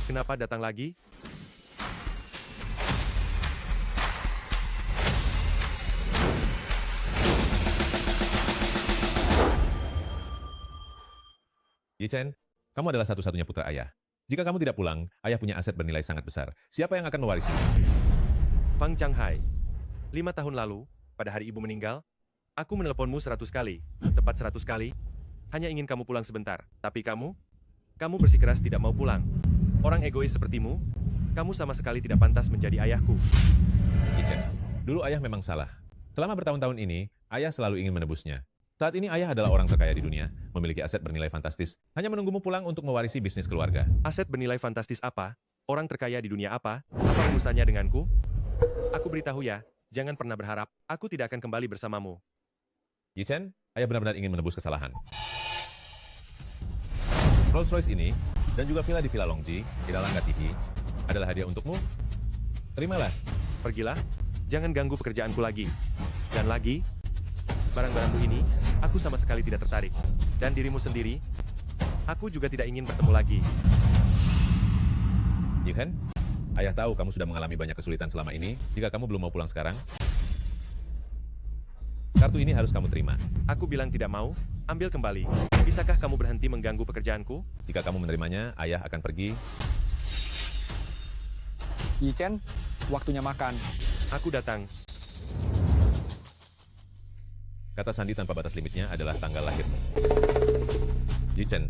Kenapa datang lagi? Yi Chen, kamu adalah satu-satunya putra ayah. Jika kamu tidak pulang, ayah punya aset bernilai sangat besar. Siapa yang akan mewarisinya? Fang Changhai. 5 tahun lalu, pada hari ibu meninggal, aku menelponmu 100 kali. Tepat 100 kali. Hanya ingin kamu pulang sebentar. Tapi kamu bersikeras tidak mau pulang. Orang egois sepertimu, kamu sama sekali tidak pantas menjadi ayahku. Yi Chen, dulu ayah memang salah. Selama bertahun-tahun ini, ayah selalu ingin menebusnya. Saat ini ayah adalah orang terkaya di dunia, memiliki aset bernilai fantastis, hanya menunggumu pulang untuk mewarisi bisnis keluarga. Aset bernilai fantastis apa? Orang terkaya di dunia apa? Apa urusannya denganku? Aku beritahu ya, jangan pernah berharap, aku tidak akan kembali bersamamu. Yi Chen, ayah benar-benar ingin menebus kesalahan. Rolls-Royce ini, dan juga villa di Villa Longji, tidak langka TV, adalah hadiah untukmu. Terimalah. Pergilah, jangan ganggu pekerjaanku lagi. Dan lagi, barang-barangku ini, aku sama sekali tidak tertarik. Dan dirimu sendiri, aku juga tidak ingin bertemu lagi. Yi Chen, ayah tahu kamu sudah mengalami banyak kesulitan selama ini. Jika kamu belum mau pulang sekarang, kartu ini harus kamu terima. Aku bilang tidak mau, ambil kembali. Bisakah kamu berhenti mengganggu pekerjaanku? Jika kamu menerimanya, ayah akan pergi. Yi Chen, waktunya makan. Aku datang. Kata sandi tanpa batas limitnya adalah tanggal lahirmu. Yi Chen,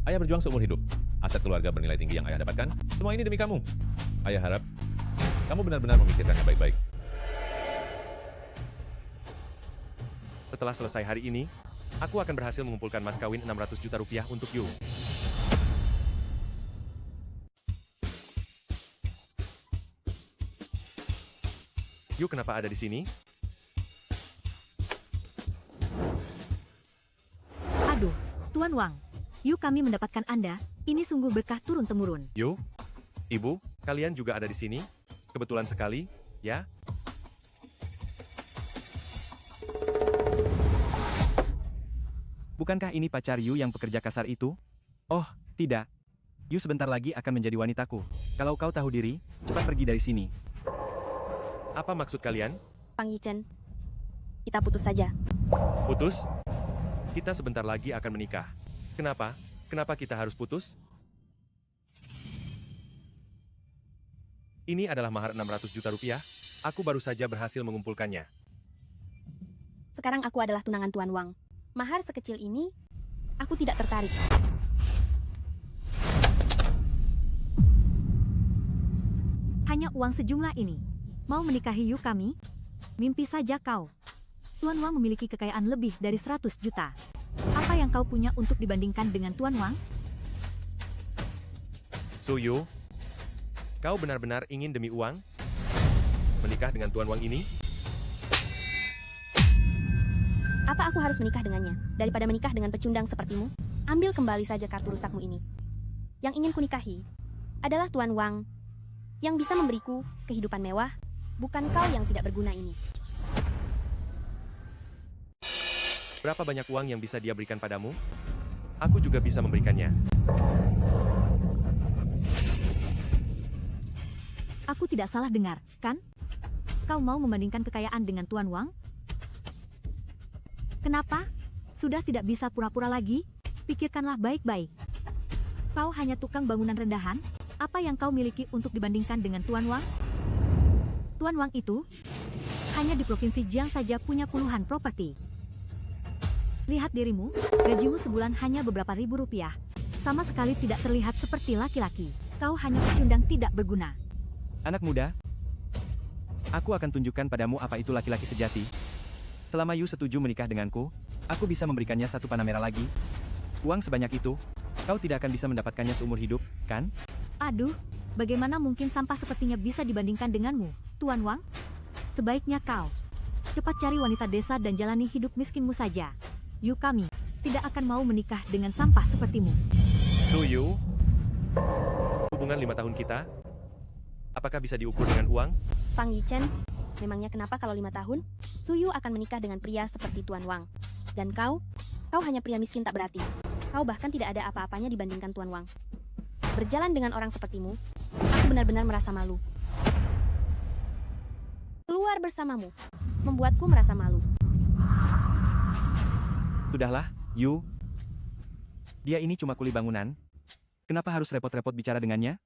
ayah berjuang seumur hidup. Aset keluarga bernilai tinggi yang ayah dapatkan, semua ini demi kamu. Ayah harap kamu benar-benar memikirkannya baik-baik. Setelah selesai hari ini, aku akan berhasil mengumpulkan mas kawin 600 juta rupiah untuk Yu. Yu kenapa ada di sini? Aduh, Tuan Wang. Yuk kami mendapatkan Anda, ini sungguh berkah turun-temurun. Yu, Ibu, kalian juga ada di sini? Kebetulan sekali, ya? Bukankah ini pacar Yu yang pekerja kasar itu? Oh, tidak. Yu sebentar lagi akan menjadi wanitaku. Kalau kau tahu diri, cepat pergi dari sini. Apa maksud kalian? Fang Yi Chen, kita putus saja. Putus? Kita sebentar lagi akan menikah. Kenapa? Kenapa kita harus putus? Ini adalah mahar 600 juta rupiah. Aku baru saja berhasil mengumpulkannya. Sekarang aku adalah tunangan Tuan Wang. Mahar sekecil ini, aku tidak tertarik. Hanya uang sejumlah ini. Mau menikahi Yu kami? Mimpi saja kau. Tuan Wang memiliki kekayaan lebih dari 100 juta. Apa yang kau punya untuk dibandingkan dengan Tuan Wang? Su Yu, kau benar-benar ingin demi uang menikah dengan Tuan Wang ini? Apa aku harus menikah dengannya, daripada menikah dengan pecundang sepertimu? Ambil kembali saja kartu rusakmu ini. Yang ingin kunikahi adalah Tuan Wang, yang bisa memberiku kehidupan mewah, bukan kau yang tidak berguna ini. Berapa banyak uang yang bisa dia berikan padamu? Aku juga bisa memberikannya. Aku tidak salah dengar, kan? Kau mau membandingkan kekayaan dengan Tuan Wang? Kenapa? Sudah tidak bisa pura-pura lagi? Pikirkanlah baik-baik. Kau hanya tukang bangunan rendahan? Apa yang kau miliki untuk dibandingkan dengan Tuan Wang? Tuan Wang itu hanya di Provinsi Jiang saja punya puluhan properti. Lihat dirimu, gajimu sebulan hanya beberapa ribu rupiah. Sama sekali tidak terlihat seperti laki-laki. Kau hanya pecundang tidak berguna. Anak muda, aku akan tunjukkan padamu apa itu laki-laki sejati. Selama Yu setuju menikah denganku, aku bisa memberikannya satu panah merah lagi. Uang sebanyak itu, kau tidak akan bisa mendapatkannya seumur hidup, kan? Aduh, bagaimana mungkin sampah sepertinya bisa dibandingkan denganmu, Tuan Wang? Sebaiknya kau cepat cari wanita desa dan jalani hidup miskinmu saja. Yu kami tidak akan mau menikah dengan sampah sepertimu. Su Yu, hubungan 5 tahun kita, apakah bisa diukur dengan uang? Fang Yi Chen, memangnya kenapa kalau 5 tahun, Su Yu akan menikah dengan pria seperti Tuan Wang? Dan kau hanya pria miskin tak berarti. Kau bahkan tidak ada apa-apanya dibandingkan Tuan Wang. Berjalan dengan orang sepertimu, aku benar-benar merasa malu. Keluar bersamamu, membuatku merasa malu. Sudahlah, Yu. Dia ini cuma kuli bangunan. Kenapa harus repot-repot bicara dengannya?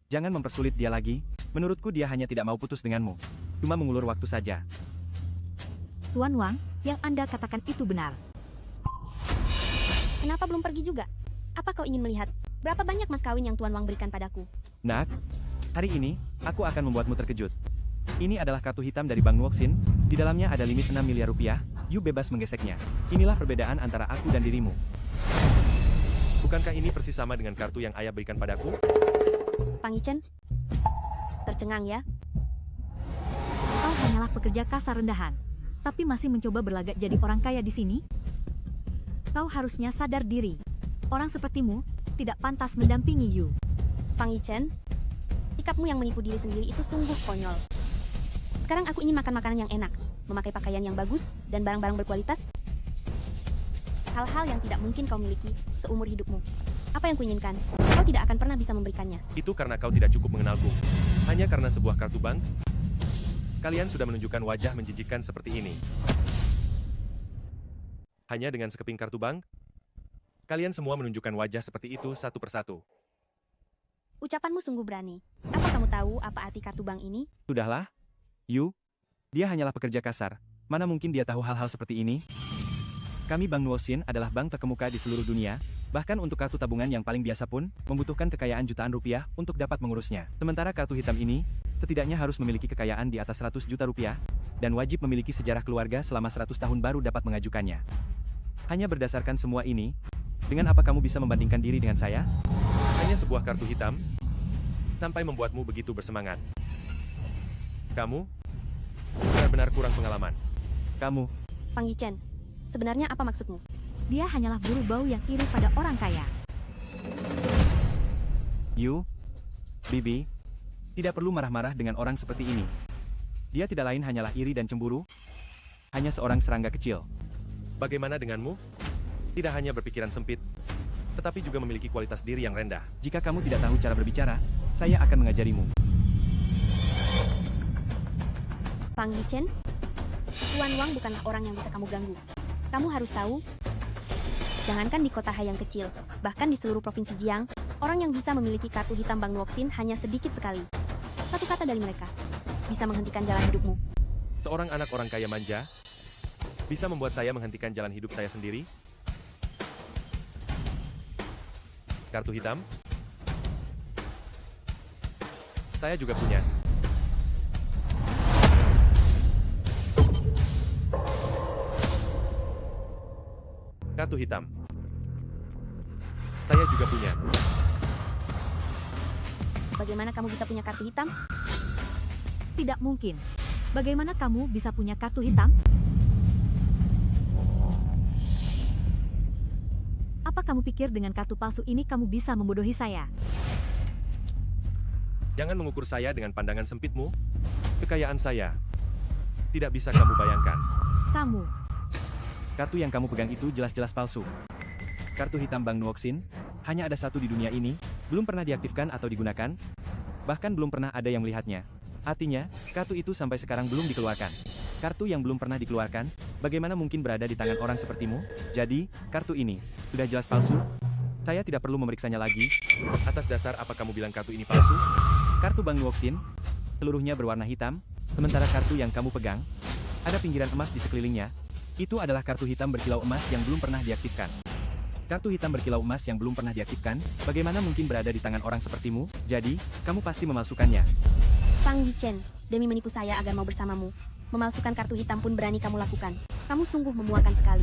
Jangan mempersulit dia lagi. Menurutku dia hanya tidak mau putus denganmu. Cuma mengulur waktu saja. Tuan Wang, yang Anda katakan itu benar. Kenapa belum pergi juga? Apa kau ingin melihat berapa banyak mas kawin yang Tuan Wang berikan padaku? Nak, hari ini, aku akan membuatmu terkejut. Ini adalah kartu hitam dari Bang Nuoxin. Di dalamnya ada limit 6 miliar rupiah. Yu bebas menggeseknya. Inilah perbedaan antara aku dan dirimu. Bukankah ini persis sama dengan kartu yang ayah berikan padaku? Pang Yichen, tercengang ya? Kau hanyalah pekerja kasar rendahan, tapi masih mencoba berlagak jadi orang kaya di sini? Kau harusnya sadar diri. Orang sepertimu tidak pantas mendampingi Yu. Pang Yichen, sikapmu yang menipu diri sendiri itu sungguh konyol. Sekarang aku ingin makan makanan yang enak, memakai pakaian yang bagus, dan barang-barang berkualitas. Hal-hal yang tidak mungkin kau miliki seumur hidupmu. Apa yang kuinginkan, kau tidak akan pernah bisa memberikannya. Itu karena kau tidak cukup mengenalku. Hanya karena sebuah kartu bank, kalian sudah menunjukkan wajah menjijikkan seperti ini. Hanya dengan sekeping kartu bank, kalian semua menunjukkan wajah seperti itu satu persatu. Ucapanmu sungguh berani. Apa kamu tahu apa arti kartu bank ini? Sudahlah, Yu. Dia hanyalah pekerja kasar. Mana mungkin dia tahu hal-hal seperti ini? Kami Bank Nuoxin adalah bank terkemuka di seluruh dunia. Bahkan untuk kartu tabungan yang paling biasa pun, membutuhkan kekayaan jutaan rupiah untuk dapat mengurusnya. Sementara kartu hitam ini, setidaknya harus memiliki kekayaan di atas 100 juta rupiah, dan wajib memiliki sejarah keluarga selama 100 tahun baru dapat mengajukannya. Hanya berdasarkan semua ini, dengan apa kamu bisa membandingkan diri dengan saya? Hanya sebuah kartu hitam, sampai membuatmu begitu bersemangat. Kamu benar-benar kurang pengalaman. Kamu, Pang Yichen, sebenarnya apa maksudmu? Dia hanyalah buru bau yang iri pada orang kaya. Yu, Bibi, tidak perlu marah-marah dengan orang seperti ini. Dia tidak lain hanyalah iri dan cemburu, hanya seorang serangga kecil. Bagaimana denganmu? Tidak hanya berpikiran sempit, tetapi juga memiliki kualitas diri yang rendah. Jika kamu tidak tahu cara berbicara, saya akan mengajarimu. Pang Yichen, Tuan Wang bukanlah orang yang bisa kamu ganggu. Kamu harus tahu, jangankan di kota Hai yang kecil, bahkan di seluruh provinsi Jiang, orang yang bisa memiliki kartu hitam Bang Nuoxin hanya sedikit sekali. Satu kata dari mereka, bisa menghentikan jalan hidupmu. Seorang anak orang kaya manja, bisa membuat saya menghentikan jalan hidup saya sendiri? Kartu hitam? Saya juga punya. Kartu hitam. Saya juga punya. Bagaimana kamu bisa punya kartu hitam? Tidak mungkin. Bagaimana kamu bisa punya kartu hitam? Apa kamu pikir dengan kartu palsu ini kamu bisa membodohi saya? Jangan mengukur saya dengan pandangan sempitmu. Kekayaan saya tidak bisa kamu bayangkan. Kamu, Kartu yang kamu pegang itu jelas-jelas palsu. Kartu hitam Bang Nuoxin, hanya ada satu di dunia ini, belum pernah diaktifkan atau digunakan, bahkan belum pernah ada yang melihatnya. Artinya, kartu itu sampai sekarang belum dikeluarkan. Kartu yang belum pernah dikeluarkan, bagaimana mungkin berada di tangan orang sepertimu? Jadi, kartu ini, sudah jelas palsu? Saya tidak perlu memeriksanya lagi. Atas dasar apa kamu bilang kartu ini palsu? Kartu Bang Nuoxin, seluruhnya berwarna hitam, sementara kartu yang kamu pegang, ada pinggiran emas di sekelilingnya. Itu adalah kartu hitam berkilau emas yang belum pernah diaktifkan. Kartu hitam berkilau emas yang belum pernah diaktifkan, bagaimana mungkin berada di tangan orang sepertimu? Jadi, kamu pasti memalsukannya. Pang Yichen, demi menipu saya agar mau bersamamu, memalsukan kartu hitam pun berani kamu lakukan. Kamu sungguh memuakan sekali.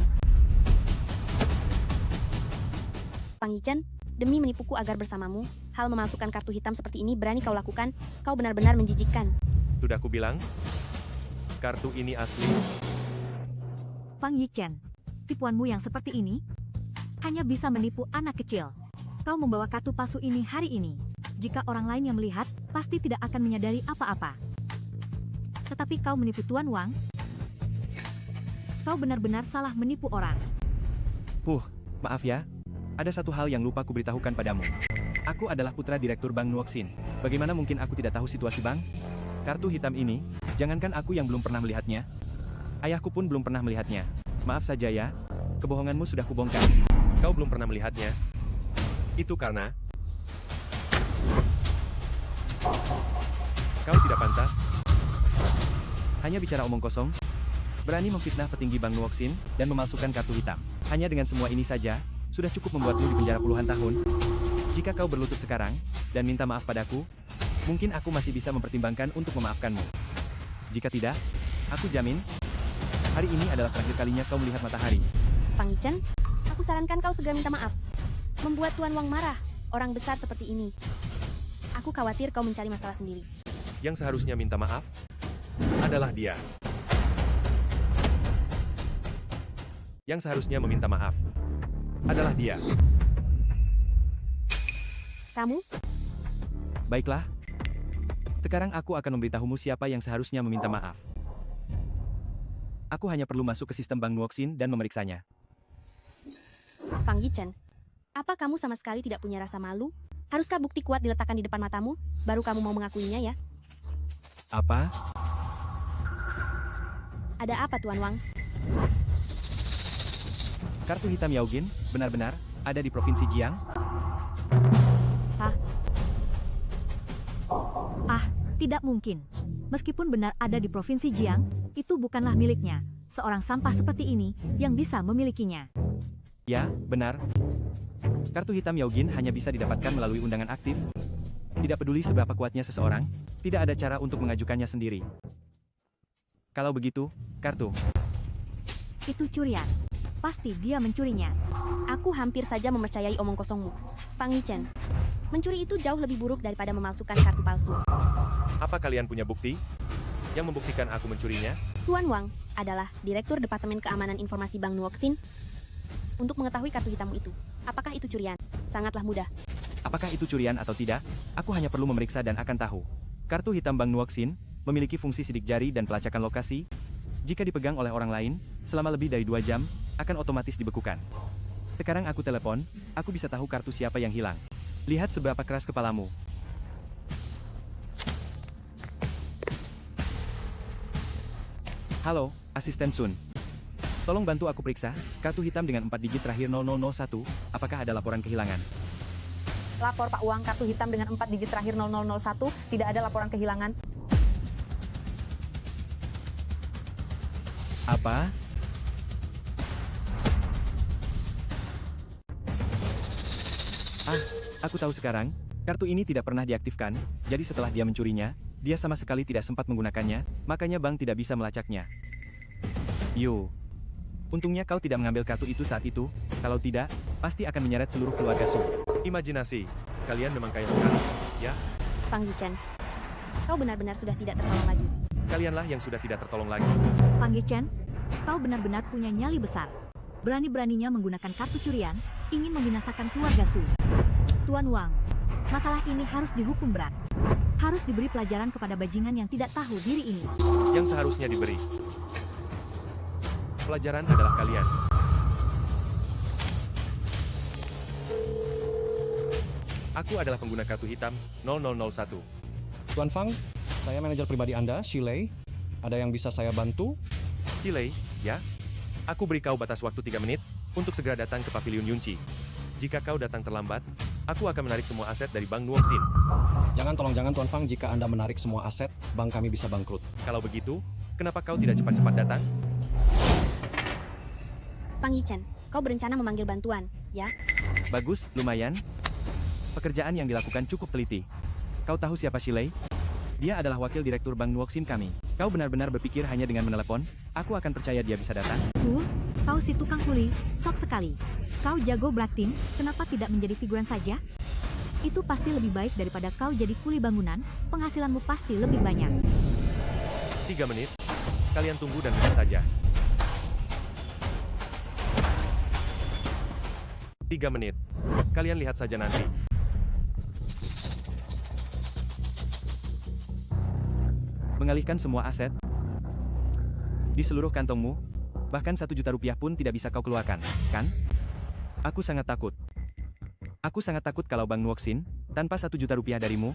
Pang Yichen, demi menipuku agar bersamamu, hal memalsukan kartu hitam seperti ini berani kau lakukan, kau benar-benar menjijikkan. Sudah aku bilang, kartu ini asli. Pang Yichen, tipuanmu yang seperti ini hanya bisa menipu anak kecil. Kau membawa kartu palsu ini hari ini. Jika orang lain yang melihat, pasti tidak akan menyadari apa-apa. Tetapi kau menipu Tuan Wang. Kau benar-benar salah menipu orang. Maaf ya. Ada satu hal yang lupa kuberitahukan padamu. Aku adalah putra direktur Bank Nuoxin. Bagaimana mungkin aku tidak tahu situasi bank? Kartu hitam ini, jangankan aku yang belum pernah melihatnya. Ayahku pun belum pernah melihatnya. Maaf saja ya, kebohonganmu sudah kubongkar. Kau belum pernah melihatnya. Itu karena kau tidak pantas. Hanya bicara omong kosong. Berani memfitnah petinggi Bank Nuoxin dan memalsukan kartu hitam. Hanya dengan semua ini saja, sudah cukup membuatmu dipenjara puluhan tahun. Jika kau berlutut sekarang, dan minta maaf padaku, mungkin aku masih bisa mempertimbangkan untuk memaafkanmu. Jika tidak, aku jamin, hari ini adalah terakhir kalinya kau melihat matahari. Fang Yichen, aku sarankan kau segera minta maaf. Membuat Tuan Wang marah, orang besar seperti ini. Aku khawatir kau mencari masalah sendiri. Yang seharusnya minta maaf adalah dia. Yang seharusnya meminta maaf adalah dia. Kamu? Baiklah. Sekarang aku akan memberitahumu siapa yang seharusnya meminta maaf. Aku hanya perlu masuk ke sistem Bank Nuoxin dan memeriksanya. Fang Yichen, apa kamu sama sekali tidak punya rasa malu? Haruskah bukti kuat diletakkan di depan matamu, baru kamu mau mengakuinya ya? Apa? Ada apa Tuan Wang? Kartu hitam Yaogin, benar-benar, ada di Provinsi Jiang? Tidak mungkin. Meskipun benar ada di Provinsi Jiang, itu bukanlah miliknya. Seorang sampah seperti ini yang bisa memilikinya. Ya, benar. Kartu hitam Yaogin hanya bisa didapatkan melalui undangan aktif. Tidak peduli seberapa kuatnya seseorang, tidak ada cara untuk mengajukannya sendiri. Kalau begitu, kartu. Itu curian. Pasti dia mencurinya. Aku hampir saja mempercayai omong kosongmu. Fang Yichen, mencuri itu jauh lebih buruk daripada memalsukan kartu palsu. Apa kalian punya bukti yang membuktikan aku mencurinya? Tuan Wang adalah Direktur Departemen Keamanan Informasi Bank Nuoxin. Untuk mengetahui kartu hitammu itu, apakah itu curian? Sangatlah mudah. Apakah itu curian atau tidak? Aku hanya perlu memeriksa dan akan tahu. Kartu hitam Bank Nuoxin memiliki fungsi sidik jari dan pelacakan lokasi. Jika dipegang oleh orang lain, selama lebih dari 2 jam, akan otomatis dibekukan. Sekarang aku telepon, aku bisa tahu kartu siapa yang hilang. Lihat seberapa keras kepalamu. Halo, Asisten Sun. Tolong bantu aku periksa, kartu hitam dengan 4 digit terakhir 0001, apakah ada laporan kehilangan? Lapor Pak Wang, kartu hitam dengan 4 digit terakhir 0001, tidak ada laporan kehilangan. Apa? Aku tahu sekarang, kartu ini tidak pernah diaktifkan, jadi setelah dia mencurinya, dia sama sekali tidak sempat menggunakannya, makanya bank tidak bisa melacaknya. Yo. Untungnya kau tidak mengambil kartu itu saat itu, kalau tidak, pasti akan menyeret seluruh keluarga Su. Imajinasi, kalian memang kaya sekali, ya? Fang Yichen, kau benar-benar sudah tidak tertolong lagi. Kalianlah yang sudah tidak tertolong lagi. Fang Yichen, kau benar-benar punya nyali besar. Berani-beraninya menggunakan kartu curian, ingin membinasakan keluarga Su. Tuan Wang, masalah ini harus dihukum berat. Harus diberi pelajaran kepada bajingan yang tidak tahu diri ini. Yang seharusnya diberi pelajaran adalah kalian. Aku adalah pengguna kartu hitam 0001. Tuan Fang, saya manajer pribadi Anda, Shilei. Ada yang bisa saya bantu? Shilei, ya? Aku beri kau batas waktu 3 menit untuk segera datang ke Pavilion Yunchi. Jika kau datang terlambat, aku akan menarik semua aset dari Bank Nuoxin. Jangan Tuan Fang, jika Anda menarik semua aset, bank kami bisa bangkrut. Kalau begitu, kenapa kau tidak cepat-cepat datang? Fang Yichen, kau berencana memanggil bantuan, ya? Bagus, lumayan. Pekerjaan yang dilakukan cukup teliti. Kau tahu siapa Shilei? Dia adalah wakil direktur Bank Nuoxin kami. Kau benar-benar berpikir hanya dengan menelepon, aku akan percaya dia bisa datang? Kau si tukang kuli, sok sekali. Kau jago berakting, kenapa tidak menjadi figuran saja? Itu pasti lebih baik daripada kau jadi kuli bangunan, penghasilanmu pasti lebih banyak. 3 menit. Kalian tunggu dan lihat saja. 3 menit. Kalian lihat saja nanti. Mengalihkan semua aset di seluruh kantongmu, bahkan 1 juta rupiah pun tidak bisa kau keluarkan, kan? Aku sangat takut. Aku sangat takut kalau Bang Nuoxin, tanpa 1 juta rupiah darimu,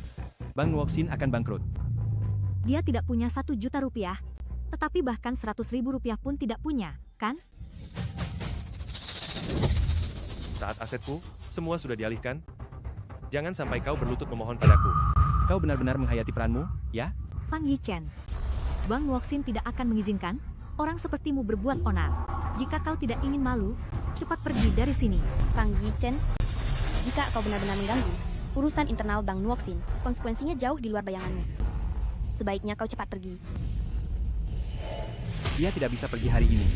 Bang Nuoxin akan bangkrut. Dia tidak punya 1 juta rupiah, tetapi bahkan 100.000 rupiah pun tidak punya, kan? Saat asetku, semua sudah dialihkan. Jangan sampai kau berlutut memohon padaku. Kau benar-benar menghayati peranmu, ya? Pang Yichen, Bang Nuoxin tidak akan mengizinkan orang sepertimu berbuat onar. Jika kau tidak ingin malu, cepat pergi dari sini. Pang Yichen, jika kau benar-benar mengganggu urusan internal Bang Nuoxin, konsekuensinya jauh di luar bayanganmu. Sebaiknya kau cepat pergi. Dia tidak bisa pergi hari ini.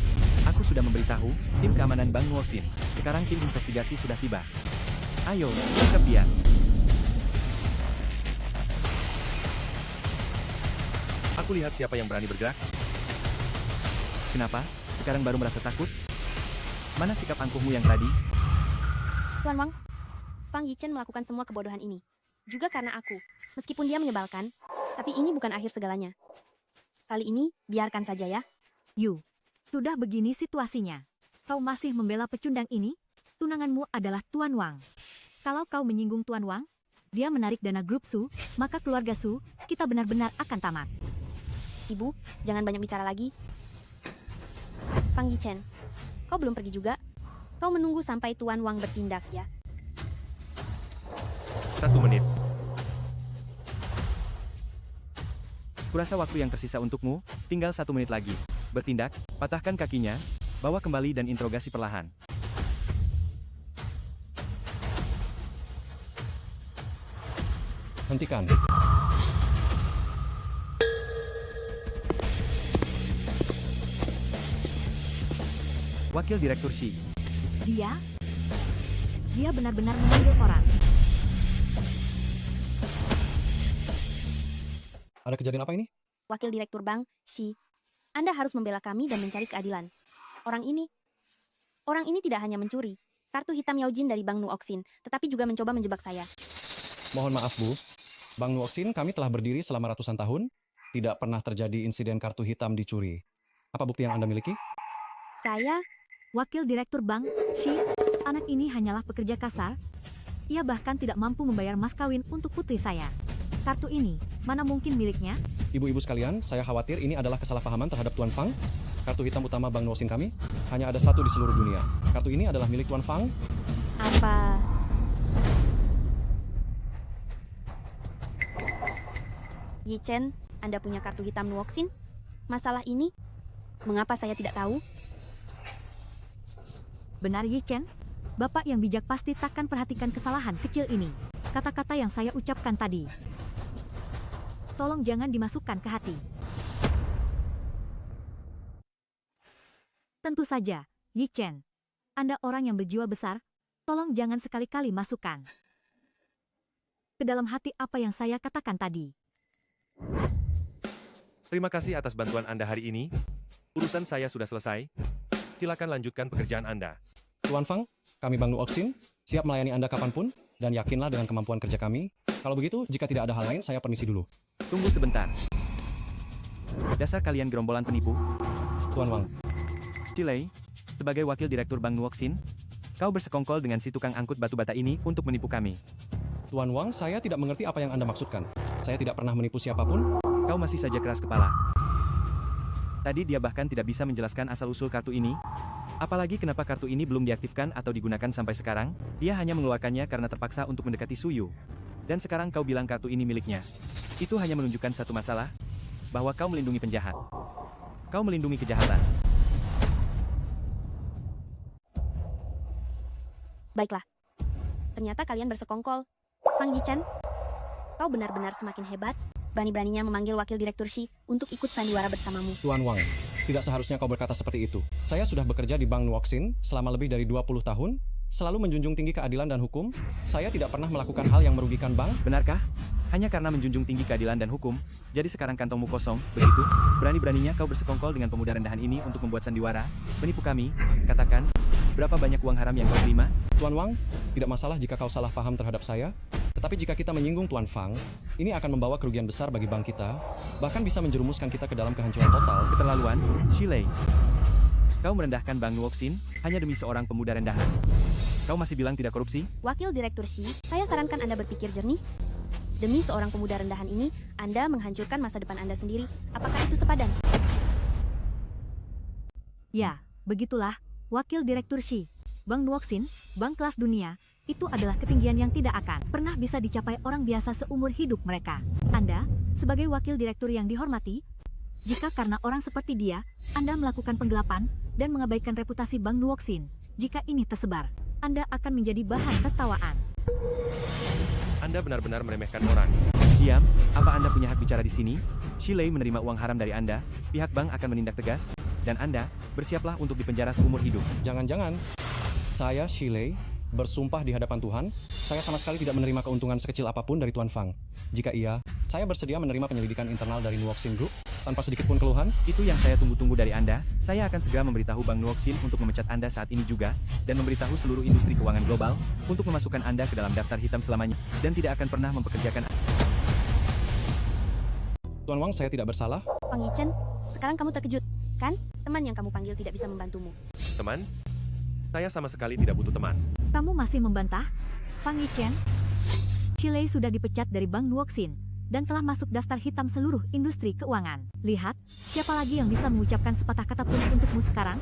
Aku sudah memberitahu tim keamanan Bang Nuoxin. Sekarang tim investigasi sudah tiba. Ayo, tangkap dia. Aku lihat siapa yang berani bergerak. Kenapa? Sekarang baru merasa takut? Mana sikap angkuhmu yang tadi? Tuan Wang, Pang Yichen melakukan semua kebodohan ini. Juga karena aku. Meskipun dia menyebalkan, tapi ini bukan akhir segalanya. Kali ini, biarkan saja ya. Yu, sudah begini situasinya. Kau masih membela pecundang ini? Tunanganmu adalah Tuan Wang. Kalau kau menyinggung Tuan Wang, dia menarik dana grup Su, maka keluarga Su, kita benar-benar akan tamat. Ibu, jangan banyak bicara lagi. Pang Yichen, kau belum pergi juga? Kau menunggu sampai Tuan Wang bertindak ya. 1 menit. Kurasa waktu yang tersisa untukmu, tinggal 1 menit lagi. Bertindak, patahkan kakinya, bawa kembali dan interogasi perlahan. Hentikan. Wakil Direktur Shi. Dia benar-benar memanggil orang. Ada kejadian apa ini? Wakil Direktur Bang, Shi, Anda harus membela kami dan mencari keadilan. Orang ini tidak hanya mencuri kartu hitam Yaojin dari Bang Nuoxin, tetapi juga mencoba menjebak saya. Mohon maaf, Bu. Bang Nuoxin kami telah berdiri selama ratusan tahun. Tidak pernah terjadi insiden kartu hitam dicuri. Apa bukti yang Anda miliki? Saya, Wakil Direktur Bang, Shi, anak ini hanyalah pekerja kasar. Ia bahkan tidak mampu membayar mas kawin untuk putri saya. Kartu ini, mana mungkin miliknya? Ibu-ibu sekalian, saya khawatir ini adalah kesalahpahaman terhadap Tuan Fang. Kartu hitam utama Bang Nuoxin kami hanya ada 1 di seluruh dunia. Kartu ini adalah milik Tuan Fang. apa... Yichen, Anda punya kartu hitam Nuoxin? Masalah ini, mengapa saya tidak tahu? Benar Yichen? Bapak yang bijak pasti takkan perhatikan kesalahan kecil ini. Kata-kata yang saya ucapkan tadi. Tolong jangan dimasukkan ke hati. Tentu saja, Yichen. Anda orang yang berjiwa besar, tolong jangan sekali-kali masukkan ke dalam hati apa yang saya katakan tadi. Terima kasih atas bantuan Anda hari ini. Urusan saya sudah selesai. Silakan lanjutkan pekerjaan Anda. Tuan Fang, kami Bang Nuoxin siap melayani Anda kapanpun, dan yakinlah dengan kemampuan kerja kami. Kalau begitu, jika tidak ada hal lain, saya permisi dulu. Tunggu sebentar. Dasar kalian gerombolan penipu. Tuan Wang, Chilei, sebagai wakil direktur Bang Nuoxin, kau bersekongkol dengan si tukang angkut batu bata ini untuk menipu kami. Tuan Wang, saya tidak mengerti apa yang Anda maksudkan. Saya tidak pernah menipu siapapun. Kau masih saja keras kepala. Tadi dia bahkan tidak bisa menjelaskan asal-usul kartu ini. Apalagi kenapa kartu ini belum diaktifkan atau digunakan sampai sekarang, dia hanya mengeluarkannya karena terpaksa untuk mendekati Suyu. Dan sekarang kau bilang kartu ini miliknya. Itu hanya menunjukkan satu masalah, bahwa kau melindungi penjahat. Kau melindungi kejahatan. Baiklah. Ternyata kalian bersekongkol. Pang Yichen, kau benar-benar semakin hebat. Berani-beraninya memanggil wakil direktur Shi untuk ikut sandiwara bersamamu. Tuan Wang, tidak seharusnya kau berkata seperti itu. Saya sudah bekerja di Bang Nuoxin selama lebih dari 20 tahun, selalu menjunjung tinggi keadilan dan hukum. Saya tidak pernah melakukan hal yang merugikan Bang. Benarkah? Hanya karena menjunjung tinggi keadilan dan hukum, jadi sekarang kantongmu kosong, begitu? Berani-beraninya kau bersekongkol dengan pemuda rendahan ini untuk membuat sandiwara, menipu kami, katakan, berapa banyak uang haram yang kau terima? Tuan Wang, tidak masalah jika kau salah paham terhadap saya. Tetapi jika kita menyinggung Tuan Fang, ini akan membawa kerugian besar bagi bank kita, bahkan bisa menjerumuskan kita ke dalam kehancuran total. Keterlaluan, Chilei. Kau merendahkan Bang Nuoxin hanya demi seorang pemuda rendahan. Kau masih bilang tidak korupsi? Wakil Direktur Shi, saya sarankan Anda berpikir jernih. Demi seorang pemuda rendahan ini, Anda menghancurkan masa depan Anda sendiri. Apakah itu sepadan? Ya, begitulah, Wakil Direktur Shi. Bank Nuoxin, bank kelas dunia, itu adalah ketinggian yang tidak akan pernah bisa dicapai orang biasa seumur hidup mereka. Anda, sebagai wakil direktur yang dihormati, jika karena orang seperti dia, Anda melakukan penggelapan dan mengabaikan reputasi Bank Nuoxin, jika ini tersebar, Anda akan menjadi bahan tertawaan. Anda benar-benar meremehkan orang. Diam, apa Anda punya hak bicara di sini? Shilei menerima uang haram dari Anda, pihak bank akan menindak tegas, dan Anda, bersiaplah untuk dipenjara seumur hidup. Jangan-jangan, saya, Shilei, bersumpah di hadapan Tuhan, saya sama sekali tidak menerima keuntungan sekecil apapun dari Tuan Fang. Jika iya, saya bersedia menerima penyelidikan internal dari Nuoxin Group, tanpa sedikit pun keluhan. Itu yang saya tunggu-tunggu dari Anda. Saya akan segera memberitahu Bank Nuoxin untuk memecat Anda saat ini juga, dan memberitahu seluruh industri keuangan global untuk memasukkan Anda ke dalam daftar hitam selamanya, dan tidak akan pernah mempekerjakan. Tuan Wang, saya tidak bersalah. Fang Yichen, sekarang kamu terkejut, kan? Teman yang kamu panggil tidak bisa membantumu. Teman? Saya sama sekali tidak butuh teman. Kamu masih membantah? Fang Yichen? Shilei sudah dipecat dari Bank Nuoxin dan telah masuk daftar hitam seluruh industri keuangan. Lihat, siapa lagi yang bisa mengucapkan sepatah kata pun untukmu sekarang?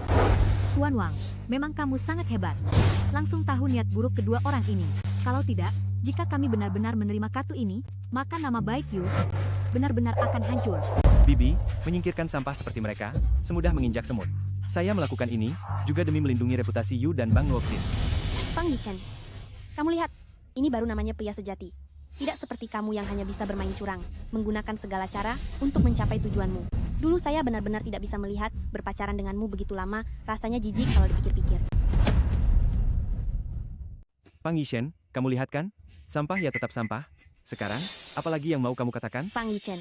Tuan Wang, memang kamu sangat hebat. Langsung tahu niat buruk kedua orang ini. Kalau tidak, jika kami benar-benar menerima kartu ini, maka nama baik Yu benar-benar akan hancur. Bibi, menyingkirkan sampah seperti mereka, semudah menginjak semut. Saya melakukan ini, juga demi melindungi reputasi Yu dan Bank Nuoxin. Fang Yichen, kamu lihat, ini baru namanya pria sejati. Tidak seperti kamu yang hanya bisa bermain curang, menggunakan segala cara untuk mencapai tujuanmu. Dulu saya benar-benar tidak bisa melihat berpacaran denganmu begitu lama, rasanya jijik kalau dipikir-pikir. Fang Yichen, kamu lihat kan? Sampah ya tetap sampah. Sekarang, apalagi yang mau kamu katakan? Fang Yichen,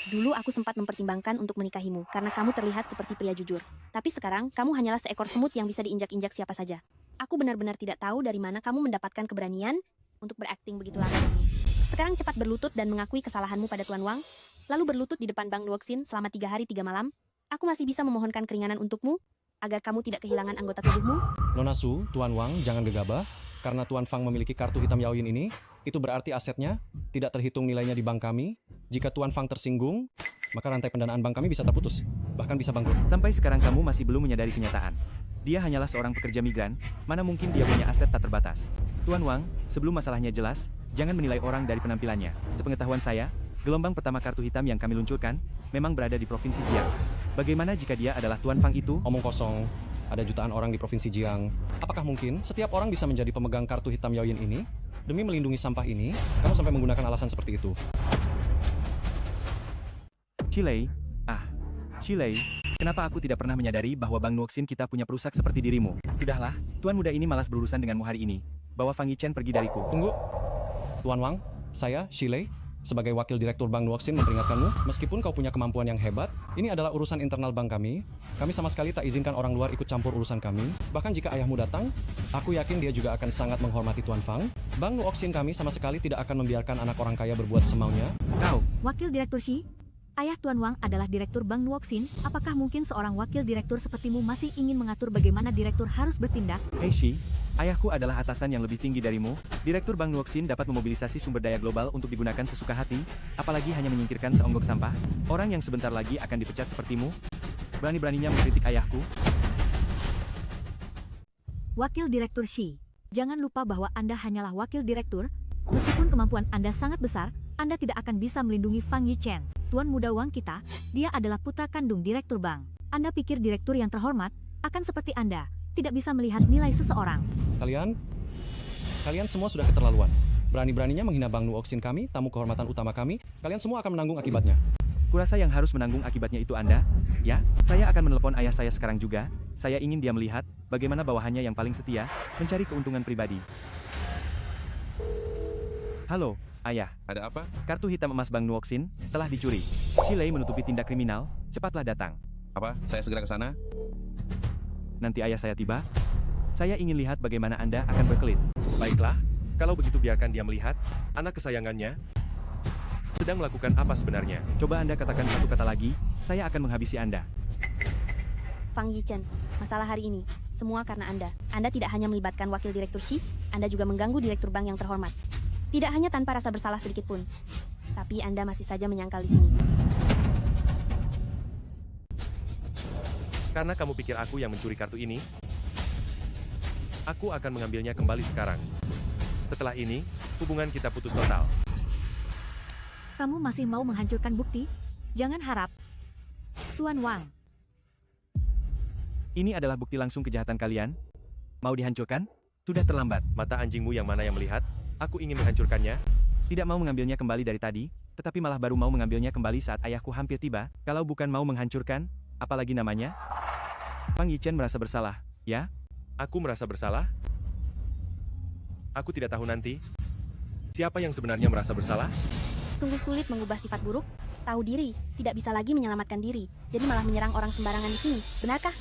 dulu aku sempat mempertimbangkan untuk menikahimu karena kamu terlihat seperti pria jujur. Tapi sekarang, kamu hanyalah seekor semut yang bisa diinjak-injak siapa saja. Aku benar-benar tidak tahu dari mana kamu mendapatkan keberanian untuk berakting begitu lama di sini. Sekarang cepat berlutut dan mengakui kesalahanmu pada Tuan Wang, lalu berlutut di depan Bank Nuoxin selama 3 hari 3 malam. Aku masih bisa memohonkan keringanan untukmu, agar kamu tidak kehilangan anggota tubuhmu. Nona Su, Tuan Wang, jangan gegabah. Karena Tuan Fang memiliki kartu hitam Yaoyin ini, itu berarti asetnya tidak terhitung nilainya di bank kami. Jika Tuan Fang tersinggung, maka rantai pendanaan bank kami bisa terputus, bahkan bisa bangkrut. Sampai sekarang kamu masih belum menyadari kenyataan. Dia hanyalah seorang pekerja migran, mana mungkin dia punya aset tak terbatas. Tuan Wang, sebelum masalahnya jelas, jangan menilai orang dari penampilannya. Sepengetahuan saya, gelombang pertama kartu hitam yang kami luncurkan, memang berada di Provinsi Jiang. Bagaimana jika dia adalah Tuan Fang itu? Omong kosong, ada jutaan orang di Provinsi Jiang. Apakah mungkin setiap orang bisa menjadi pemegang kartu hitam Yaoyin ini? Demi melindungi sampah ini, kamu sampai menggunakan alasan seperti itu. Shilei, Shilei, kenapa aku tidak pernah menyadari bahwa Bank Nuoxin kita punya perusak seperti dirimu? Sudahlah, Tuan muda ini malas berurusan denganmu hari ini. Bawa Fang Yichen pergi dariku. Tunggu. Tuan Wang, saya, Shilei, sebagai wakil direktur Bank Nuoxin memperingatkanmu, meskipun kau punya kemampuan yang hebat, ini adalah urusan internal bank kami. Kami sama sekali tak izinkan orang luar ikut campur urusan kami. Bahkan jika ayahmu datang, aku yakin dia juga akan sangat menghormati Tuan Fang. Bank Nuoxin kami sama sekali tidak akan membiarkan anak orang kaya berbuat semaunya. Kau, Wakil Direktur Shi, ayah Tuan Wang adalah direktur Bank Nuoxin. Apakah mungkin seorang wakil direktur sepertimu masih ingin mengatur bagaimana direktur harus bertindak? Hei Shi, ayahku adalah atasan yang lebih tinggi darimu. Direktur Bank Nuoxin dapat memobilisasi sumber daya global untuk digunakan sesuka hati, apalagi hanya menyingkirkan seonggok sampah. Orang yang sebentar lagi akan dipecat sepertimu, berani-beraninya mengkritik ayahku. Wakil Direktur Shi, jangan lupa bahwa Anda hanyalah wakil direktur. Meskipun kemampuan Anda sangat besar, Anda tidak akan bisa melindungi Fang Yichen. Tuan muda Wang kita, dia adalah putra kandung direktur bank. Anda pikir direktur yang terhormat akan seperti Anda, tidak bisa melihat nilai seseorang. Kalian semua sudah keterlaluan. Berani-beraninya menghina Bank Nuoxin kami, tamu kehormatan utama kami. Kalian semua akan menanggung akibatnya. Kurasa yang harus menanggung akibatnya itu Anda? Ya, saya akan menelepon ayah saya sekarang juga. Saya ingin dia melihat bagaimana bawahannya yang paling setia mencari keuntungan pribadi. Halo, ayah. Ada apa? Kartu hitam emas Bank Nuoxin telah dicuri. Shilei menutupi tindak kriminal. Cepatlah datang. Apa? Saya segera ke sana? Nanti ayah saya tiba, saya ingin lihat bagaimana Anda akan berkelit. Baiklah, kalau begitu biarkan dia melihat, anak kesayangannya sedang melakukan apa sebenarnya. Coba Anda katakan satu kata lagi, saya akan menghabisi Anda. Fang Yichen, Masalah hari ini, semua karena Anda. Anda tidak hanya melibatkan wakil direktur Shi, Anda juga mengganggu direktur bank yang terhormat. Tidak hanya tanpa rasa bersalah sedikit pun, tapi Anda masih saja menyangkal di sini. Karena kamu pikir aku yang mencuri kartu ini, aku akan mengambilnya kembali sekarang. Setelah ini, hubungan kita putus total. Kamu masih mau menghancurkan bukti? Jangan harap. Tuan Wang, Ini adalah bukti langsung kejahatan kalian. Mau dihancurkan? Sudah terlambat. Mata anjingmu yang mana yang melihat? Aku ingin menghancurkannya. Tidak mau mengambilnya kembali dari tadi, tetapi malah baru mau mengambilnya kembali saat ayahku hampir tiba. Kalau bukan mau menghancurkan, apalagi namanya? Fang Yichen merasa bersalah, ya? Aku merasa bersalah? Aku tidak tahu nanti. Siapa yang sebenarnya merasa bersalah? Sungguh sulit mengubah sifat buruk. Tahu diri, tidak bisa lagi menyelamatkan diri, jadi malah menyerang orang sembarangan di sini. Benarkah?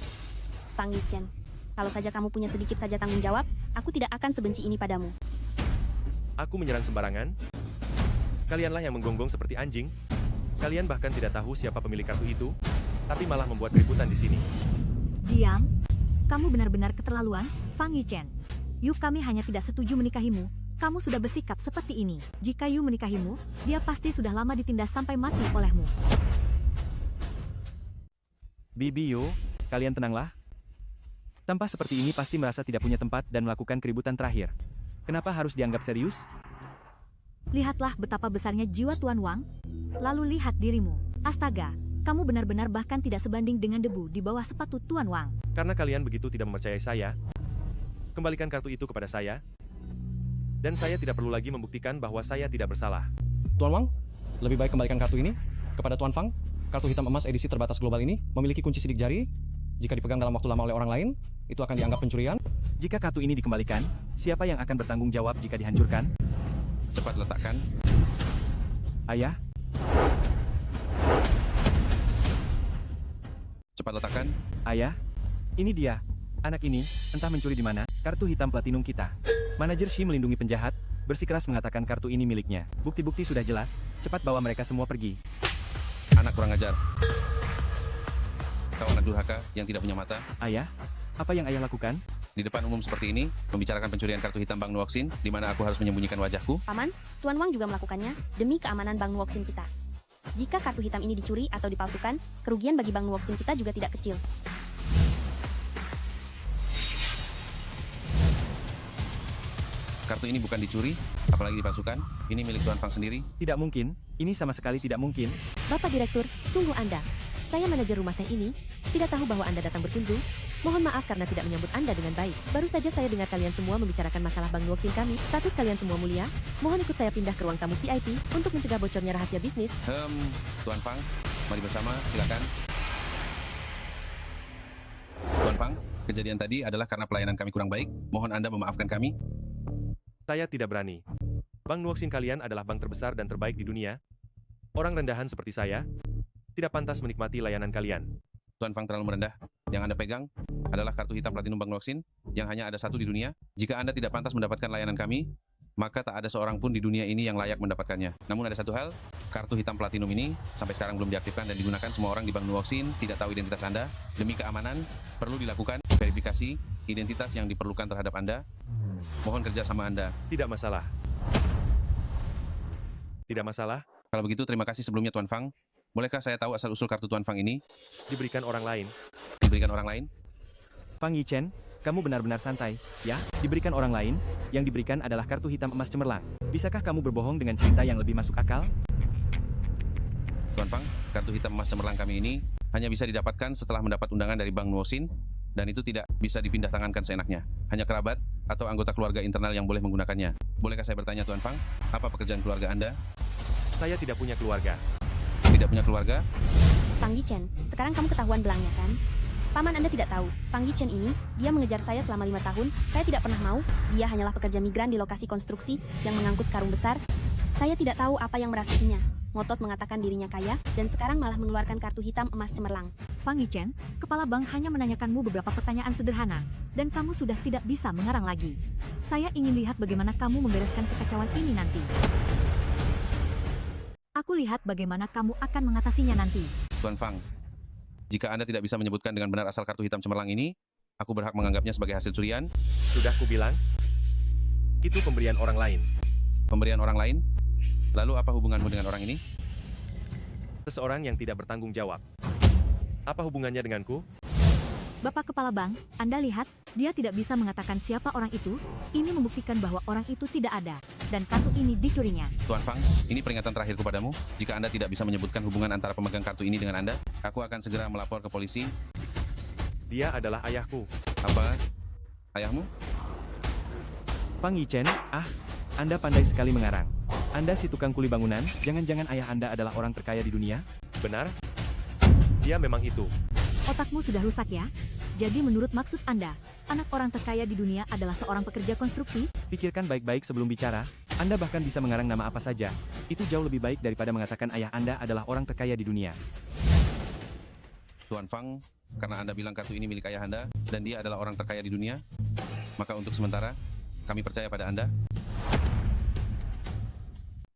Fang Yichen, kalau saja kamu punya sedikit saja tanggung jawab, aku tidak akan sebenci ini padamu. Aku menyerang sembarangan? Kalianlah yang menggonggong seperti anjing. Kalian bahkan tidak tahu siapa pemilik kartu itu, tapi malah membuat keributan di sini. diam. Kamu benar-benar keterlaluan, Fang Yichen. Yu kami hanya tidak setuju menikahimu. Kamu sudah bersikap seperti ini. Jika Yu menikahimu, dia pasti sudah lama ditindas sampai mati olehmu. Bibi Yu, kalian tenanglah. Tampah seperti ini pasti merasa tidak punya tempat dan melakukan keributan terakhir. Kenapa harus dianggap serius? Lihatlah betapa besarnya jiwa Tuan Wang. Lalu lihat dirimu. Astaga, kamu benar-benar bahkan tidak sebanding dengan debu di bawah sepatu Tuan Wang. Karena kalian begitu tidak mempercayai saya, kembalikan kartu itu kepada saya. Dan saya tidak perlu lagi membuktikan bahwa saya tidak bersalah. Tuan Wang, lebih baik kembalikan kartu ini kepada Tuan Fang. Kartu hitam emas edisi terbatas global ini memiliki kunci sidik jari. Jika dipegang dalam waktu lama oleh orang lain, itu akan dianggap pencurian. Jika kartu ini dikembalikan, siapa yang akan bertanggung jawab jika dihancurkan? Cepat letakkan. Ayah, Cepat letakkan. ayah, ini dia. Anak ini, entah mencuri di mana, kartu hitam platinum kita. Manajer Shi melindungi penjahat, bersikeras mengatakan kartu ini miliknya. Bukti-bukti sudah jelas, cepat bawa mereka semua pergi. Anak kurang ajar. Kau anak durhaka yang tidak punya mata. Ayah, apa yang ayah lakukan? Di depan umum seperti ini, membicarakan pencurian kartu hitam Bank Nuoxin, di mana aku harus menyembunyikan wajahku. Paman, Tuan Wang juga melakukannya demi keamanan Bank Nuoxin kita. Jika kartu hitam ini dicuri atau dipalsukan, kerugian bagi Bank Nuoxin kita juga tidak kecil. Kartu ini bukan dicuri, apalagi dipalsukan. Ini milik Tuan Fang sendiri. Tidak mungkin, ini sama sekali tidak mungkin. Bapak Direktur, sungguh Anda. Saya manajer rumah teh ini, tidak tahu bahwa Anda datang berkunjung. Mohon maaf karena tidak menyambut Anda dengan baik. Baru saja saya dengar kalian semua membicarakan masalah Bank Nuoxin kami. Status kalian semua mulia. Mohon ikut saya pindah ke ruang tamu VIP untuk mencegah bocornya rahasia bisnis. Tuan Fang, mari bersama, silakan. Tuan Fang, kejadian tadi adalah karena pelayanan kami kurang baik. Mohon Anda memaafkan kami. Saya tidak berani. Bank Nuoxin kalian adalah bank terbesar dan terbaik di dunia. Orang rendahan seperti saya tidak pantas menikmati layanan kalian. Tuan Fang terlalu merendah. Yang Anda pegang adalah kartu hitam platinum Bank Nuoxin yang hanya ada satu di dunia. Jika Anda tidak pantas mendapatkan layanan kami, maka tak ada seorang pun di dunia ini yang layak mendapatkannya. Namun ada satu hal, kartu hitam platinum ini sampai sekarang belum diaktifkan dan digunakan semua orang di Bank Nuoxin tidak tahu identitas Anda. Demi keamanan, perlu dilakukan verifikasi identitas yang diperlukan terhadap Anda. Mohon kerja sama Anda. Tidak masalah. Tidak masalah, Kalau begitu, terima kasih sebelumnya Tuan Fang. Bolehkah saya tahu asal-usul kartu Tuan Fang ini? diberikan orang lain. Diberikan orang lain? Fang Yichen, kamu benar-benar santai, ya? Diberikan orang lain, yang diberikan adalah kartu hitam emas cemerlang. Bisakah kamu berbohong dengan cerita yang lebih masuk akal? Tuan Fang, kartu hitam emas cemerlang kami ini hanya bisa didapatkan setelah mendapat undangan dari Bank Nuoxin, dan itu tidak bisa dipindah tangankan seenaknya. Hanya kerabat atau anggota keluarga internal yang boleh menggunakannya. Bolehkah saya bertanya Tuan Fang, apa pekerjaan keluarga Anda? Saya tidak punya keluarga. Tidak punya keluarga? Fang Yichen, sekarang kamu ketahuan belangnya kan? Paman Anda tidak tahu, Fang Yichen ini, dia mengejar saya selama 5 tahun, saya tidak pernah mau, dia hanyalah pekerja migran di lokasi konstruksi yang mengangkut karung besar. Saya tidak tahu apa yang merasukinya. Ngotot mengatakan dirinya kaya, dan sekarang malah mengeluarkan kartu hitam emas cemerlang. Fang Yichen, kepala bank hanya menanyakanmu beberapa pertanyaan sederhana, dan kamu sudah tidak bisa mengarang lagi. Saya ingin lihat bagaimana kamu membereskan kekacauan ini nanti. Aku lihat bagaimana kamu akan mengatasinya nanti. Tuan Fang, jika Anda tidak bisa menyebutkan dengan benar asal kartu hitam cemerlang ini, aku berhak menganggapnya sebagai hasil curian? Sudah kubilang, itu pemberian orang lain. Pemberian orang lain? Lalu apa hubunganmu dengan orang ini? Seseorang yang tidak bertanggung jawab. Apa hubungannya denganku? Bapak Kepala Bank, Anda lihat, dia tidak bisa mengatakan siapa orang itu. Ini membuktikan bahwa orang itu tidak ada, dan kartu ini dicurinya. Tuan Fang, ini peringatan terakhir kepadamu. Jika Anda tidak bisa menyebutkan hubungan antara pemegang kartu ini dengan Anda, aku akan segera melapor ke polisi. Dia adalah ayahku. Apa? Ayahmu? Fang Yichen, Anda pandai sekali mengarang. Anda si tukang kuli bangunan, jangan-jangan ayah Anda adalah orang terkaya di dunia? Benar? Dia memang itu. Otakmu sudah rusak ya? Jadi menurut maksud Anda, anak orang terkaya di dunia adalah seorang pekerja konstruksi? Pikirkan baik-baik sebelum bicara. Anda bahkan bisa mengarang nama apa saja. Itu jauh lebih baik daripada mengatakan ayah Anda adalah orang terkaya di dunia. Tuan Fang, karena Anda bilang kartu ini milik ayah Anda, dan dia adalah orang terkaya di dunia, maka untuk sementara, kami percaya pada Anda.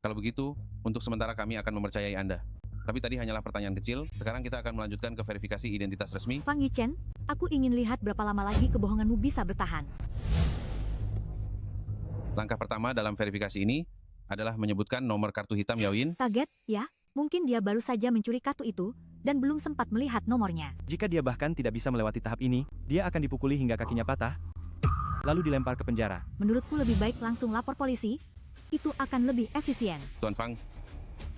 Kalau begitu, untuk sementara kami akan mempercayai Anda. Tapi tadi hanyalah pertanyaan kecil, sekarang kita akan melanjutkan ke verifikasi identitas resmi. Fang Yichen, aku ingin lihat berapa lama lagi kebohonganmu bisa bertahan. Langkah pertama dalam verifikasi ini adalah menyebutkan nomor kartu hitam Yaoyin. Kaget, ya? Mungkin dia baru saja mencuri kartu itu, dan belum sempat melihat nomornya. Jika dia bahkan tidak bisa melewati tahap ini, dia akan dipukuli hingga kakinya patah, lalu dilempar ke penjara. Menurutku lebih baik langsung lapor polisi, itu akan lebih efisien. Tuan Fang,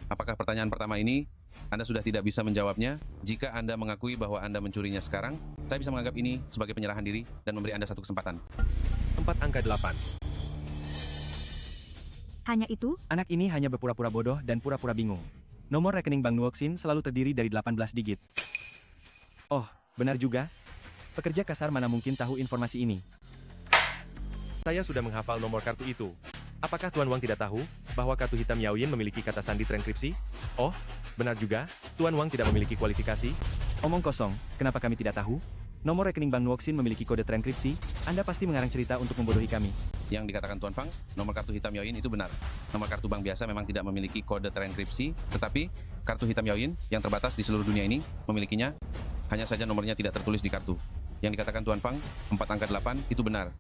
apakah pertanyaan pertama ini Anda sudah tidak bisa menjawabnya? Jika Anda mengakui bahwa Anda mencurinya sekarang, saya bisa menganggap ini sebagai penyerahan diri dan memberi Anda satu kesempatan. 4 angka 8. Hanya itu? Anak ini hanya berpura-pura bodoh dan pura-pura bingung. Nomor rekening Bank Nuoxin selalu terdiri dari 18 digit. Oh, benar juga. Pekerja kasar mana mungkin tahu informasi ini? Saya sudah menghafal nomor kartu itu. Apakah Tuan Wang tidak tahu bahwa kartu hitam Yaoyin memiliki kata sandi transkripsi? Oh, benar juga. Tuan Wang tidak memiliki kualifikasi. Omong kosong, kenapa kami tidak tahu? Nomor rekening Bank Nuoxin memiliki kode transkripsi. Anda pasti mengarang cerita untuk membodohi kami. Yang dikatakan Tuan Fang, nomor kartu hitam Yaoyin itu benar. Nomor kartu bank biasa memang tidak memiliki kode transkripsi, tetapi kartu hitam Yaoyin yang terbatas di seluruh dunia ini memilikinya. Hanya saja nomornya tidak tertulis di kartu. Yang dikatakan Tuan Fang, 4 angka 8 itu benar.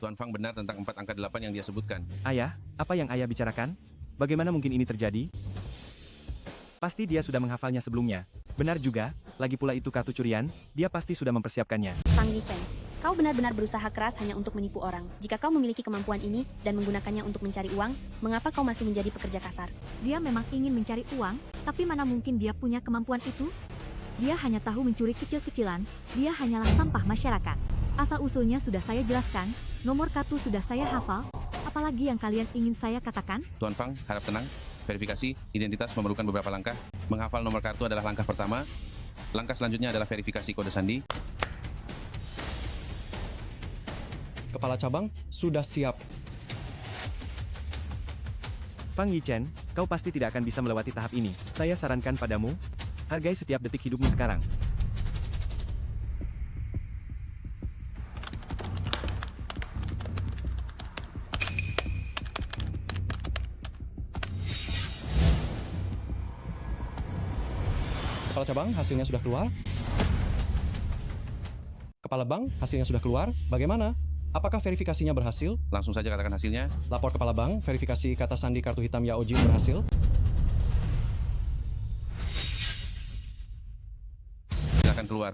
Tuan Fang benar tentang 4 angka 8 yang dia sebutkan. Ayah, apa yang ayah bicarakan? Bagaimana mungkin ini terjadi? Pasti dia sudah menghafalnya sebelumnya. Benar juga, lagi pula itu kartu curian, dia pasti sudah mempersiapkannya. Fang Yichen, kau benar-benar berusaha keras hanya untuk menipu orang. Jika kau memiliki kemampuan ini dan menggunakannya untuk mencari uang, mengapa kau masih menjadi pekerja kasar? Dia memang ingin mencari uang, tapi mana mungkin dia punya kemampuan itu? Dia hanya tahu mencuri kecil-kecilan, dia hanyalah sampah masyarakat. Asal-usulnya sudah saya jelaskan, nomor kartu sudah saya hafal, apalagi yang kalian ingin saya katakan? Tuan Fang, harap tenang. Verifikasi identitas memerlukan beberapa langkah. Menghafal nomor kartu adalah langkah pertama. Langkah selanjutnya adalah verifikasi kode sandi. Kepala cabang sudah siap. Fang Yichen, kau pasti tidak akan bisa melewati tahap ini. Saya sarankan padamu, hargai setiap detik hidupmu sekarang. Kepala cabang, hasilnya sudah keluar. Kepala bank, hasilnya sudah keluar. Bagaimana? Apakah verifikasinya berhasil? Langsung saja katakan hasilnya. Lapor kepala bank, verifikasi kata sandi kartu hitam Yaojin berhasil. Silakan keluar.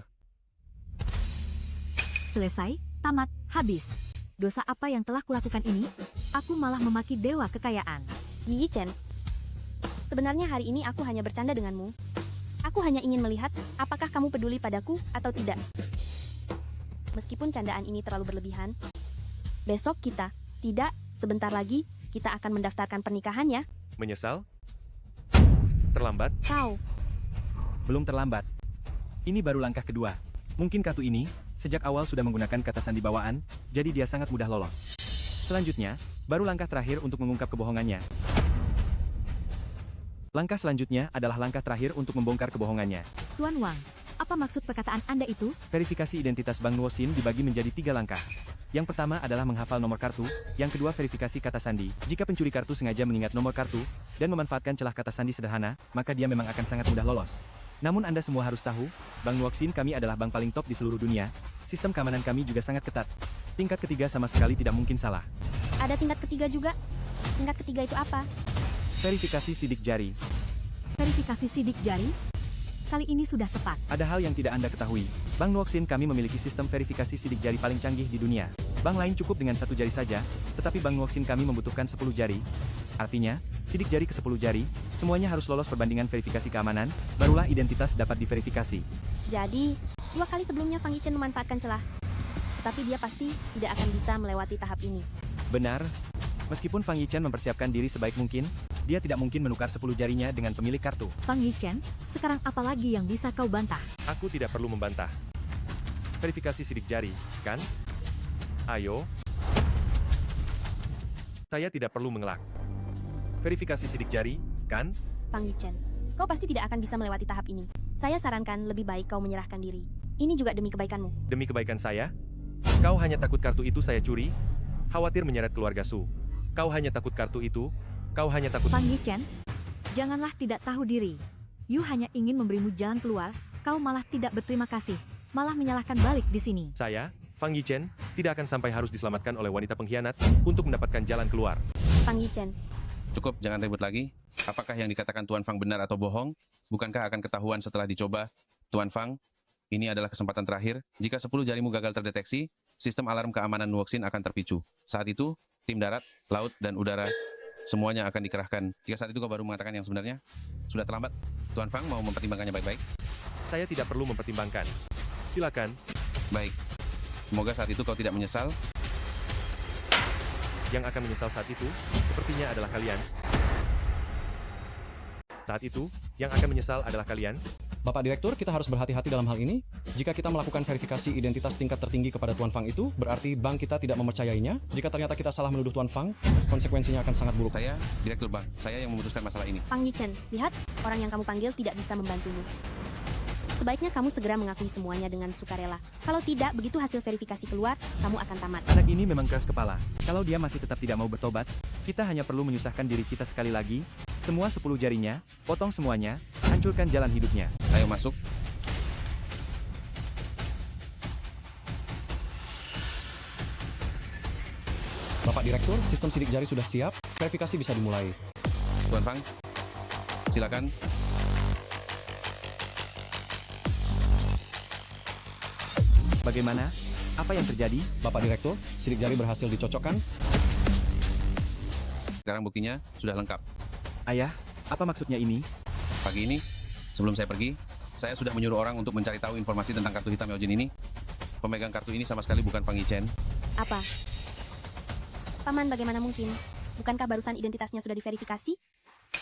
Selesai, tamat, habis. Dosa apa yang telah kulakukan ini? Aku malah memaki dewa kekayaan. Yi Yichen, sebenarnya hari ini aku hanya bercanda denganmu. Aku hanya ingin melihat apakah kamu peduli padaku atau tidak. Meskipun candaan ini terlalu berlebihan, besok kita, tidak, sebentar lagi, kita akan mendaftarkan pernikahan ya. Menyesal? Terlambat? Kau, Belum terlambat. Ini baru langkah kedua. Mungkin kartu ini, sejak awal sudah menggunakan kata sandi bawaan, jadi dia sangat mudah lolos. Selanjutnya, baru langkah terakhir untuk mengungkap kebohongannya. Langkah selanjutnya adalah langkah terakhir untuk membongkar kebohongannya. Tuan Wang, apa maksud perkataan Anda itu? Verifikasi identitas Bank Nuoxin dibagi menjadi 3 langkah. Yang pertama adalah menghafal nomor kartu, yang kedua verifikasi kata sandi. Jika pencuri kartu sengaja mengingat nomor kartu, dan memanfaatkan celah kata sandi sederhana, maka dia memang akan sangat mudah lolos. Namun Anda semua harus tahu, Bank Nuoxin kami adalah bank paling top di seluruh dunia. Sistem keamanan kami juga sangat ketat. Tingkat ketiga sama sekali tidak mungkin salah. Ada tingkat ketiga juga. Tingkat ketiga itu apa? Verifikasi sidik jari. Verifikasi sidik jari? Kali ini sudah tepat. Ada hal yang tidak Anda ketahui. Bank Nuoxin kami memiliki sistem verifikasi sidik jari paling canggih di dunia. Bank lain cukup dengan 1 jari saja, tetapi Bank Nuoxin kami membutuhkan 10 jari. Artinya, sidik jari ke 10 jari, semuanya harus lolos perbandingan verifikasi keamanan, barulah identitas dapat diverifikasi. Jadi, 2 kali sebelumnya Fang Yichen memanfaatkan celah. Tetapi dia pasti tidak akan bisa melewati tahap ini. Benar. Meskipun Fang Yichen mempersiapkan diri sebaik mungkin, dia tidak mungkin menukar 10 jarinya dengan pemilik kartu. Fang Yichen, sekarang apa lagi yang bisa kau bantah? Aku tidak perlu membantah. Verifikasi sidik jari, kan? Ayo. Saya tidak perlu mengelak. Verifikasi sidik jari, kan? Fang Yichen, kau pasti tidak akan bisa melewati tahap ini. Saya sarankan lebih baik kau menyerahkan diri. Ini juga demi kebaikanmu. Demi kebaikan saya? Kau hanya takut kartu itu saya curi? Khawatir menyeret keluarga Su. Kau hanya takut kartu itu? Kau hanya takut... Fang Yichen, janganlah tidak tahu diri. Yu hanya ingin memberimu jalan keluar, kau malah tidak berterima kasih. Malah menyalahkan balik di sini. Saya, Fang Yichen, tidak akan sampai harus diselamatkan oleh wanita pengkhianat untuk mendapatkan jalan keluar. Fang Yichen, Cukup, jangan ribut lagi. Apakah yang dikatakan Tuan Fang benar atau bohong? Bukankah akan ketahuan setelah dicoba? Tuan Fang, ini adalah kesempatan terakhir. Jika 10 jarimu gagal terdeteksi, sistem alarm keamanan Nuoxin akan terpicu. Saat itu, tim darat, laut, dan udara, semuanya akan dikerahkan. Jika saat itu kau baru mengatakan yang sebenarnya, sudah terlambat. Tuan Fang mau mempertimbangkannya baik-baik? Saya tidak perlu mempertimbangkan. Silakan. Baik. Semoga saat itu kau tidak menyesal. Yang akan menyesal saat itu, sepertinya adalah kalian. Saat itu, yang akan menyesal adalah kalian. Bapak Direktur, kita harus berhati-hati dalam hal ini. Jika kita melakukan verifikasi identitas tingkat tertinggi kepada Tuan Fang itu, berarti bank kita tidak mempercayainya. Jika ternyata kita salah menuduh Tuan Fang, konsekuensinya akan sangat buruk. Saya, Direktur Bank. Saya yang memutuskan masalah ini. Fang Yichen, lihat, orang yang kamu panggil tidak bisa membantumu. Sebaiknya kamu segera mengakui semuanya dengan sukarela. Kalau tidak, begitu hasil verifikasi keluar, kamu akan tamat. Anak ini memang keras kepala. Kalau dia masih tetap tidak mau bertobat, kita hanya perlu menyusahkan diri kita sekali lagi. Semua 10 jarinya, potong semuanya, hancurkan jalan hidupnya. Ayo masuk. Bapak Direktur, sistem sidik jari sudah siap, verifikasi bisa dimulai. Tuan Fang, silakan. Bagaimana? Apa yang terjadi? Bapak Direktur, sidik jari berhasil dicocokkan. Sekarang buktinya sudah lengkap. Ayah, apa maksudnya ini? Pagi ini, sebelum saya pergi, saya sudah menyuruh orang untuk mencari tahu informasi tentang kartu hitam Yaojin ini. Pemegang kartu ini sama sekali bukan Fang Yichen. Apa? Paman, bagaimana mungkin? Bukankah barusan identitasnya sudah diverifikasi?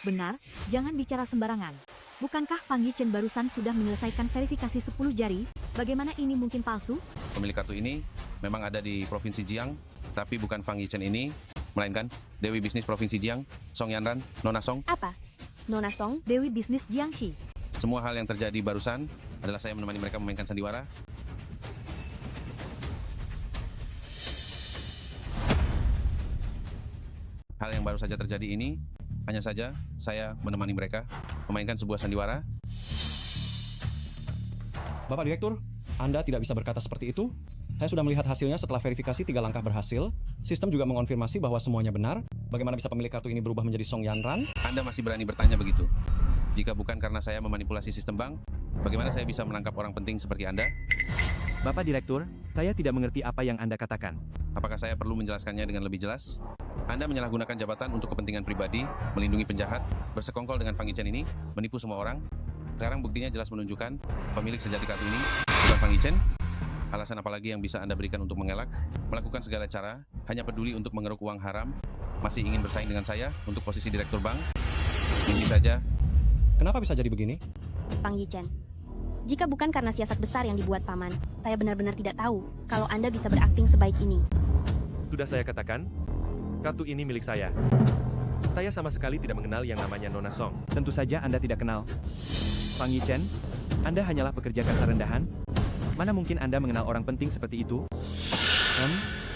Benar, jangan bicara sembarangan. Bukankah Fang Yichen barusan sudah menyelesaikan verifikasi 10 jari? Bagaimana ini mungkin palsu? Pemilik kartu ini memang ada di Provinsi Jiang, tapi bukan Fang Yichen ini, melainkan Dewi Bisnis Provinsi Jiang, Song Yanran, Nona Song. Apa? Nona Song? Dewi Bisnis Jiangxi. Semua hal yang terjadi barusan adalah saya menemani mereka memainkan sandiwara. Hal yang baru saja terjadi ini, hanya saja saya menemani mereka memainkan sebuah sandiwara. Bapak Direktur, Anda tidak bisa berkata seperti itu. Saya sudah melihat hasilnya setelah verifikasi 3 langkah berhasil. Sistem juga mengonfirmasi bahwa semuanya benar. Bagaimana bisa pemilik kartu ini berubah menjadi Song Yanran? Anda masih berani bertanya begitu? Jika bukan karena saya memanipulasi sistem bank, bagaimana saya bisa menangkap orang penting seperti Anda? Bapak Direktur, saya tidak mengerti apa yang Anda katakan. Apakah saya perlu menjelaskannya dengan lebih jelas? Anda menyalahgunakan jabatan untuk kepentingan pribadi, melindungi penjahat, bersekongkol dengan Fang Yichen ini, menipu semua orang. Sekarang buktinya jelas menunjukkan pemilik sejati kartu ini bukan Fang Yichen. Alasan apa lagi yang bisa Anda berikan untuk mengelak? Melakukan segala cara, hanya peduli untuk mengeruk uang haram, masih ingin bersaing dengan saya untuk posisi direktur bank? Ini saja. Kenapa bisa jadi begini? Fang Yichen, jika bukan karena siasat besar yang dibuat Paman, saya benar-benar tidak tahu kalau Anda bisa berakting sebaik ini. Sudah saya katakan, kartu ini milik saya. Saya sama sekali tidak mengenal yang namanya Nona Song. Tentu saja Anda tidak kenal. Fang Yichen, Anda hanyalah pekerja kasar rendahan. Mana mungkin Anda mengenal orang penting seperti itu?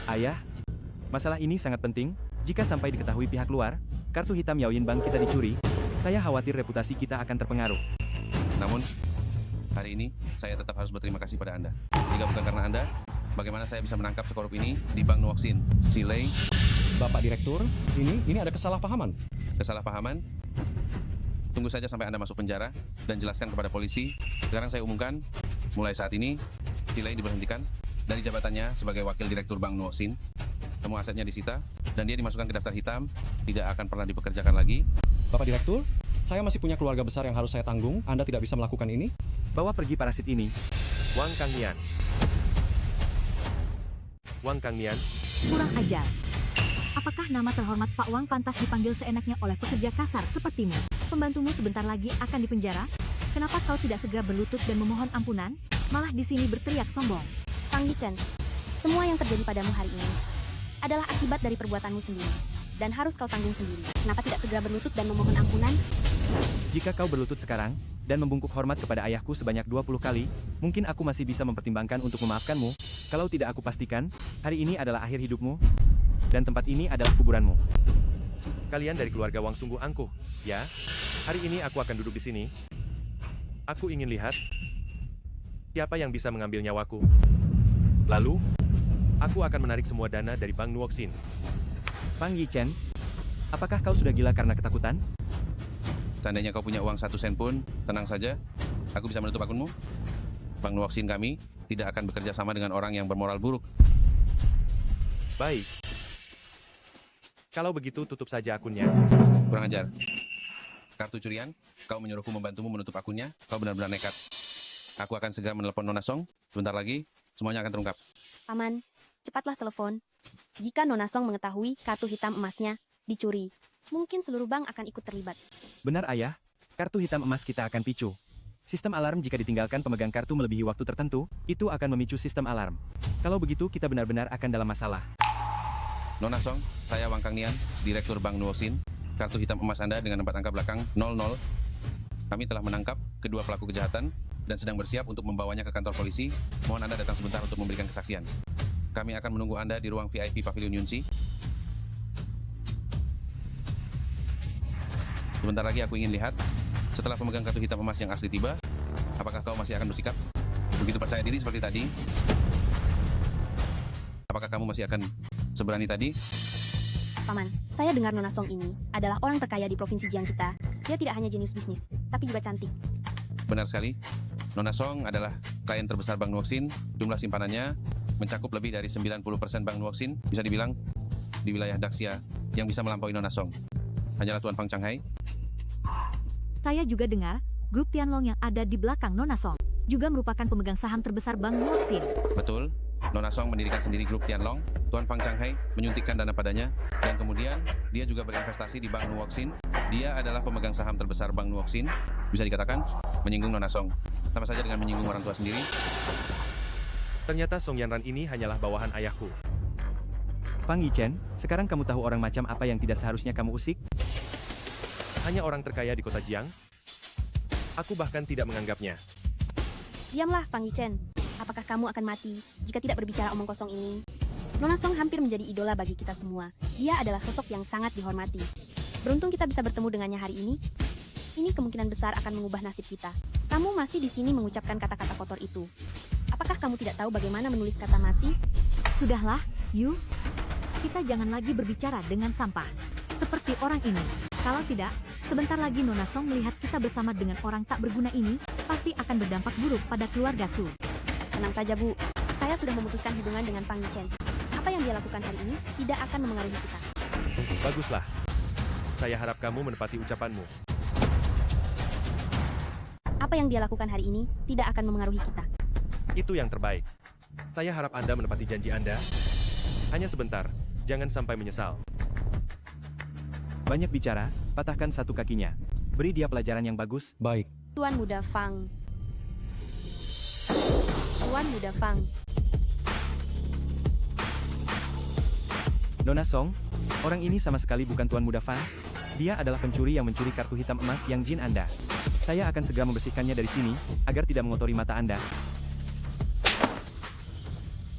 Ayah, masalah ini sangat penting. Jika sampai diketahui pihak luar, kartu hitam Yaoyin Bank kita dicuri, saya khawatir reputasi kita akan terpengaruh. Namun, Hari ini, saya tetap harus berterima kasih pada Anda. Jika bukan karena Anda, bagaimana saya bisa menangkap sekorup ini di Bank Nuoksin? Shilei, Bapak Direktur, ini ada kesalahpahaman. kesalahpahaman? Tunggu saja sampai Anda masuk penjara dan jelaskan kepada polisi. Sekarang saya umumkan, mulai saat ini, Shilei diberhentikan dari jabatannya sebagai Wakil Direktur Bank Nuoksin. Semua asetnya disita, dan dia dimasukkan ke daftar hitam, tidak akan pernah dipekerjakan lagi. Bapak Direktur, saya masih punya keluarga besar yang harus saya tanggung. Anda tidak bisa melakukan ini? Bawa pergi parasit ini. Wang Kangnian. Wang Kangnian, Kurang ajar. Apakah nama terhormat Pak Wang pantas dipanggil seenaknya oleh pekerja kasar sepertimu? Pembantumu sebentar lagi akan dipenjara? Kenapa kau tidak segera berlutut dan memohon ampunan? Malah di sini berteriak sombong. Fang Yichen, semua yang terjadi padamu hari ini adalah akibat dari perbuatanmu sendiri. Dan harus kau tanggung sendiri. Kenapa tidak segera berlutut dan memohon ampunan? Jika kau berlutut sekarang, dan membungkuk hormat kepada ayahku sebanyak 20 kali, mungkin aku masih bisa mempertimbangkan untuk memaafkanmu. Kalau tidak aku pastikan, hari ini adalah akhir hidupmu, dan tempat ini adalah kuburanmu. kalian dari keluarga Wang sungguh angkuh, ya? Hari ini aku akan duduk di sini. Aku ingin lihat siapa yang bisa mengambil nyawaku. Lalu, aku akan menarik semua dana dari Bank Nuoksin. Fang Yichen, apakah kau sudah gila karena ketakutan? Seandainya kau punya uang 1 sen pun, tenang saja. Aku bisa menutup akunmu. Bank Nuoksin kami tidak akan bekerja sama dengan orang yang bermoral buruk. Baik. Kalau begitu, tutup saja akunnya. Kurang ajar. Kartu curian, kau menyuruhku membantumu menutup akunnya, kau benar-benar nekat. Aku akan segera menelepon Nona Song. Sebentar lagi, semuanya akan terungkap. Paman, cepatlah telepon. Jika Nona Song mengetahui kartu hitam emasnya dicuri, mungkin seluruh bank akan ikut terlibat. Benar ayah, kartu hitam emas kita akan picu. Sistem alarm jika ditinggalkan pemegang kartu melebihi waktu tertentu, itu akan memicu sistem alarm. Kalau begitu kita benar-benar akan dalam masalah. Nona Song, saya Wang Kangnian, Direktur Bank Nuoksin. Kartu hitam emas Anda dengan 4 angka belakang 00. Kami telah menangkap kedua pelaku kejahatan dan sedang bersiap untuk membawanya ke kantor polisi. Mohon Anda datang sebentar untuk memberikan kesaksian. Kami akan menunggu Anda di ruang VIP Pavilion Yunxi. Sebentar lagi aku ingin lihat, setelah pemegang kartu hitam emas yang asli tiba, apakah kau masih akan bersikap begitu percaya diri seperti tadi? Apakah kamu masih akan seberani tadi? Paman, saya dengar Nona Song ini adalah orang terkaya di provinsi Jiang kita. Dia tidak hanya jenius bisnis, tapi juga cantik. Benar sekali. Nona Song adalah klien terbesar Bank Nuoksin. Jumlah simpanannya mencakup lebih dari 90% Bank Nuoksin. Bisa dibilang di wilayah Daxia yang bisa melampaui Nona Song hanyalah Tuan Fang Changhai. Saya juga dengar, grup Tianlong yang ada di belakang Nona Song juga merupakan pemegang saham terbesar Bank Nuoksin. Betul. Nona Song mendirikan sendiri grup Tianlong. Tuan Fang Changhai menyuntikkan dana padanya, dan kemudian dia juga berinvestasi di Bank Nuoksin. Dia adalah pemegang saham terbesar Bank Nuoksin. Bisa dikatakan menyinggung Nona Song, sama saja dengan menyinggung orang tua sendiri. Ternyata Song Yanran ini hanyalah bawahan ayahku. Fang Yichen, sekarang kamu tahu orang macam apa yang tidak seharusnya kamu usik? Hanya orang terkaya di kota Jiang. Aku bahkan tidak menganggapnya. Diamlah, Fang Yichen. Apakah kamu akan mati jika tidak berbicara omong kosong ini? Nona Song hampir menjadi idola bagi kita semua. Dia adalah sosok yang sangat dihormati. Beruntung kita bisa bertemu dengannya hari ini. Ini kemungkinan besar akan mengubah nasib kita. Kamu masih di sini mengucapkan kata-kata kotor itu. Apakah kamu tidak tahu bagaimana menulis kata mati? Sudahlah, Yu. Kita jangan lagi berbicara dengan sampah. Seperti orang ini. Kalau tidak, sebentar lagi Nona Song melihat kita bersama dengan orang tak berguna ini, pasti akan berdampak buruk pada keluarga Su. Tenang saja, Bu. Saya sudah memutuskan hubungan dengan Fang Yichen. Apa yang dia lakukan hari ini tidak akan memengaruhi kita. Baguslah. Saya harap kamu menepati ucapanmu. Apa yang dia lakukan hari ini tidak akan memengaruhi kita. Itu yang terbaik. Saya harap Anda menepati janji Anda. Hanya sebentar, jangan sampai menyesal. Banyak bicara, patahkan satu kakinya. Beri dia pelajaran yang bagus. Baik. Tuan Muda Fang. Tuan Muda Fang. Nona Song, orang ini sama sekali bukan Tuan Muda Fang. Dia adalah pencuri yang mencuri kartu hitam emas yang jin Anda. Saya akan segera membersihkannya dari sini, agar tidak mengotori mata Anda.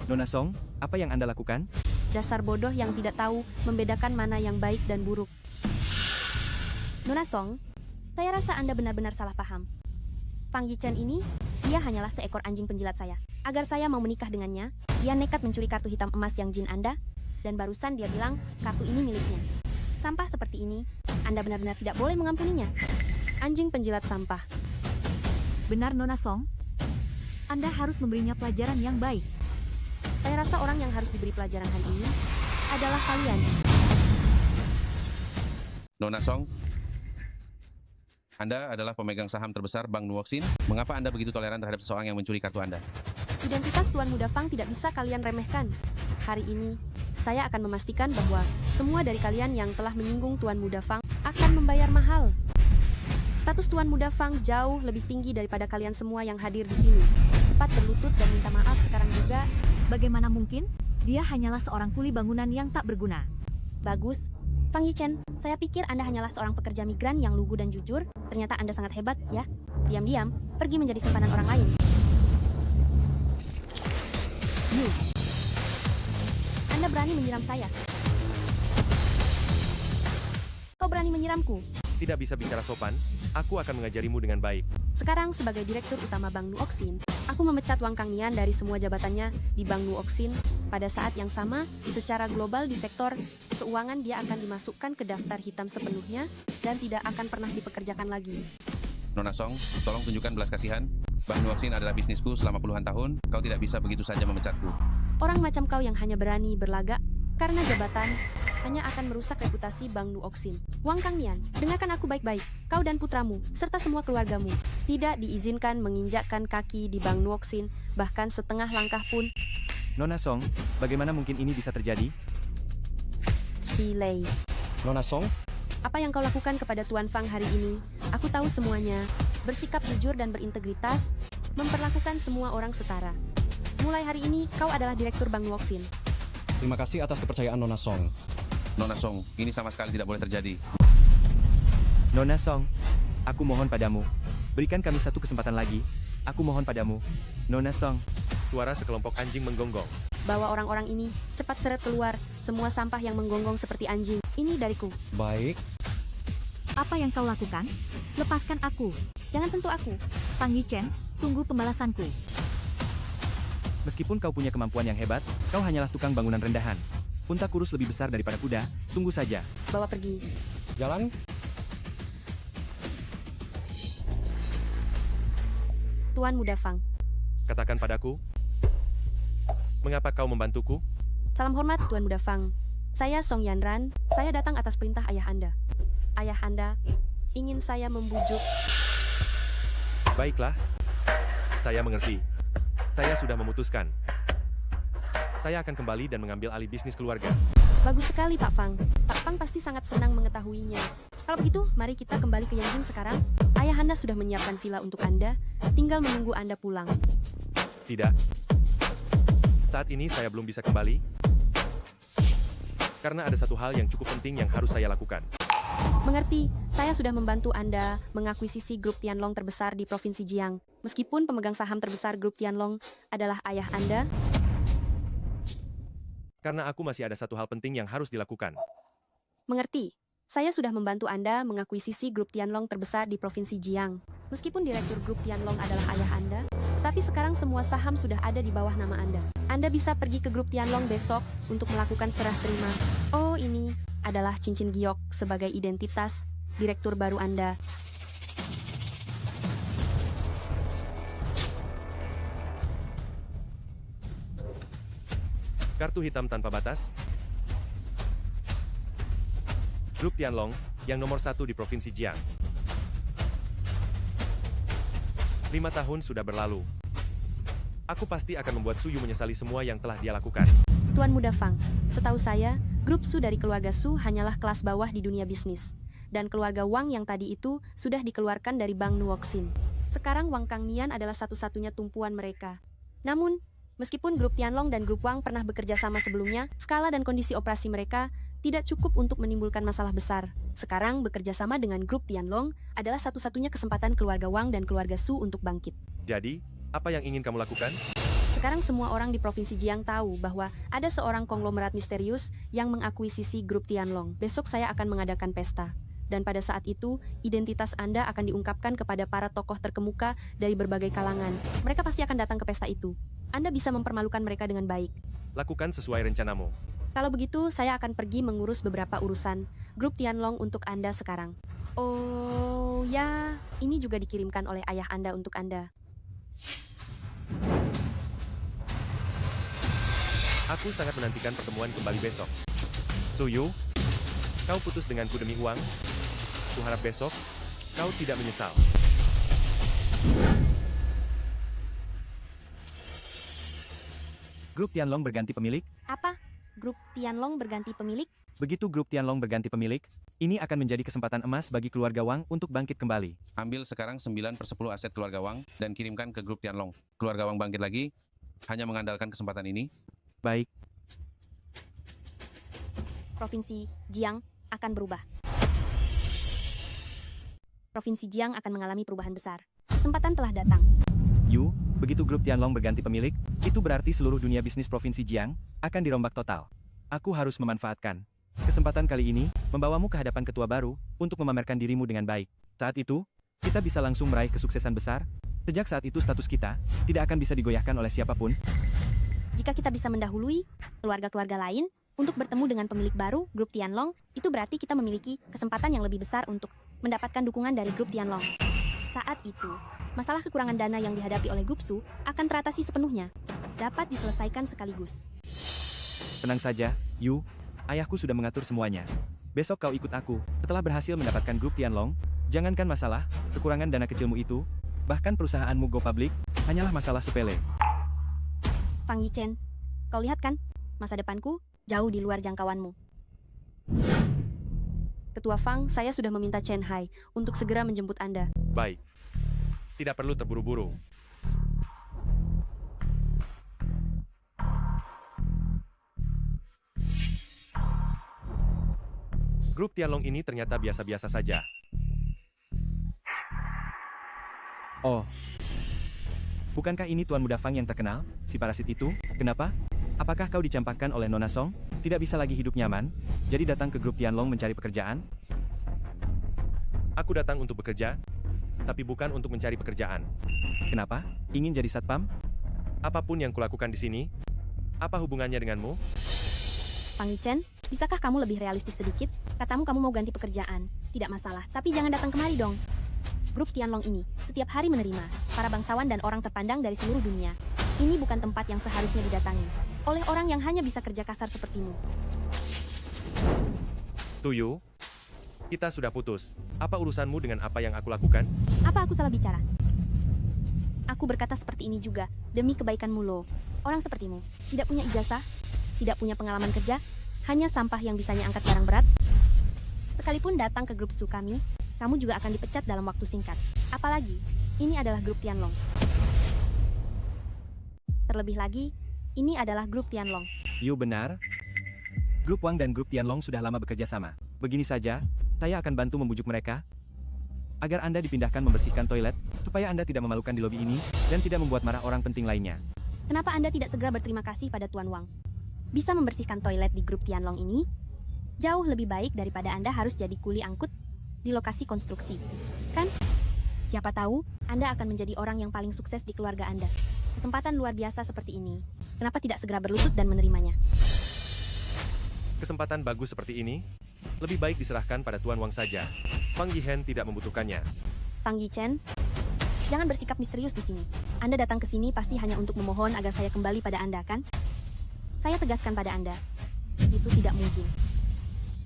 Nona Song, apa yang Anda lakukan? Dasar bodoh yang tidak tahu membedakan mana yang baik dan buruk. Nona Song, saya rasa Anda benar-benar salah paham. Fang Yichen ini Dia hanyalah seekor anjing penjilat saya. Agar saya mau menikah dengannya, dia nekat mencuri kartu hitam emas yang jin Anda, dan barusan dia bilang kartu ini miliknya. Sampah seperti ini, Anda benar-benar tidak boleh mengampuninya. Anjing penjilat sampah. Benar Nona Song? Anda harus memberinya pelajaran yang baik. Saya rasa orang yang harus diberi pelajaran hari ini adalah kalian. Nona Song, Anda adalah pemegang saham terbesar Bank Nuoxin. Mengapa Anda begitu toleran terhadap seseorang yang mencuri kartu Anda? Identitas Tuan Muda Fang tidak bisa kalian remehkan. Hari ini, saya akan memastikan bahwa semua dari kalian yang telah menyinggung Tuan Muda Fang akan membayar mahal. Status Tuan Muda Fang jauh lebih tinggi daripada kalian semua yang hadir di sini. Cepat berlutut dan minta maaf sekarang juga. Bagaimana mungkin? Dia hanyalah seorang kuli bangunan yang tak berguna. Bagus. Fang Yichen, saya pikir Anda hanyalah seorang pekerja migran yang lugu dan jujur. Ternyata Anda sangat hebat, ya? Diam-diam, pergi menjadi simpanan orang lain. Anda berani menyiram saya. Kau berani menyiramku. Tidak bisa bicara sopan, aku akan mengajarimu dengan baik. Sekarang sebagai Direktur Utama Bank Nuoxin, aku memecat Wang Kangnian dari semua jabatannya di Bank Nuoxin. Pada saat yang sama, secara global di sektor keuangan dia akan dimasukkan ke daftar hitam sepenuhnya dan tidak akan pernah dipekerjakan lagi. Nona Song, tolong tunjukkan belas kasihan. Bank Nuoxin adalah bisnisku selama puluhan tahun. Kau tidak bisa begitu saja memecatku. Orang macam kau yang hanya berani berlagak karena jabatan hanya akan merusak reputasi Bank Nuoxin. Wang Kangnian, dengarkan aku baik-baik. Kau dan putramu, serta semua keluargamu, tidak diizinkan menginjakkan kaki di Bank Nuoxin, bahkan setengah langkah pun. Nona Song, bagaimana mungkin ini bisa terjadi? Xilei, Nona Song, apa yang kau lakukan kepada Tuan Fang hari ini? Aku tahu semuanya. Bersikap jujur dan berintegritas, memperlakukan semua orang setara. Mulai hari ini, kau adalah Direktur Bank Nuoxin. terima kasih atas kepercayaan Nona Song. Nona Song, ini sama sekali tidak boleh terjadi. Nona Song, aku mohon padamu. Berikan kami satu kesempatan lagi. Aku mohon padamu. Nona Song. Suara sekelompok anjing menggonggong. Bawa orang-orang ini, cepat seret keluar. Semua sampah yang menggonggong seperti anjing. Ini dariku. Baik, Apa yang kau lakukan? Lepaskan aku. Jangan sentuh aku. Fang Yichen, tunggu pembalasanku. Meskipun kau punya kemampuan yang hebat, kau hanyalah tukang bangunan rendahan. Unta kurus lebih besar daripada kuda, tunggu saja. Bawa pergi. jalan. Tuan Muda Fang. Katakan padaku, mengapa kau membantuku? Salam hormat Tuan Muda Fang. Saya Song Yanran. Saya datang atas perintah ayah Anda. Ayah Anda ingin saya membujuk. Baiklah, saya mengerti. Saya sudah memutuskan. Saya akan kembali dan mengambil alih bisnis keluarga. Bagus sekali Pak Fang. Pak Fang pasti sangat senang mengetahuinya. Kalau begitu, mari kita kembali ke Yanjing sekarang. Ayah Anda sudah menyiapkan villa untuk Anda. Tinggal menunggu Anda pulang. Tidak. Saat ini saya belum bisa kembali. Karena ada satu hal yang cukup penting yang harus saya lakukan. Mengerti, saya sudah membantu Anda mengakuisisi grup Tianlong terbesar di Provinsi Jiang. Meskipun pemegang saham terbesar grup Tianlong adalah ayah Anda, Karena aku masih ada satu hal penting yang harus dilakukan. mengerti. Saya sudah membantu Anda mengakuisisi grup Tianlong terbesar di Provinsi Jiang. Meskipun direktur grup Tianlong adalah ayah Anda, tapi sekarang semua saham sudah ada di bawah nama Anda. Anda bisa pergi ke grup Tianlong besok untuk melakukan serah terima. Oh, ini adalah cincin giok sebagai identitas direktur baru Anda. Kartu hitam tanpa batas. Grup Tianlong, yang nomor 1 di Provinsi Jiang. 5 tahun sudah berlalu. Aku pasti akan membuat Suyu menyesali semua yang telah dia lakukan. Tuan Muda Fang, setahu saya, grup Su dari keluarga Su hanyalah kelas bawah di dunia bisnis. Dan keluarga Wang yang tadi itu sudah dikeluarkan dari Bank Nuoxin. Sekarang Wang Kangnian adalah satu-satunya tumpuan mereka. Namun, meskipun grup Tianlong dan grup Wang pernah bekerja sama sebelumnya, skala dan kondisi operasi mereka tidak cukup untuk menimbulkan masalah besar. Sekarang bekerja sama dengan grup Tianlong adalah satu-satunya kesempatan keluarga Wang dan keluarga Su untuk bangkit. Jadi, apa yang ingin kamu lakukan? Sekarang semua orang di Provinsi Jiang tahu bahwa ada seorang konglomerat misterius yang mengakuisisi grup Tianlong. Besok saya akan mengadakan pesta. Dan pada saat itu, identitas Anda akan diungkapkan kepada para tokoh terkemuka dari berbagai kalangan. Mereka pasti akan datang ke pesta itu. Anda bisa mempermalukan mereka dengan baik. Lakukan sesuai rencanamu. Kalau begitu, saya akan pergi mengurus beberapa urusan. Grup Tianlong untuk Anda sekarang. Oh ya, ini juga dikirimkan oleh ayah Anda untuk Anda. Aku sangat menantikan pertemuan kembali besok. Suyu, kau putus denganku demi uang. Kuharap besok, kau tidak menyesal. Grup Tianlong berganti pemilik. Apa? Grup Tianlong berganti pemilik? Begitu grup Tianlong berganti pemilik, ini akan menjadi kesempatan emas bagi keluarga Wang untuk bangkit kembali. Ambil sekarang 9/10 aset keluarga Wang dan kirimkan ke grup Tianlong. Keluarga Wang bangkit lagi, hanya mengandalkan kesempatan ini. Baik, Provinsi Jiang akan berubah. Provinsi Jiang akan mengalami perubahan besar. Kesempatan telah datang. Yu, begitu grup Tianlong berganti pemilik, itu berarti seluruh dunia bisnis Provinsi Jiang akan dirombak total. Aku harus memanfaatkan kesempatan kali ini, membawamu ke hadapan ketua baru, untuk memamerkan dirimu dengan baik. Saat itu, kita bisa langsung meraih kesuksesan besar. Sejak saat itu status kita tidak akan bisa digoyahkan oleh siapapun. Jika kita bisa mendahului keluarga-keluarga lain untuk bertemu dengan pemilik baru, Grup Tianlong, itu berarti kita memiliki kesempatan yang lebih besar untuk mendapatkan dukungan dari Grup Tianlong. Saat itu, masalah kekurangan dana yang dihadapi oleh Grup Su akan teratasi sepenuhnya, dapat diselesaikan sekaligus. Tenang saja, Yu. Ayahku sudah mengatur semuanya. Besok kau ikut aku. Setelah berhasil mendapatkan grup Tianlong, jangankan masalah, kekurangan dana kecilmu itu, bahkan perusahaanmu go public, hanyalah masalah sepele. Fang Yichen, kau lihat kan, masa depanku jauh di luar jangkauanmu. Ketua Fang, saya sudah meminta Chen Hai untuk segera menjemput Anda. Baik. Tidak perlu terburu-buru. Grup Tianlong ini ternyata biasa-biasa saja. Oh. Bukankah ini Tuan Muda Fang yang terkenal, si parasit itu? Kenapa? Apakah kau dicampakkan oleh Nona Song? Tidak bisa lagi hidup nyaman, jadi datang ke grup Tianlong mencari pekerjaan? Aku datang untuk bekerja, tapi bukan untuk mencari pekerjaan. Kenapa? Ingin jadi satpam? Apapun yang kulakukan di sini, apa hubungannya denganmu? Fang Yichen, bisakah kamu lebih realistis sedikit? Katamu kamu mau ganti pekerjaan. Tidak masalah, tapi jangan datang kemari dong. Grup Tianlong ini setiap hari menerima para bangsawan dan orang terpandang dari seluruh dunia. Ini bukan tempat yang seharusnya didatangi oleh orang yang hanya bisa kerja kasar sepertimu. Tuyu, kita sudah putus. Apa urusanmu dengan apa yang aku lakukan? Apa aku salah bicara? Aku berkata seperti ini juga demi kebaikanmu loh. Orang sepertimu tidak punya ijazah, tidak punya pengalaman kerja, hanya sampah yang bisanya angkat barang berat. Sekalipun datang ke grup Su kami, kamu juga akan dipecat dalam waktu singkat. Apalagi, ini adalah grup Tianlong. Terlebih lagi, ini adalah grup Tianlong. Yu benar. Grup Wang dan grup Tianlong sudah lama bekerja sama. Begini saja, saya akan bantu membujuk mereka agar Anda dipindahkan membersihkan toilet, supaya Anda tidak memalukan di lobi ini, dan tidak membuat marah orang penting lainnya. Kenapa Anda tidak segera berterima kasih pada Tuan Wang? Bisa membersihkan toilet di grup Tianlong ini jauh lebih baik daripada Anda harus jadi kuli angkut di lokasi konstruksi. Kan? Siapa tahu, Anda akan menjadi orang yang paling sukses di keluarga Anda. Kesempatan luar biasa seperti ini. Kenapa tidak segera berlutut dan menerimanya? Kesempatan bagus seperti ini, lebih baik diserahkan pada Tuan Wang saja. Fang Yihen tidak membutuhkannya. Fang Yichen, jangan bersikap misterius di sini. Anda datang ke sini pasti hanya untuk memohon agar saya kembali pada Anda, kan? Saya tegaskan pada Anda, itu tidak mungkin.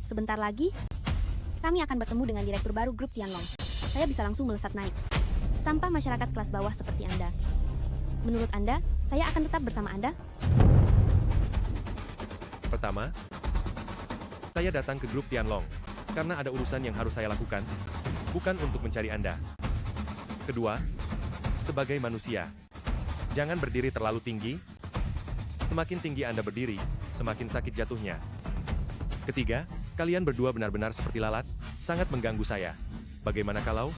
Sebentar lagi, kami akan bertemu dengan direktur baru grup Tianlong. Saya bisa langsung melesat naik. Sampah masyarakat kelas bawah seperti Anda. Menurut Anda, saya akan tetap bersama Anda? Pertama, saya datang ke grup Tianlong karena ada urusan yang harus saya lakukan, bukan untuk mencari Anda. Kedua, sebagai manusia, jangan berdiri terlalu tinggi. Semakin tinggi Anda berdiri, semakin sakit jatuhnya. Ketiga, kalian berdua benar-benar seperti lalat, sangat mengganggu saya. Bagaimana kalau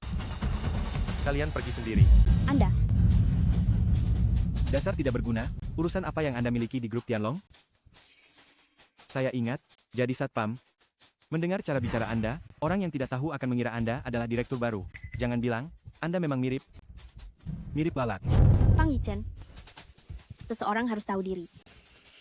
kalian pergi sendiri? Anda, Dasar tidak berguna, urusan apa yang Anda miliki di grup Tianlong? Saya ingat, jadi satpam, Mendengar cara bicara Anda, orang yang tidak tahu akan mengira Anda adalah direktur baru. Jangan bilang, Anda memang mirip lalat. Fang Yichen, seseorang harus tahu diri.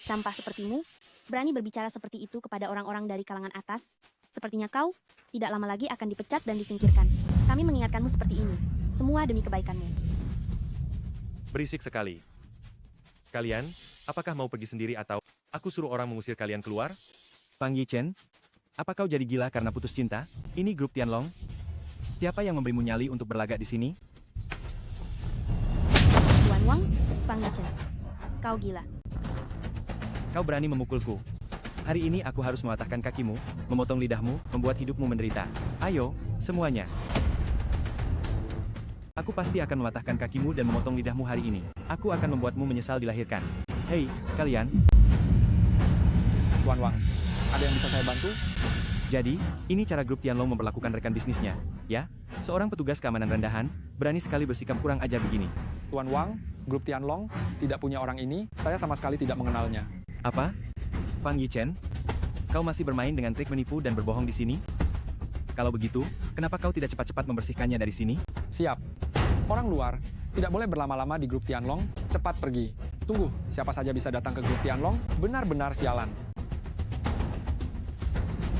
Sampah sepertimu, berani berbicara seperti itu kepada orang-orang dari kalangan atas, sepertinya kau tidak lama lagi akan dipecat dan disingkirkan. Kami mengingatkanmu seperti ini, semua demi kebaikanmu. Berisik sekali. Kalian, apakah mau pergi sendiri atau aku suruh orang mengusir kalian keluar? Fang Yichen, apa kau jadi gila karena putus cinta? Ini grup Tianlong. Siapa yang memberimu nyali untuk berlagak di sini? Tuan Wang, Fang Yichen, kau gila. Kau berani memukulku. Hari ini aku harus mematahkan kakimu, memotong lidahmu, membuat hidupmu menderita. Ayo, semuanya. Aku pasti akan mematahkan kakimu dan memotong lidahmu hari ini. Aku akan membuatmu menyesal dilahirkan. Hei, kalian. Tuan Wang, ada yang bisa saya bantu? Jadi, ini cara grup Tianlong memperlakukan rekan bisnisnya, ya? Seorang petugas keamanan rendahan, berani sekali bersikap kurang ajar begini. Tuan Wang, grup Tianlong tidak punya orang ini, saya sama sekali tidak mengenalnya. Apa? Fang Yichen? Kau masih bermain dengan trik menipu dan berbohong di sini? Kalau begitu, kenapa kau tidak cepat-cepat membersihkannya dari sini? Siap. Orang luar tidak boleh berlama-lama di grup Tianlong, cepat pergi. Tunggu, siapa saja bisa datang ke grup Tianlong, benar-benar sialan.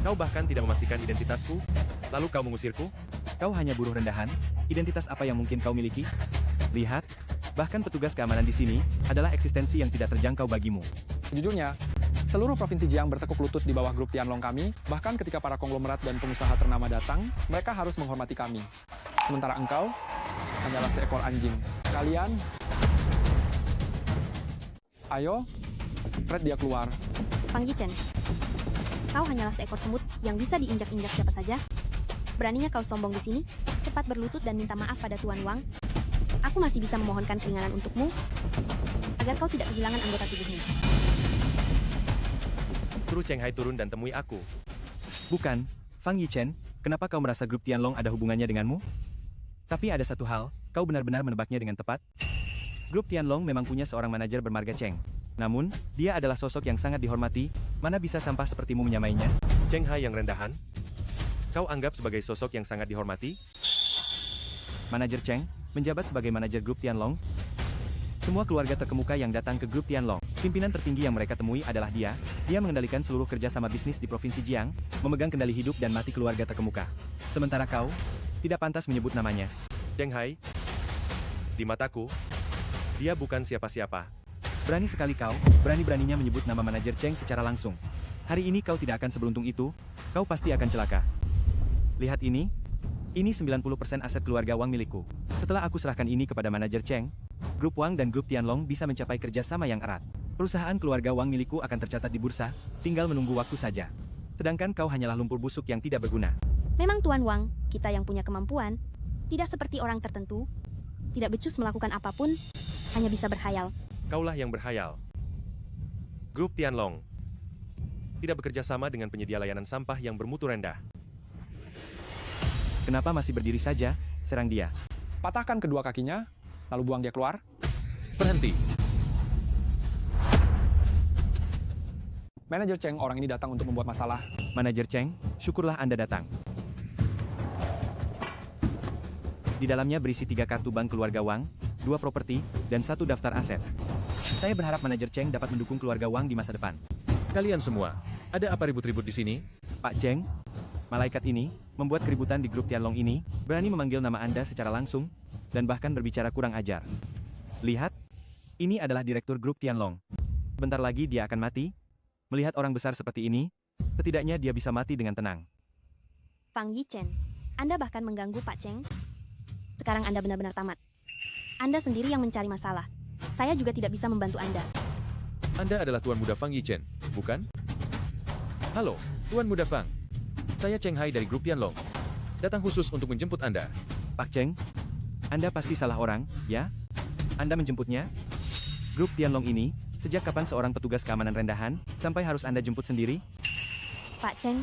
Kau bahkan tidak memastikan identitasku, lalu kau mengusirku? Kau hanya buruh rendahan, identitas apa yang mungkin kau miliki? Lihat, bahkan petugas keamanan di sini adalah eksistensi yang tidak terjangkau bagimu. Sejujurnya, seluruh provinsi Jiang bertekuk lutut di bawah grup Tianlong kami, bahkan ketika para konglomerat dan pengusaha ternama datang, mereka harus menghormati kami. Sementara engkau hanyalah seekor anjing. Kalian, ayo, Fred dia keluar. Fang Yichen, kau hanyalah seekor semut yang bisa diinjak-injak siapa saja. Beraninya kau sombong di sini, cepat berlutut dan minta maaf pada Tuan Wang. Aku masih bisa memohonkan keringanan untukmu, agar kau tidak kehilangan anggota tubuhmu. Suruh Cheng Hai turun dan temui aku. Bukan, Fang Yichen, kenapa kau merasa grup Tianlong ada hubungannya denganmu? Tapi ada satu hal, kau benar-benar menebaknya dengan tepat. Grup Tianlong memang punya seorang manajer bermarga Cheng. Namun, dia adalah sosok yang sangat dihormati, mana bisa sampah sepertimu menyamainya? Cheng Hai yang rendahan? Kau anggap sebagai sosok yang sangat dihormati? Manajer Cheng, menjabat sebagai manajer grup Tianlong. Semua keluarga terkemuka yang datang ke grup Tianlong, pimpinan tertinggi yang mereka temui adalah dia. Dia mengendalikan seluruh kerjasama bisnis di Provinsi Jiang, memegang kendali hidup dan mati keluarga terkemuka. Sementara kau, tidak pantas menyebut namanya. Cheng Hai, di mataku, dia bukan siapa-siapa. Berani sekali kau, berani-beraninya menyebut nama manajer Cheng secara langsung. Hari ini kau tidak akan seberuntung itu, kau pasti akan celaka. Lihat ini 90% aset keluarga Wang milikku. Setelah aku serahkan ini kepada manajer Cheng, grup Wang dan grup Tianlong bisa mencapai kerjasama yang erat. Perusahaan keluarga Wang milikku akan tercatat di bursa, tinggal menunggu waktu saja. Sedangkan kau hanyalah lumpur busuk yang tidak berguna. Memang Tuan Wang, kita yang punya kemampuan, tidak seperti orang tertentu, tidak becus melakukan apapun, hanya bisa berhayal. Kaulah yang berhayal. Grup Tianlong tidak bekerja sama dengan penyedia layanan sampah yang bermutu rendah. Kenapa masih berdiri saja? Serang dia. Patahkan kedua kakinya, lalu buang dia keluar. Berhenti. Manajer Cheng, orang ini datang untuk membuat masalah. Manajer Cheng, syukurlah Anda datang. Di dalamnya berisi 3 kartu bank keluarga Wang, 2 properti, dan 1 daftar aset. Saya berharap manajer Cheng dapat mendukung keluarga Wang di masa depan. Kalian semua, ada apa ribut-ribut di sini? Pak Cheng, malaikat ini membuat keributan di grup Tianlong ini, berani memanggil nama Anda secara langsung, dan bahkan berbicara kurang ajar. Lihat, ini adalah direktur grup Tianlong. Bentar lagi dia akan mati. Melihat orang besar seperti ini, setidaknya dia bisa mati dengan tenang. Fang Yichen, Anda bahkan mengganggu Pak Cheng. Sekarang Anda benar-benar tamat. Anda sendiri yang mencari masalah. Saya juga tidak bisa membantu Anda. Anda adalah Tuan Muda Fang Yichen, bukan? Halo, Tuan Muda Fang. Saya Cheng Hai dari grup Tianlong. Datang khusus untuk menjemput Anda. Pak Cheng, Anda pasti salah orang, ya? Anda menjemputnya? Grup Tianlong ini, sejak kapan seorang petugas keamanan rendahan, sampai harus Anda jemput sendiri? Pak Cheng,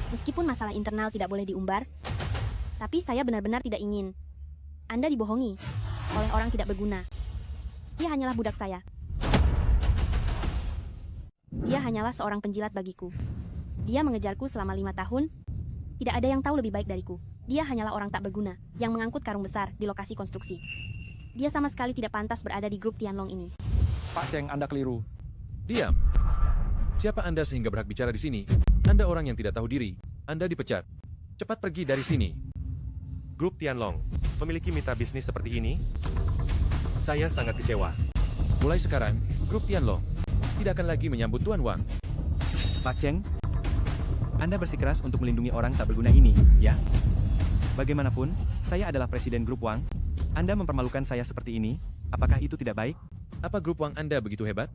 meskipun masalah internal tidak boleh diumbar, tapi saya benar-benar tidak ingin Anda dibohongi oleh orang tidak berguna. Dia hanyalah budak saya. Dia hanyalah seorang penjilat bagiku. Dia mengejarku selama 5 tahun. Tidak ada yang tahu lebih baik dariku. Dia hanyalah orang tak berguna yang mengangkut karung besar di lokasi konstruksi. Dia sama sekali tidak pantas berada di grup Tianlong ini. Pak Cheng, Anda keliru. Diam. Siapa Anda sehingga berhak bicara di sini? Anda orang yang tidak tahu diri. Anda dipecat. Cepat pergi dari sini. Grup Tianlong memiliki mitra bisnis seperti ini? Saya sangat kecewa. Mulai sekarang, Grup Tianlong tidak akan lagi menyambut Tuan Wang. Pak Cheng, Anda bersikeras untuk melindungi orang tak berguna ini, ya? Bagaimanapun, saya adalah presiden grup Wang. Anda mempermalukan saya seperti ini, apakah itu tidak baik? Apa grup Wang Anda begitu hebat?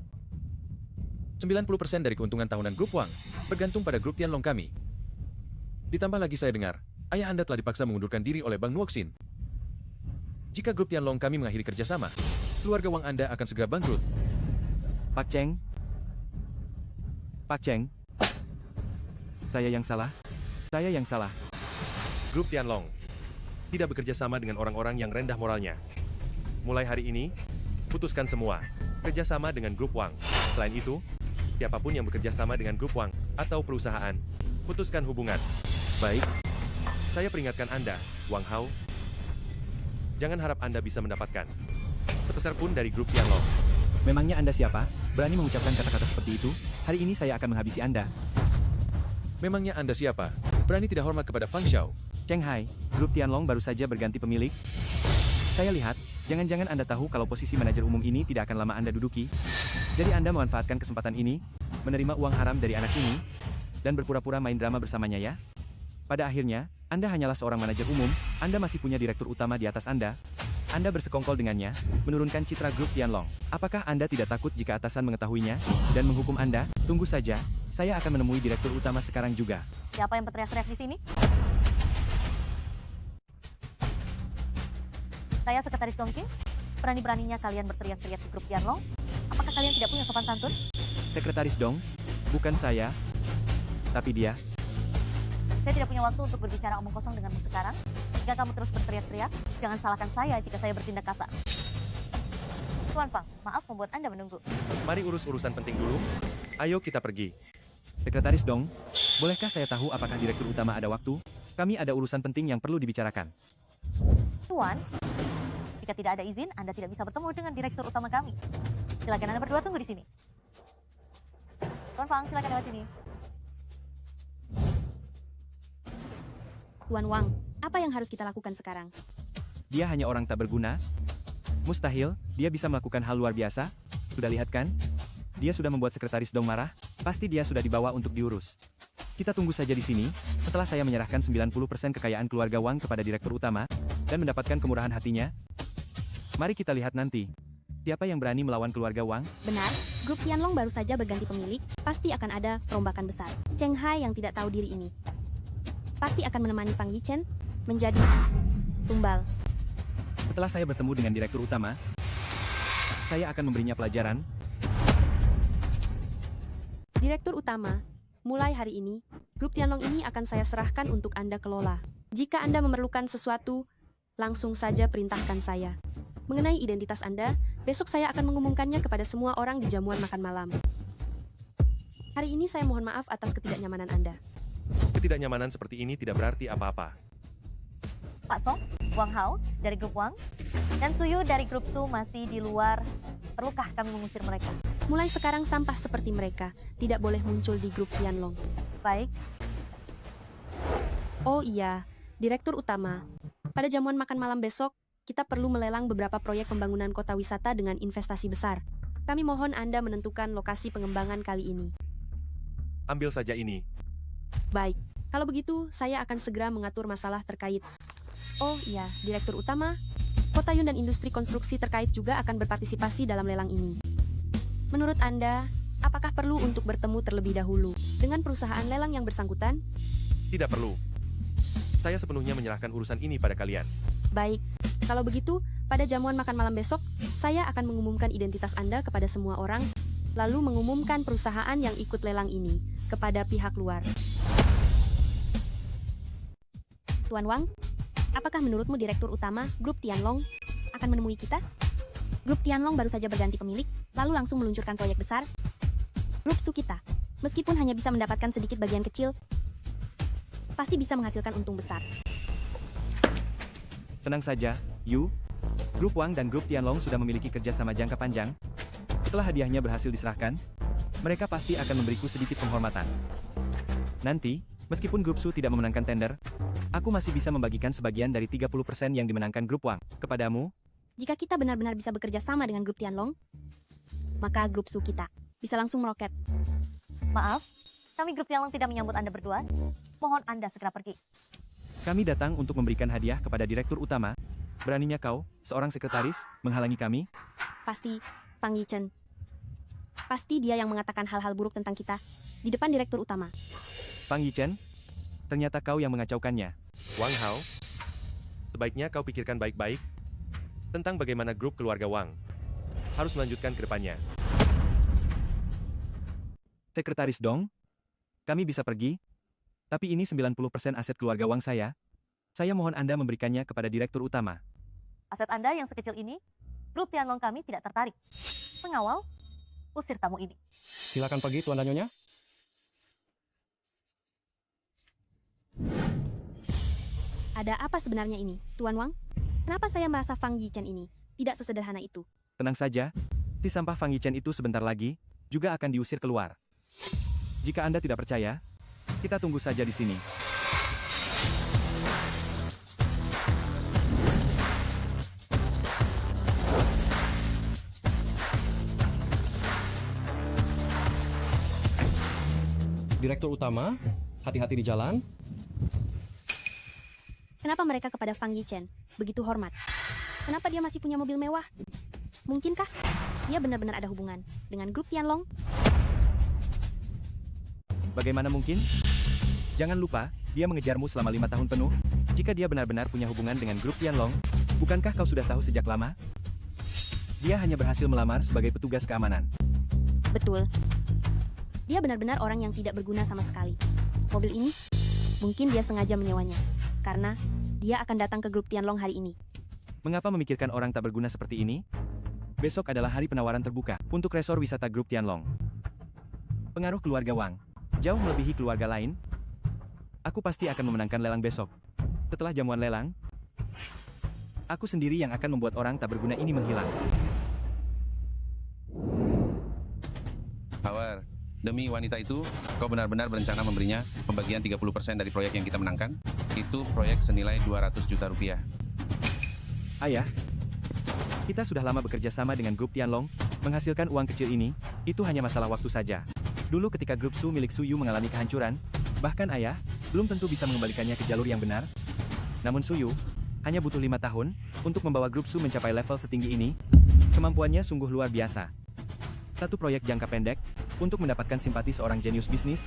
90% dari keuntungan tahunan grup Wang bergantung pada grup Tianlong kami. Ditambah lagi saya dengar, ayah Anda telah dipaksa mengundurkan diri oleh Bank Nuoxin. Jika grup Tianlong kami mengakhiri kerjasama, keluarga Wang Anda akan segera bangkrut. Pak Cheng, saya yang salah. Saya yang salah. Grup Tianlong tidak bekerja sama dengan orang-orang yang rendah moralnya. Mulai hari ini, putuskan semua kerjasama dengan grup Wang. Selain itu, siapapun yang bekerja sama dengan grup Wang atau perusahaan, putuskan hubungan. Baik, saya peringatkan Anda, Wang Hao. Jangan harap Anda bisa mendapatkan sebesar pun dari grup Tianlong. Memangnya Anda siapa? Berani mengucapkan kata-kata seperti itu? Hari ini saya akan menghabisi Anda. Memangnya Anda siapa? Berani tidak hormat kepada Fang Xiao? Cheng Hai, grup Tianlong baru saja berganti pemilik. Saya lihat, jangan-jangan Anda tahu kalau posisi manajer umum ini tidak akan lama Anda duduki. Jadi Anda memanfaatkan kesempatan ini, menerima uang haram dari anak ini, dan berpura-pura main drama bersamanya ya? Pada akhirnya, Anda hanyalah seorang manajer umum, Anda masih punya direktur utama di atas Anda bersekongkol dengannya, menurunkan citra grup Tianlong. Apakah Anda tidak takut jika atasan mengetahuinya, dan menghukum Anda? Tunggu saja, saya akan menemui direktur utama sekarang juga. Siapa yang berteriak-teriak di sini? Saya Sekretaris Dongqing. Berani-beraninya kalian berteriak-teriak di grup Tianlong? Apakah kalian tidak punya sopan santun? Sekretaris Dong, bukan saya, tapi dia. Saya tidak punya waktu untuk berbicara omong kosong denganmu sekarang. Jika kamu terus berteriak-teriak, jangan salahkan saya jika saya bertindak kasar. Tuan Fang, maaf membuat Anda menunggu. Mari urus urusan penting dulu. Ayo kita pergi. Sekretaris Dong, bolehkah saya tahu apakah direktur utama ada waktu? Kami ada urusan penting yang perlu dibicarakan. Tuan, jika tidak ada izin, Anda tidak bisa bertemu dengan direktur utama kami. Silakan Anda berdua tunggu di sini. Tuan Fang, silakan lewat sini. Tuan Wang, apa yang harus kita lakukan sekarang? Dia hanya orang tak berguna. Mustahil, dia bisa melakukan hal luar biasa. Sudah lihat kan? Dia sudah membuat Sekretaris Dong marah, pasti dia sudah dibawa untuk diurus. Kita tunggu saja di sini, setelah saya menyerahkan 90% kekayaan keluarga Wang kepada direktur utama, dan mendapatkan kemurahan hatinya. Mari kita lihat nanti. Siapa yang berani melawan keluarga Wang? Benar, grup Tianlong baru saja berganti pemilik, pasti akan ada perombakan besar. Cheng Hai yang tidak tahu diri ini pasti akan menemani Fang Yichen menjadi tumbal. Setelah saya bertemu dengan direktur utama, saya akan memberinya pelajaran. Direktur utama, mulai hari ini, grup Tianlong ini akan saya serahkan untuk Anda kelola. Jika Anda memerlukan sesuatu, langsung saja perintahkan saya. Mengenai identitas Anda, besok saya akan mengumumkannya kepada semua orang di jamuan makan malam. Hari ini saya mohon maaf atas ketidaknyamanan Anda. Ketidaknyamanan seperti ini tidak berarti apa-apa. Pak Song, Wang Hao dari grup Wang, dan Suyu dari grup Su masih di luar. Perlukah kami mengusir mereka? Mulai sekarang sampah seperti mereka tidak boleh muncul di grup Tianlong. Baik, Oh iya, Direktur Utama. Pada jamuan makan malam besok, kita perlu melelang beberapa proyek pembangunan kota wisata dengan investasi besar. Kami mohon Anda menentukan lokasi pengembangan kali ini. Ambil saja ini. Baik, kalau begitu saya akan segera mengatur masalah terkait. Oh iya, Direktur Utama, Kota Yun dan industri konstruksi terkait juga akan berpartisipasi dalam lelang ini. Menurut Anda, apakah perlu untuk bertemu terlebih dahulu dengan perusahaan lelang yang bersangkutan? Tidak perlu. Saya sepenuhnya menyerahkan urusan ini pada kalian. Baik, kalau begitu, pada jamuan makan malam besok, saya akan mengumumkan identitas Anda kepada semua orang, lalu mengumumkan perusahaan yang ikut lelang ini kepada pihak luar. Tuan Wang, apakah menurutmu Direktur Utama Grup Tianlong akan menemui kita? Grup Tianlong baru saja berganti pemilik, lalu langsung meluncurkan proyek besar. Grup Su kita Meskipun hanya bisa mendapatkan sedikit bagian kecil, pasti bisa menghasilkan untung besar. Tenang saja, Yu. Grup Wang dan Grup Tianlong sudah memiliki kerjasama jangka panjang. Setelah hadiahnya berhasil diserahkan, mereka pasti akan memberiku sedikit penghormatan. Nanti, meskipun Grup Su tidak memenangkan tender, aku masih bisa membagikan sebagian dari 30% yang dimenangkan Grup Wang kepadamu. Jika kita benar-benar bisa bekerja sama dengan grup Tianlong, maka grup Su kita bisa langsung meroket. Maaf, kami grup Tianlong tidak menyambut Anda berdua. Mohon Anda segera pergi. Kami datang untuk memberikan hadiah kepada Direktur Utama. Beraninya kau, seorang sekretaris, menghalangi kami? Pasti Fang Yichen. Pasti dia yang mengatakan hal-hal buruk tentang kita di depan Direktur Utama. Fang Yichen, ternyata kau yang mengacaukannya. Wang Hao, sebaiknya kau pikirkan baik-baik tentang bagaimana grup keluarga Wang harus melanjutkan ke depannya. Sekretaris Dong, kami bisa pergi, tapi ini 90% aset keluarga Wang saya. Saya mohon Anda memberikannya kepada Direktur Utama. Aset Anda yang sekecil ini, grup Tianlong kami tidak tertarik. Pengawal, usir tamu ini. Silakan pergi, Tuan dan Nyonya. Ada apa sebenarnya ini, Tuan Wang? Kenapa saya merasa Fang Yichen ini tidak sesederhana itu? Tenang saja, si sampah Fang Yichen itu sebentar lagi juga akan diusir keluar. Jika Anda tidak percaya, kita tunggu saja di sini. Direktur Utama, hati-hati di jalan. Kenapa mereka kepada Fang Yichen begitu hormat? Kenapa dia masih punya mobil mewah? Mungkinkah dia benar-benar ada hubungan dengan grup Tianlong? Bagaimana mungkin? Jangan lupa, dia mengejarmu selama 5 tahun penuh. Jika dia benar-benar punya hubungan dengan grup Tianlong, bukankah kau sudah tahu sejak lama? Dia hanya berhasil melamar sebagai petugas keamanan. Betul. Dia benar-benar orang yang tidak berguna sama sekali. Mobil ini, mungkin dia sengaja menyewanya. Karena dia akan datang ke grup Tianlong hari ini. Mengapa memikirkan orang tak berguna seperti ini? Besok adalah hari penawaran terbuka untuk resor wisata grup Tianlong. Pengaruh keluarga Wang jauh melebihi keluarga lain. Aku pasti akan memenangkan lelang besok. Setelah jamuan lelang, aku sendiri yang akan membuat orang tak berguna ini menghilang. Power, demi wanita itu, kau benar-benar berencana memberinya pembagian 30% dari proyek yang kita menangkan? Itu proyek senilai 200 juta rupiah. Ayah, kita sudah lama bekerja sama dengan grup Tianlong, menghasilkan uang kecil ini, itu hanya masalah waktu saja. Dulu ketika grup Su milik Su Yu mengalami kehancuran, bahkan ayah, belum tentu bisa mengembalikannya ke jalur yang benar. Namun Su Yu, hanya butuh 5 tahun, untuk membawa grup Su mencapai level setinggi ini. Kemampuannya sungguh luar biasa. Satu proyek jangka pendek, untuk mendapatkan simpati seorang jenius bisnis,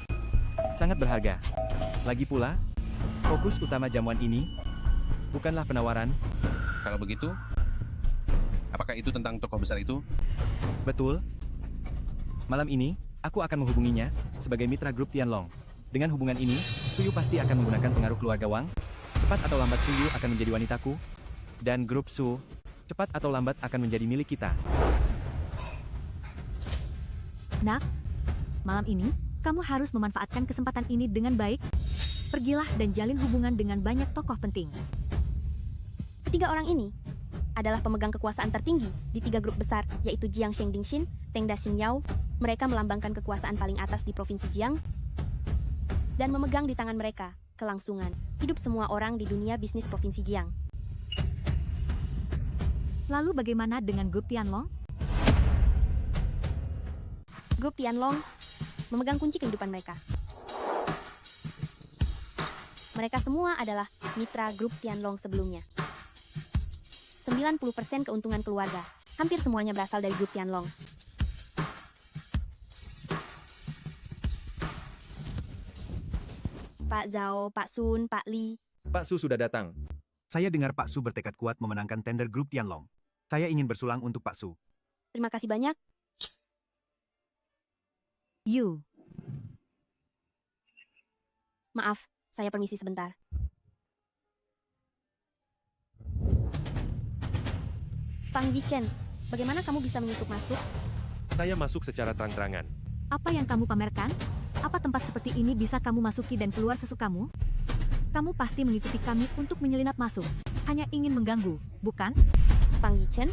sangat berharga. Lagi pula, fokus utama jamuan ini, bukanlah penawaran. Kalau begitu, apakah itu tentang tokoh besar itu? Betul. Malam ini, aku akan menghubunginya, sebagai mitra grup Tianlong. Dengan hubungan ini, Su Yu pasti akan menggunakan pengaruh keluarga Wang. Cepat atau lambat Su Yu akan menjadi wanitaku. Dan grup Su, cepat atau lambat akan menjadi milik kita. Nak, malam ini, kamu harus memanfaatkan kesempatan ini dengan baik. Pergilah dan jalin hubungan dengan banyak tokoh penting. Ketiga orang ini adalah pemegang kekuasaan tertinggi di 3 grup besar, yaitu Jiang Shengdingshin, Teng Da Xinyao. Mereka melambangkan kekuasaan paling atas di Provinsi Jiang dan memegang di tangan mereka kelangsungan hidup semua orang di dunia bisnis Provinsi Jiang. Lalu bagaimana dengan grup Tianlong? Grup Tianlong memegang kunci kehidupan mereka. Mereka semua adalah mitra grup Tianlong sebelumnya. 90% keuntungan keluarga, hampir semuanya berasal dari grup Tianlong. Pak Zhao, Pak Sun, Pak Li. Pak Su sudah datang. Saya dengar Pak Su bertekad kuat memenangkan tender grup Tianlong. Saya ingin bersulang untuk Pak Su. Terima kasih banyak. Yu, Maaf, saya permisi sebentar. Fang Yichen, bagaimana kamu bisa menyusup masuk? Saya masuk secara terang-terangan. apa yang kamu pamerkan? Apa tempat seperti ini bisa kamu masuki dan keluar sesukamu? Kamu pasti mengikuti kami untuk menyelinap masuk. Hanya ingin mengganggu, bukan? Fang Yichen,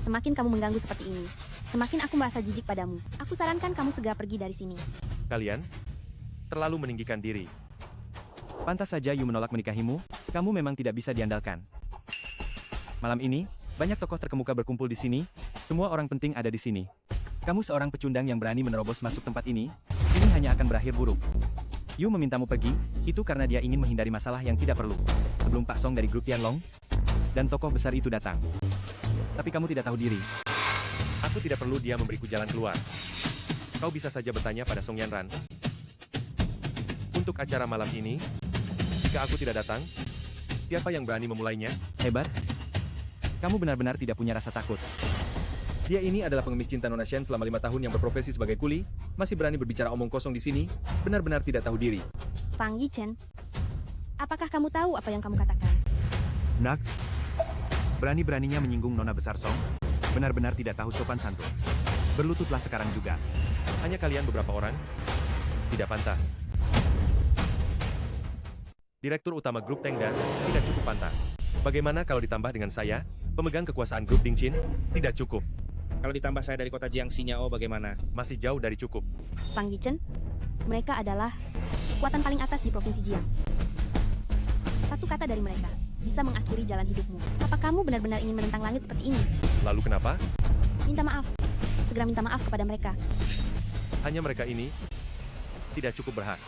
semakin kamu mengganggu seperti ini, semakin aku merasa jijik padamu. Aku sarankan kamu segera pergi dari sini. Kalian terlalu meninggikan diri. Pantas saja Yu menolak menikahimu, kamu memang tidak bisa diandalkan. Malam ini, banyak tokoh terkemuka berkumpul di sini, semua orang penting ada di sini. Kamu seorang pecundang yang berani menerobos masuk tempat ini hanya akan berakhir buruk. Yu memintamu pergi, itu karena dia ingin menghindari masalah yang tidak perlu. Sebelum Pak Song dari grup Tianlong dan tokoh besar itu datang. Tapi kamu tidak tahu diri. Aku tidak perlu dia memberiku jalan keluar. Kau bisa saja bertanya pada Song Yanran. Untuk acara malam ini, jika aku tidak datang, siapa yang berani memulainya? Hebat. Kamu benar-benar tidak punya rasa takut. Dia ini adalah pengemis cinta Nona Shen selama 5 tahun yang berprofesi sebagai kuli, masih berani berbicara omong kosong di sini, benar-benar tidak tahu diri. Fang Yichen, apakah kamu tahu apa yang kamu katakan? Nak, berani-beraninya menyinggung Nona Besar Song? Benar-benar tidak tahu sopan santun. Berlututlah sekarang juga. Hanya kalian beberapa orang? Tidak pantas. Direktur utama grup Tengda tidak cukup pantas. Bagaimana kalau ditambah dengan saya, pemegang kekuasaan grup Dingqin? Tidak cukup. Kalau ditambah saya dari kota Jiangxi Nyao bagaimana? Masih jauh dari cukup. Fang Yichen, mereka adalah kekuatan paling atas di Provinsi Jiang. Satu kata dari mereka bisa mengakhiri jalan hidupmu. Apa kamu benar-benar ingin menentang langit seperti ini? Lalu kenapa? Minta maaf. Segera minta maaf kepada mereka. Hanya mereka ini tidak cukup berhak.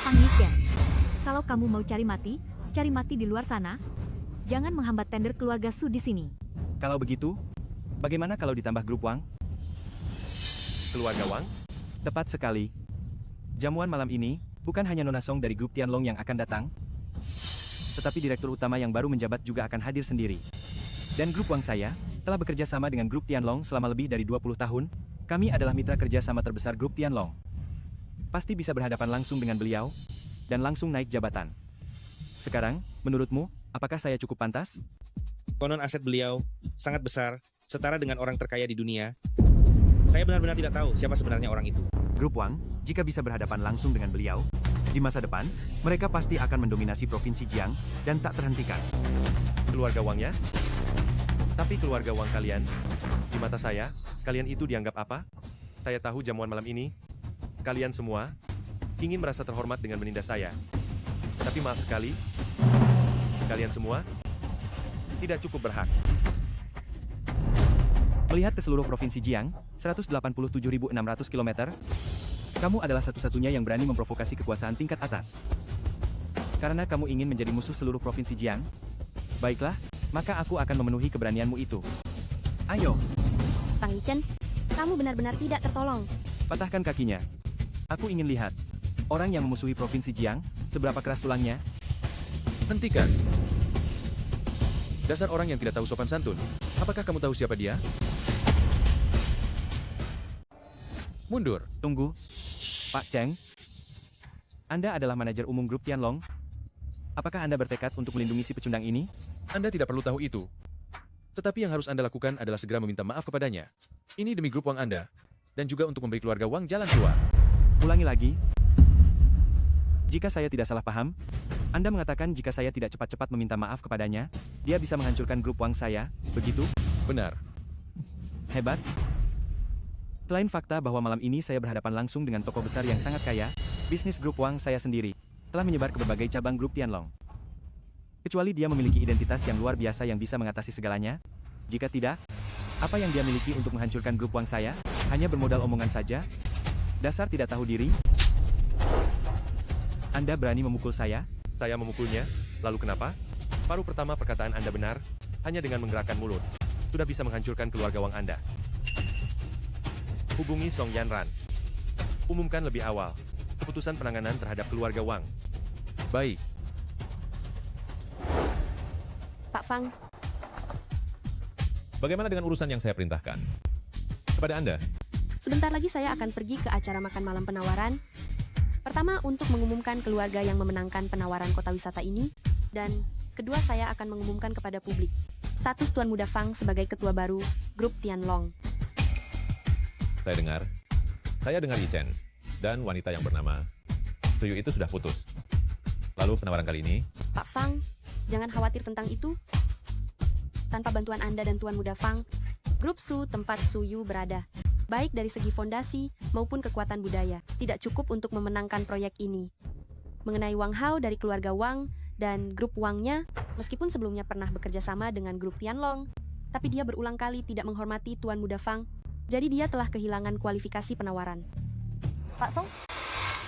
Fang Yichen, kalau kamu mau cari mati di luar sana. Jangan menghambat tender keluarga Su di sini. Kalau begitu, bagaimana kalau ditambah grup Wang? Keluarga Wang? Tepat sekali. Jamuan malam ini, bukan hanya Nona Song dari grup Tianlong yang akan datang, tetapi direktur utama yang baru menjabat juga akan hadir sendiri. Dan grup Wang saya, telah bekerja sama dengan grup Tianlong selama lebih dari 20 tahun, kami adalah mitra kerja sama terbesar grup Tianlong. Pasti bisa berhadapan langsung dengan beliau, dan langsung naik jabatan. Sekarang, menurutmu, apakah saya cukup pantas? Konon aset beliau sangat besar, setara dengan orang terkaya di dunia. Saya benar-benar tidak tahu siapa sebenarnya orang itu. Grup Wang, jika bisa berhadapan langsung dengan beliau, di masa depan, mereka pasti akan mendominasi Provinsi Jiang dan tak terhentikan. Keluarga Wangnya? Tapi keluarga Wang kalian, di mata saya, kalian itu dianggap apa? Saya tahu jamuan malam ini, kalian semua ingin merasa terhormat dengan menindas saya. Tapi maaf sekali, kalian semua tidak cukup berhak. Melihat ke seluruh Provinsi Jiang, 187.600 km, kamu adalah satu-satunya yang berani memprovokasi kekuasaan tingkat atas. Karena kamu ingin menjadi musuh seluruh Provinsi Jiang? Baiklah, maka aku akan memenuhi keberanianmu itu. Ayo, Fang Yichen, kamu benar-benar tidak tertolong. patahkan kakinya. Aku ingin lihat, orang yang memusuhi Provinsi Jiang, seberapa keras tulangnya? Hentikan. Dasar orang yang tidak tahu sopan santun. Apakah kamu tahu siapa dia? Mundur. Tunggu. Pak Cheng, Anda adalah manajer umum grup Tianlong. Apakah Anda bertekad untuk melindungi si pecundang ini? Anda tidak perlu tahu itu. Tetapi yang harus Anda lakukan adalah segera meminta maaf kepadanya. Ini demi grup Wang Anda. Dan juga untuk memberi keluarga Wang jalan keluar. Ulangi lagi. Jika saya tidak salah paham, Anda mengatakan jika saya tidak cepat-cepat meminta maaf kepadanya, dia bisa menghancurkan grup Wang saya, begitu? Benar. Hebat. Selain fakta bahwa malam ini saya berhadapan langsung dengan tokoh besar yang sangat kaya, bisnis grup Wang saya sendiri telah menyebar ke berbagai cabang grup Tianlong. Kecuali dia memiliki identitas yang luar biasa yang bisa mengatasi segalanya. Jika tidak, apa yang dia miliki untuk menghancurkan grup Wang saya? Hanya bermodal omongan saja? Dasar tidak tahu diri? Anda berani memukul saya? Saya memukulnya, lalu kenapa? Paruh pertama perkataan Anda benar, hanya dengan menggerakkan mulut, sudah bisa menghancurkan keluarga Wang Anda. Hubungi Song Yanran. Umumkan lebih awal, keputusan penanganan terhadap keluarga Wang. Baik. Pak Fang, Bagaimana dengan urusan yang saya perintahkan? Kepada Anda, sebentar lagi saya akan pergi ke acara makan malam penawaran. Pertama, untuk mengumumkan keluarga yang memenangkan penawaran kota wisata ini. Dan kedua, saya akan mengumumkan kepada publik status Tuan Muda Fang sebagai ketua baru grup Tianlong. saya dengar Yichen. dan wanita yang bernama Suyu itu sudah putus. Lalu penawaran kali ini, Pak Fang, jangan khawatir tentang itu. Tanpa bantuan Anda dan Tuan Muda Fang, grup Su tempat Suyu berada, baik dari segi fondasi maupun kekuatan budaya, tidak cukup untuk memenangkan proyek ini. Mengenai Wang Hao dari keluarga Wang dan grup Wangnya, meskipun sebelumnya pernah bekerja sama dengan grup Tianlong, tapi dia berulang kali tidak menghormati Tuan Muda Fang, jadi dia telah kehilangan kualifikasi penawaran. Pak Song,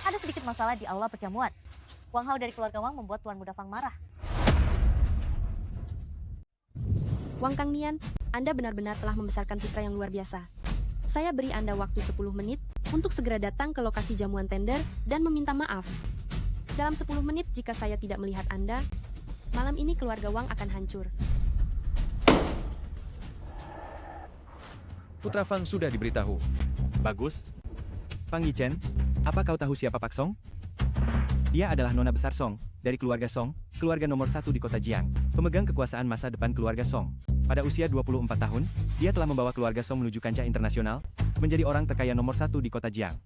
ada sedikit masalah di aula perjamuan. Wang Hao dari keluarga Wang membuat Tuan Muda Fang marah. Wang Kangnian, Anda benar-benar telah membesarkan putra yang luar biasa. Saya beri Anda waktu 10 menit untuk segera datang ke lokasi jamuan tender dan meminta maaf. Dalam 10 menit jika saya tidak melihat Anda, malam ini keluarga Wang akan hancur. Putra Fang sudah diberitahu. Bagus. Fang Yichen, apa kau tahu siapa Pak Song? Dia adalah nona besar Song, dari keluarga Song, keluarga nomor 1 di kota Jiang, pemegang kekuasaan masa depan keluarga Song. Pada usia 24 tahun, dia telah membawa keluarga Song menuju kancah internasional, menjadi orang terkaya nomor 1 di kota Jiang.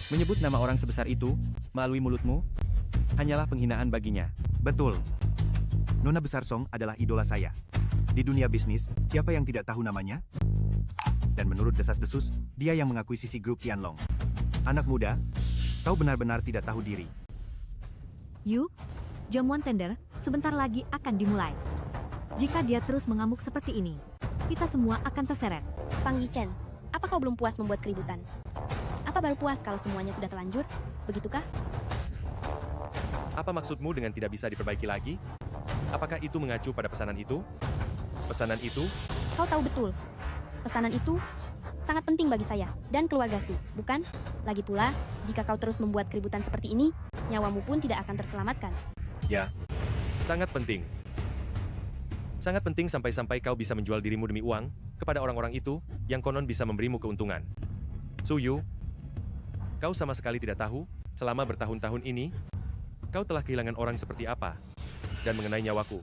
Menyebut nama orang sebesar itu, melalui mulutmu, hanyalah penghinaan baginya. Betul. Nona besar Song adalah idola saya. Di dunia bisnis, siapa yang tidak tahu namanya? Dan menurut desas-desus, dia yang mengakuisisi grup Tianlong. Anak muda, kau benar-benar tidak tahu diri. Yu, jamuan tender sebentar lagi akan dimulai. Jika dia terus mengamuk seperti ini, kita semua akan terseret. Fang Yichen, apa kau belum puas membuat keributan? Apa baru puas kalau semuanya sudah terlanjur? Begitukah? Apa maksudmu dengan tidak bisa diperbaiki lagi? Apakah itu mengacu pada pesanan itu? Pesanan itu? Kau tahu betul. Pesanan itu sangat penting bagi saya dan keluarga Su, bukan? Lagi pula, jika kau terus membuat keributan seperti ini, nyawamu pun tidak akan terselamatkan. Ya, sangat penting. Sangat penting sampai-sampai kau bisa menjual dirimu demi uang kepada orang-orang itu yang konon bisa memberimu keuntungan. Suyu, kau sama sekali tidak tahu, selama bertahun-tahun ini, kau telah kehilangan orang seperti apa. Dan mengenai nyawaku.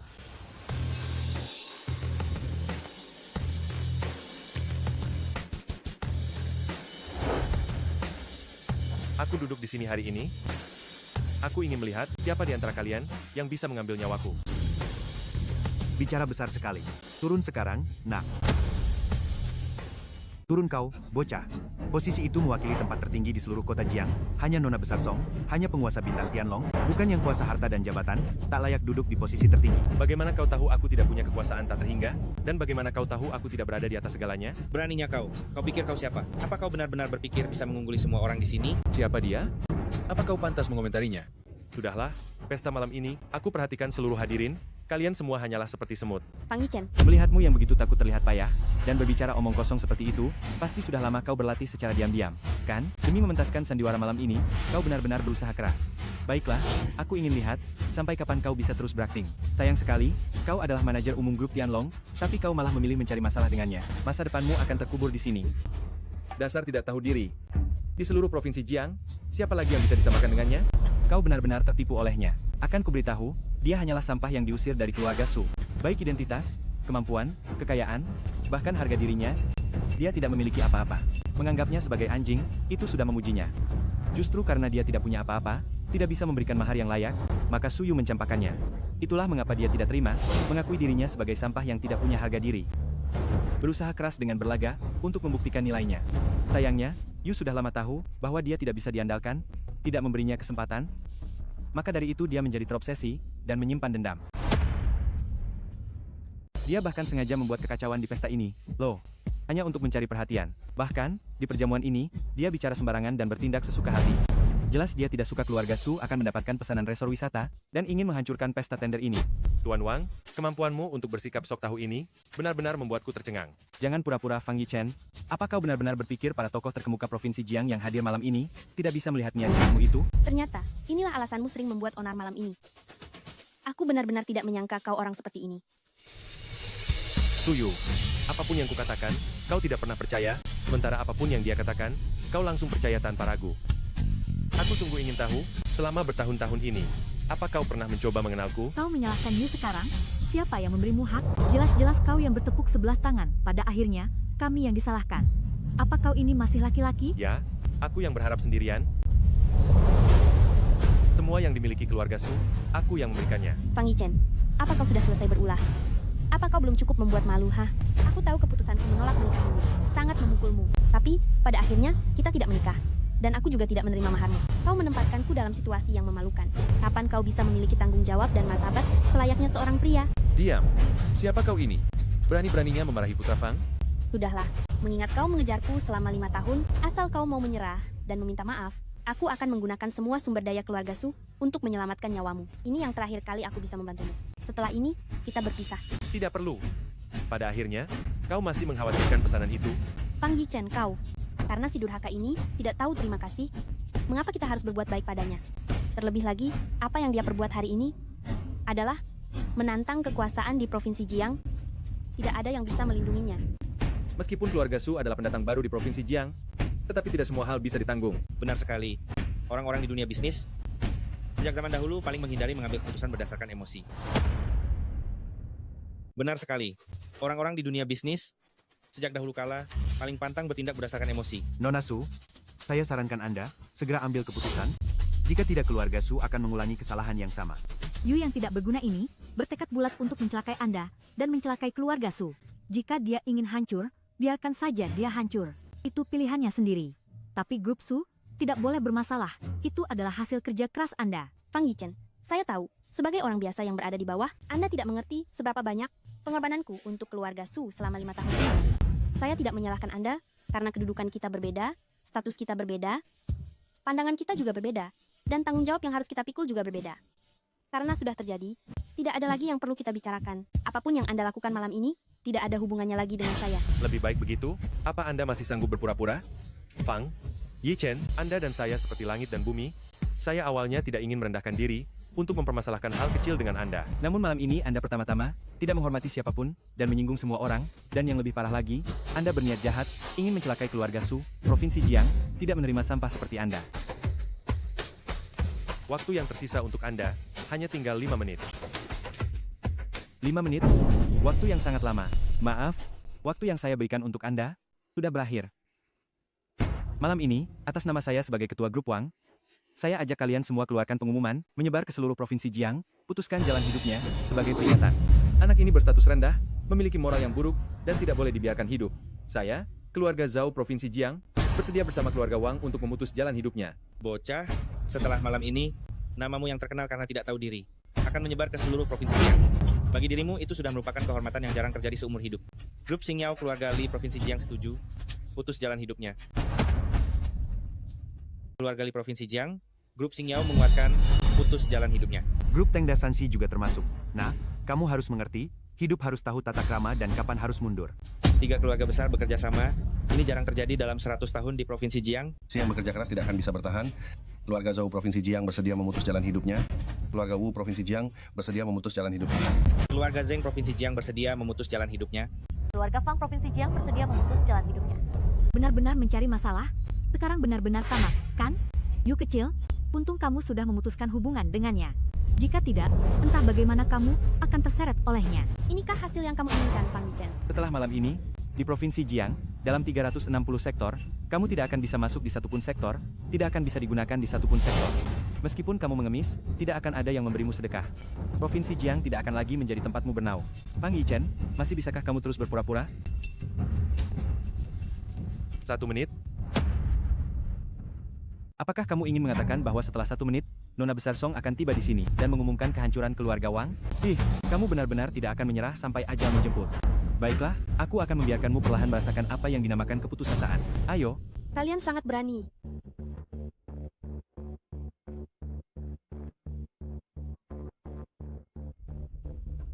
Aku duduk di sini hari ini. Aku ingin melihat siapa di antara kalian yang bisa mengambil nyawaku. Bicara besar sekali. Turun sekarang, nak. Turun kau, bocah. Posisi itu mewakili tempat tertinggi di seluruh kota Jiang. Hanya nona besar Song, hanya penguasa bintang Tianlong, bukan yang kuasa harta dan jabatan, tak layak duduk di posisi tertinggi. Bagaimana kau tahu aku tidak punya kekuasaan tak terhingga? Dan bagaimana kau tahu aku tidak berada di atas segalanya? Beraninya kau. Kau pikir kau siapa? Apa kau benar-benar berpikir bisa mengungguli semua orang di sini? Siapa dia? Apa kau pantas mengomentarinya? Sudahlah, pesta malam ini, aku perhatikan seluruh hadirin, kalian semua hanyalah seperti semut. Fang Yichen, Melihatmu yang begitu takut terlihat payah, dan berbicara omong kosong seperti itu, pasti sudah lama kau berlatih secara diam-diam, kan? Demi mementaskan sandiwara malam ini, kau benar-benar berusaha keras. Baiklah, aku ingin lihat, sampai kapan kau bisa terus berakting. Sayang sekali, kau adalah manajer umum grup Tianlong, tapi kau malah memilih mencari masalah dengannya. Masa depanmu akan terkubur di sini. Dasar tidak tahu diri. Di seluruh provinsi Jiang, siapa lagi yang bisa disamakan dengannya? Kau benar-benar tertipu olehnya. Akan kuberitahu, dia hanyalah sampah yang diusir dari keluarga Su. Baik identitas, kemampuan, kekayaan, bahkan harga dirinya, dia tidak memiliki apa-apa. Menganggapnya sebagai anjing, itu sudah memujinya. Justru karena dia tidak punya apa-apa, tidak bisa memberikan mahar yang layak, maka Suyu mencampakkannya. Itulah mengapa dia tidak terima, mengakui dirinya sebagai sampah yang tidak punya harga diri. Berusaha keras dengan berlaga, untuk membuktikan nilainya. Sayangnya, Yu sudah lama tahu, bahwa dia tidak bisa diandalkan, tidak memberinya kesempatan, maka dari itu dia menjadi terobsesi, dan menyimpan dendam. Dia bahkan sengaja membuat kekacauan di pesta ini, loh, hanya untuk mencari perhatian. Bahkan, di perjamuan ini, dia bicara sembarangan dan bertindak sesuka hati. Jelas dia tidak suka keluarga Su akan mendapatkan pesanan resor wisata, dan ingin menghancurkan pesta tender ini. Tuan Wang, kemampuanmu untuk bersikap sok tahu ini, benar-benar membuatku tercengang. Jangan pura-pura Fang Yichen, apa kau benar-benar berpikir para tokoh terkemuka Provinsi Jiang yang hadir malam ini, tidak bisa melihat niatmu itu? ternyata, inilah alasanmu sering membuat onar malam ini. Aku benar-benar tidak menyangka kau orang seperti ini. Suyu, apapun yang kukatakan, kau tidak pernah percaya, sementara apapun yang dia katakan, kau langsung percaya tanpa ragu. Aku sungguh ingin tahu, selama bertahun-tahun ini, apa kau pernah mencoba mengenalku? Kau menyalahkan Yu sekarang? Siapa yang memberimu hak? Jelas-jelas kau yang bertepuk sebelah tangan. Pada akhirnya, kami yang disalahkan. Apa kau ini masih laki-laki? Ya, aku yang berharap sendirian, Semua yang dimiliki keluarga Su, aku yang memberikannya. Fang Yichen, apa kau sudah selesai berulah? Apa kau belum cukup membuat malu, ha? Aku tahu keputusanku menolak menikahimu, sangat memukulmu. Tapi, pada akhirnya, kita tidak menikah. Dan aku juga tidak menerima maharmu. Kau menempatkanku dalam situasi yang memalukan. Kapan kau bisa memiliki tanggung jawab dan martabat selayaknya seorang pria? Diam. Siapa kau ini? Berani-beraninya memarahi Putra Fang? Sudahlah, mengingat kau mengejarku selama 5 tahun, asal kau mau menyerah dan meminta maaf, aku akan menggunakan semua sumber daya keluarga Su untuk menyelamatkan nyawamu. Ini yang terakhir kali aku bisa membantumu. Setelah ini, kita berpisah. Tidak perlu. Pada akhirnya, kau masih mengkhawatirkan pesanan itu? Fang Yichen, kau. Karena si durhaka ini tidak tahu terima kasih, mengapa kita harus berbuat baik padanya? Terlebih lagi, apa yang dia perbuat hari ini adalah menantang kekuasaan di Provinsi Jiang. Tidak ada yang bisa melindunginya. Meskipun keluarga Su adalah pendatang baru di Provinsi Jiang, tetapi tidak semua hal bisa ditanggung. Benar sekali. Orang-orang di dunia bisnis sejak zaman dahulu paling menghindari mengambil keputusan berdasarkan emosi. Benar sekali. Orang-orang di dunia bisnis sejak dahulu kala paling pantang bertindak berdasarkan emosi. Nona Su, saya sarankan Anda segera ambil keputusan. Jika tidak, keluarga Su akan mengulangi kesalahan yang sama. Yu yang tidak berguna ini bertekad bulat untuk mencelakai Anda dan mencelakai keluarga Su. Jika dia ingin hancur, biarkan saja dia hancur. Itu pilihannya sendiri. Tapi grup Su tidak boleh bermasalah. Itu adalah hasil kerja keras Anda. Fang Yichen, saya tahu, sebagai orang biasa yang berada di bawah, Anda tidak mengerti seberapa banyak pengorbananku untuk keluarga Su selama 5 tahun ini. Saya tidak menyalahkan Anda karena kedudukan kita berbeda, status kita berbeda, pandangan kita juga berbeda, dan tanggung jawab yang harus kita pikul juga berbeda. Karena sudah terjadi, tidak ada lagi yang perlu kita bicarakan. Apapun yang Anda lakukan malam ini, tidak ada hubungannya lagi dengan saya. Lebih baik begitu? Apa Anda masih sanggup berpura-pura? Fang, Yichen, Anda dan saya seperti langit dan bumi. Saya awalnya tidak ingin merendahkan diri untuk mempermasalahkan hal kecil dengan Anda. Namun malam ini Anda pertama-tama tidak menghormati siapapun dan menyinggung semua orang, dan yang lebih parah lagi, Anda berniat jahat, ingin mencelakai keluarga Su, Provinsi Jiang, tidak menerima sampah seperti Anda. Waktu yang tersisa untuk Anda hanya tinggal 5 menit. 5 menit? Waktu yang sangat lama. Maaf, waktu yang saya berikan untuk Anda sudah berakhir. Malam ini, atas nama saya sebagai Ketua Grup Wang, saya ajak kalian semua keluarkan pengumuman, menyebar ke seluruh Provinsi Jiang, putuskan jalan hidupnya sebagai peringatan. Anak ini berstatus rendah, memiliki moral yang buruk, dan tidak boleh dibiarkan hidup. Saya, keluarga Zhao Provinsi Jiang, bersedia bersama keluarga Wang untuk memutus jalan hidupnya. Bocah, setelah malam ini, namamu yang terkenal karena tidak tahu diri akan menyebar ke seluruh Provinsi Jiang. Bagi dirimu, itu sudah merupakan kehormatan yang jarang terjadi seumur hidup. Grup Xingyao keluarga Li Provinsi Jiang setuju, putus jalan hidupnya. Keluarga Li Provinsi Jiang, Grup Xingyao menguatkan putus jalan hidupnya. Grup Tengda Sansi juga termasuk. Nah, kamu harus mengerti, hidup harus tahu tata krama dan kapan harus mundur. 3 keluarga besar bekerja sama. Ini jarang terjadi dalam 100 tahun di Provinsi Jiang. Si yang bekerja keras tidak akan bisa bertahan. Keluarga Zhou Provinsi Jiang bersedia memutus jalan hidupnya. Keluarga Wu Provinsi Jiang bersedia memutus jalan hidupnya. Keluarga Zeng Provinsi Jiang bersedia memutus jalan hidupnya. Keluarga Fang Provinsi Jiang bersedia memutus jalan hidupnya. Benar-benar mencari masalah? Sekarang benar-benar tamat, kan? Yu kecil, untung kamu sudah memutuskan hubungan dengannya. Jika tidak, entah bagaimana kamu akan terseret olehnya. Inikah hasil yang kamu inginkan, Fang Yichen? Setelah malam ini, di Provinsi Jiang, dalam 360 sektor, kamu tidak akan bisa masuk di satupun sektor, tidak akan bisa digunakan di satupun sektor. Meskipun kamu mengemis, tidak akan ada yang memberimu sedekah. Provinsi Jiang tidak akan lagi menjadi tempatmu bernaung. Fang Yichen, masih bisakah kamu terus berpura-pura? 1 menit. Apakah kamu ingin mengatakan bahwa setelah 1 menit, Nona Besar Song akan tiba di sini dan mengumumkan kehancuran keluarga Wang? Kamu benar-benar tidak akan menyerah sampai ajal menjemput. Baiklah, aku akan membiarkanmu perlahan merasakan apa yang dinamakan keputusasaan. Ayo. Kalian sangat berani.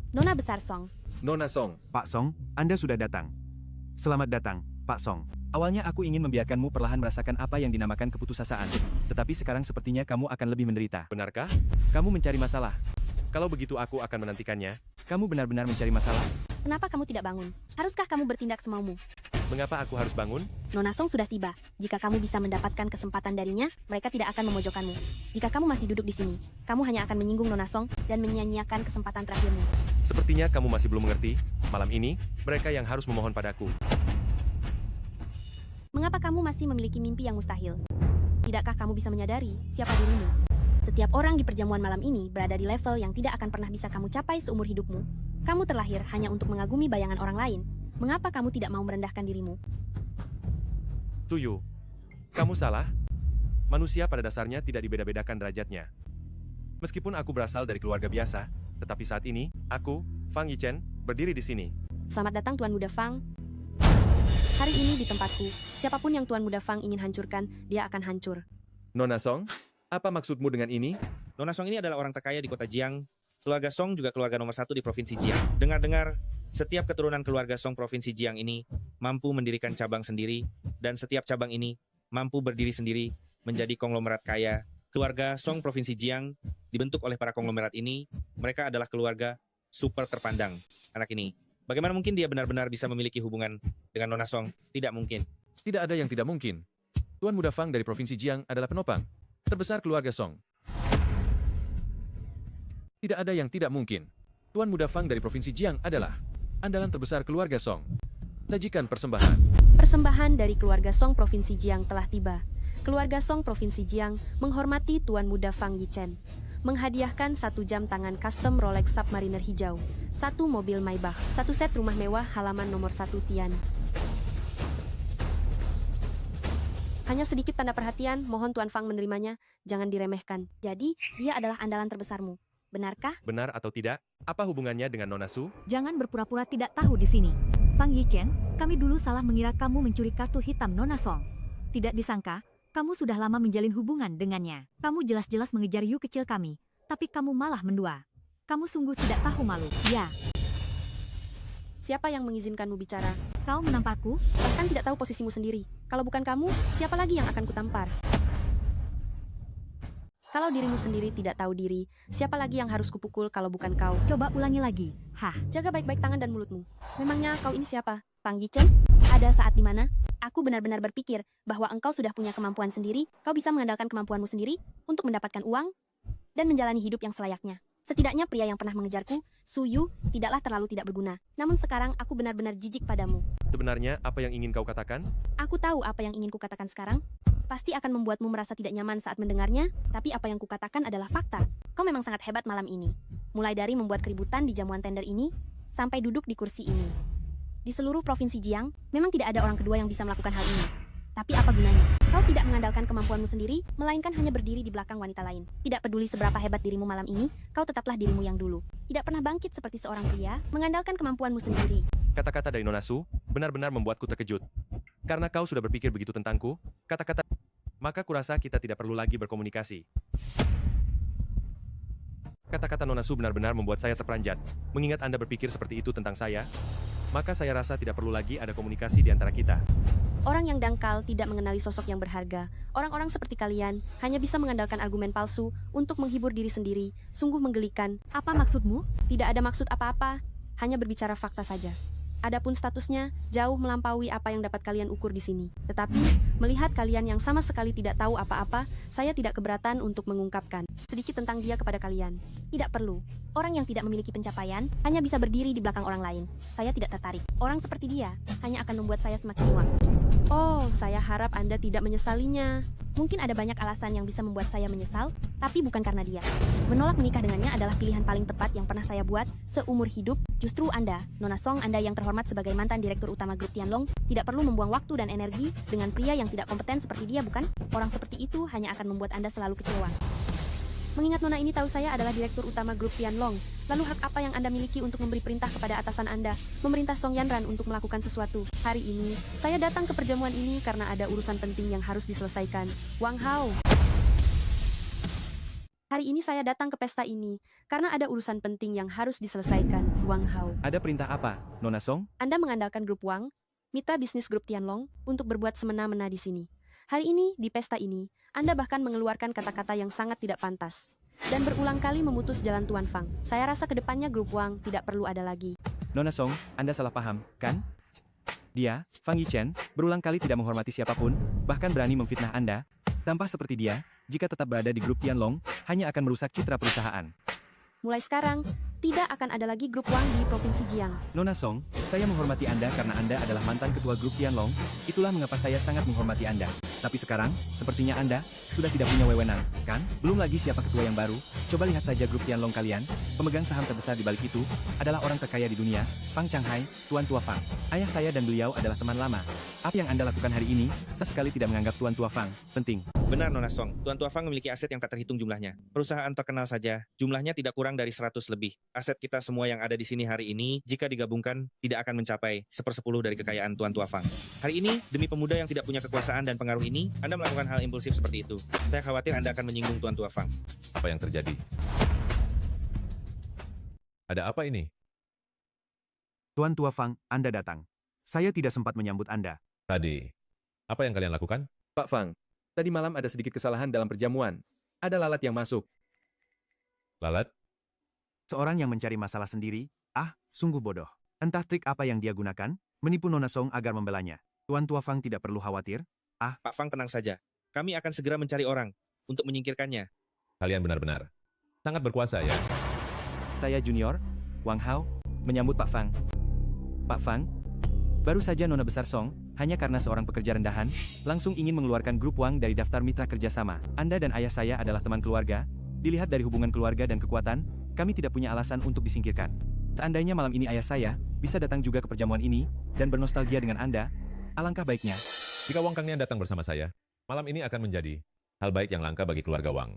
Nona Besar Song. Nona Song. Pak Song, Anda sudah datang. Selamat datang, Pak Song. Awalnya aku ingin membiarkanmu perlahan merasakan apa yang dinamakan keputusasaan. Tetapi sekarang sepertinya kamu akan lebih menderita. Benarkah? Kamu mencari masalah. Kalau begitu aku akan menantikannya. Kamu benar-benar mencari masalah. Kenapa kamu tidak bangun? Haruskah kamu bertindak semaumu? Mengapa aku harus bangun? Nona Song sudah tiba. Jika kamu bisa mendapatkan kesempatan darinya, mereka tidak akan memojokkanmu. Jika kamu masih duduk di sini, kamu hanya akan menyinggung Nona Song dan menyia-nyiakan kesempatan terakhirmu. Sepertinya kamu masih belum mengerti. Malam ini, mereka yang harus memohon padaku. Mengapa kamu masih memiliki mimpi yang mustahil? Tidakkah kamu bisa menyadari siapa dirimu? Setiap orang di perjamuan malam ini berada di level yang tidak akan pernah bisa kamu capai seumur hidupmu. Kamu terlahir hanya untuk mengagumi bayangan orang lain. Mengapa kamu tidak mau merendahkan dirimu? Tuyu, kamu salah. Manusia pada dasarnya tidak dibeda-bedakan derajatnya. Meskipun aku berasal dari keluarga biasa, tetapi saat ini, aku, Fang Yichen, berdiri di sini. Selamat datang Tuan Muda Fang. Hari ini di tempatku, siapapun yang Tuan Muda Fang ingin hancurkan, dia akan hancur. Nona Song, apa maksudmu dengan ini? Nona Song ini adalah orang terkaya di kota Jiang. Keluarga Song juga keluarga nomor 1 di provinsi Jiang. Dengar-dengar, setiap keturunan keluarga Song provinsi Jiang ini mampu mendirikan cabang sendiri, dan setiap cabang ini mampu berdiri sendiri menjadi konglomerat kaya. Keluarga Song provinsi Jiang dibentuk oleh para konglomerat ini. Mereka adalah keluarga super terpandang. Anak ini, bagaimana mungkin dia benar-benar bisa memiliki hubungan dengan Nona Song? Tidak mungkin. Tidak ada yang tidak mungkin. Tuan Muda Fang dari Provinsi Jiang adalah penopang terbesar keluarga Song. Tidak ada yang tidak mungkin. Tuan Muda Fang dari Provinsi Jiang adalah andalan terbesar keluarga Song. Sajikan persembahan. Persembahan dari keluarga Song Provinsi Jiang telah tiba. Keluarga Song Provinsi Jiang menghormati Tuan Muda Fang Yichen. Menghadiahkan 1 jam tangan custom Rolex Submariner hijau, 1 mobil Maybach, 1 set rumah mewah halaman nomor 1 Tian. Hanya sedikit tanda perhatian, mohon Tuan Fang menerimanya, jangan diremehkan. Jadi, dia adalah andalan terbesarmu. Benarkah? Benar atau tidak? Apa hubungannya dengan Nona Su? Jangan berpura-pura tidak tahu di sini. Fang Yichen, kami dulu salah mengira kamu mencuri kartu hitam Nona Song. Tidak disangka, kamu sudah lama menjalin hubungan dengannya. Kamu jelas-jelas mengejar Yu kecil kami, tapi kamu malah mendua. Kamu sungguh tidak tahu malu. Ya, Siapa yang mengizinkanmu bicara? kau menamparku? Bahkan tidak tahu posisimu sendiri. Kalau bukan kamu, siapa lagi yang akan kutampar? Kalau dirimu sendiri tidak tahu diri, siapa lagi yang harus kupukul kalau bukan kau? Coba ulangi lagi. Hah, Jaga baik-baik tangan dan mulutmu. Memangnya kau ini siapa? Fang Yichen? Ada saat di mana aku benar-benar berpikir bahwa engkau sudah punya kemampuan sendiri, kau bisa mengandalkan kemampuanmu sendiri untuk mendapatkan uang dan menjalani hidup yang selayaknya. Setidaknya pria yang pernah mengejarku, Su Yu, tidaklah terlalu tidak berguna. Namun sekarang aku benar-benar jijik padamu. Sebenarnya apa yang ingin kau katakan? Aku tahu apa yang ingin kukatakan sekarang. Pasti akan membuatmu merasa tidak nyaman saat mendengarnya, tapi apa yang kukatakan adalah fakta. Kau memang sangat hebat malam ini. Mulai dari membuat keributan di jamuan tender ini, sampai duduk di kursi ini. Di seluruh provinsi Jiang, memang tidak ada orang kedua yang bisa melakukan hal ini. Tapi apa gunanya? Kau tidak mengandalkan kemampuanmu sendiri, melainkan hanya berdiri di belakang wanita lain. Tidak peduli seberapa hebat dirimu malam ini, kau tetaplah dirimu yang dulu. Tidak pernah bangkit seperti seorang pria, mengandalkan kemampuanmu sendiri. Kata-kata dari Nona Su benar-benar membuatku terkejut. Karena kau sudah berpikir begitu tentangku, kata-kata, maka kurasa kita tidak perlu lagi berkomunikasi. Kata-kata Nona Su benar-benar membuat saya terperanjat. Mengingat Anda berpikir seperti itu tentang saya, maka saya rasa tidak perlu lagi ada komunikasi di antara kita. Orang yang dangkal tidak mengenali sosok yang berharga. Orang-orang seperti kalian hanya bisa mengandalkan argumen palsu untuk menghibur diri sendiri. Sungguh menggelikan. Apa maksudmu? Tidak ada maksud apa-apa, hanya berbicara fakta saja. Adapun statusnya jauh melampaui apa yang dapat kalian ukur di sini. Tetapi, melihat kalian yang sama sekali tidak tahu apa-apa, saya tidak keberatan untuk mengungkapkan sedikit tentang dia kepada kalian. Tidak perlu. Orang yang tidak memiliki pencapaian hanya bisa berdiri di belakang orang lain. Saya tidak tertarik. Orang seperti dia hanya akan membuat saya semakin muak. Oh, saya harap Anda tidak menyesalinya. Mungkin ada banyak alasan yang bisa membuat saya menyesal, tapi bukan karena dia. Menolak menikah dengannya adalah pilihan paling tepat yang pernah saya buat seumur hidup. Justru Anda, Nona Song, Anda yang terhormat sebagai mantan direktur utama grup Tianlong, tidak perlu membuang waktu dan energi dengan pria yang tidak kompeten seperti dia, bukan? Orang seperti itu hanya akan membuat Anda selalu kecewa. Mengingat Nona ini tahu saya adalah direktur utama grup Tianlong, lalu hak apa yang Anda miliki untuk memberi perintah kepada atasan Anda, memerintah Song Yanran untuk melakukan sesuatu? Hari ini, saya datang ke perjamuan ini karena ada urusan penting yang harus diselesaikan. Wang Hao. Hari ini saya datang ke pesta ini karena ada urusan penting yang harus diselesaikan. Wang Hao. Ada perintah apa, Nona Song? Anda mengandalkan grup Wang, mitra bisnis grup Tianlong, untuk berbuat semena-mena di sini. Hari ini, di pesta ini, Anda bahkan mengeluarkan kata-kata yang sangat tidak pantas. Dan berulang kali memutus jalan Tuan Fang. Saya rasa kedepannya grup Wang tidak perlu ada lagi. Nona Song, Anda salah paham, kan? Dia, Fang Yichen, berulang kali tidak menghormati siapapun, bahkan berani memfitnah Anda. Tampak seperti dia, jika tetap berada di grup Tianlong, hanya akan merusak citra perusahaan. Mulai sekarang, Tidak akan ada lagi grup Wang di Provinsi Jiang. Nona Song, saya menghormati Anda karena Anda adalah mantan ketua grup Tianlong. Itulah mengapa saya sangat menghormati Anda. Tapi sekarang, sepertinya Anda sudah tidak punya wewenang, kan? Belum lagi siapa ketua yang baru. Coba lihat saja grup Tianlong kalian. Pemegang saham terbesar di balik itu adalah orang terkaya di dunia, Fang Changhai, Tuan Tua Fang. Ayah saya dan beliau adalah teman lama. Apa yang Anda lakukan hari ini, saya sekali tidak menganggap Tuan Tua Fang penting. Benar Nona Song, Tuan Tua Fang memiliki aset yang tak terhitung jumlahnya. Perusahaan terkenal saja, jumlahnya tidak kurang dari 100 lebih. Aset kita semua yang ada di sini hari ini, jika digabungkan, tidak akan mencapai 1/10 dari kekayaan Tuan Tua Fang. Hari ini, demi pemuda yang tidak punya kekuasaan dan pengaruh ini, Anda melakukan hal impulsif seperti itu. Saya khawatir Anda akan menyinggung Tuan Tua Fang. Apa yang terjadi? Ada apa ini? Tuan Tua Fang, Anda datang. Saya tidak sempat menyambut Anda. Tadi, apa yang kalian lakukan? Pak Fang, tadi malam ada sedikit kesalahan dalam perjamuan. Ada lalat yang masuk. Lalat? Seorang yang mencari masalah sendiri, sungguh bodoh. Entah trik apa yang dia gunakan, menipu Nona Song agar membelanya. Tuan Tua Fang tidak perlu khawatir. Pak Fang tenang saja. Kami akan segera mencari orang untuk menyingkirkannya. Kalian benar-benar sangat berkuasa ya. Saya Junior, Wang Hao, menyambut Pak Fang. Pak Fang, baru saja Nona Besar Song, hanya karena seorang pekerja rendahan, langsung ingin mengeluarkan grup Wang dari daftar mitra kerjasama. Anda dan ayah saya adalah teman keluarga. Dilihat dari hubungan keluarga dan kekuatan, kami tidak punya alasan untuk disingkirkan. Seandainya malam ini ayah saya bisa datang juga ke perjamuan ini dan bernostalgia dengan Anda, alangkah baiknya. Jika Wang Kangnian datang bersama saya, malam ini akan menjadi hal baik yang langka bagi keluarga Wang.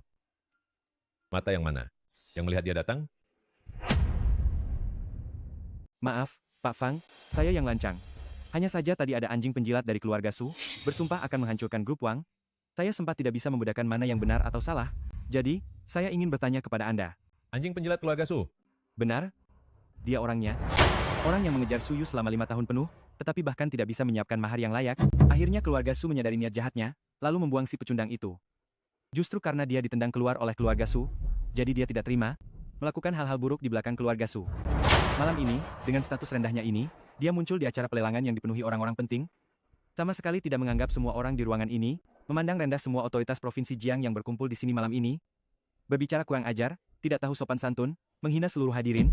Mata yang mana? Yang melihat dia datang? Maaf, Pak Fang, saya yang lancang. Hanya saja tadi ada anjing penjilat dari keluarga Su, bersumpah akan menghancurkan grup Wang. Saya sempat tidak bisa membedakan mana yang benar atau salah. Jadi, saya ingin bertanya kepada Anda. Anjing penjilat keluarga Su? Benar? Dia orangnya. Orang yang mengejar Su Yu selama 5 tahun penuh, tetapi bahkan tidak bisa menyiapkan mahar yang layak. Akhirnya keluarga Su menyadari niat jahatnya, lalu membuang si pecundang itu. Justru karena dia ditendang keluar oleh keluarga Su, jadi dia tidak terima, melakukan hal-hal buruk di belakang keluarga Su. Malam ini, dengan status rendahnya ini, dia muncul di acara pelelangan yang dipenuhi orang-orang penting. Sama sekali tidak menganggap semua orang di ruangan ini, memandang rendah semua otoritas Provinsi Jiang yang berkumpul di sini malam ini. Berbicara kurang ajar, tidak tahu sopan santun, menghina seluruh hadirin.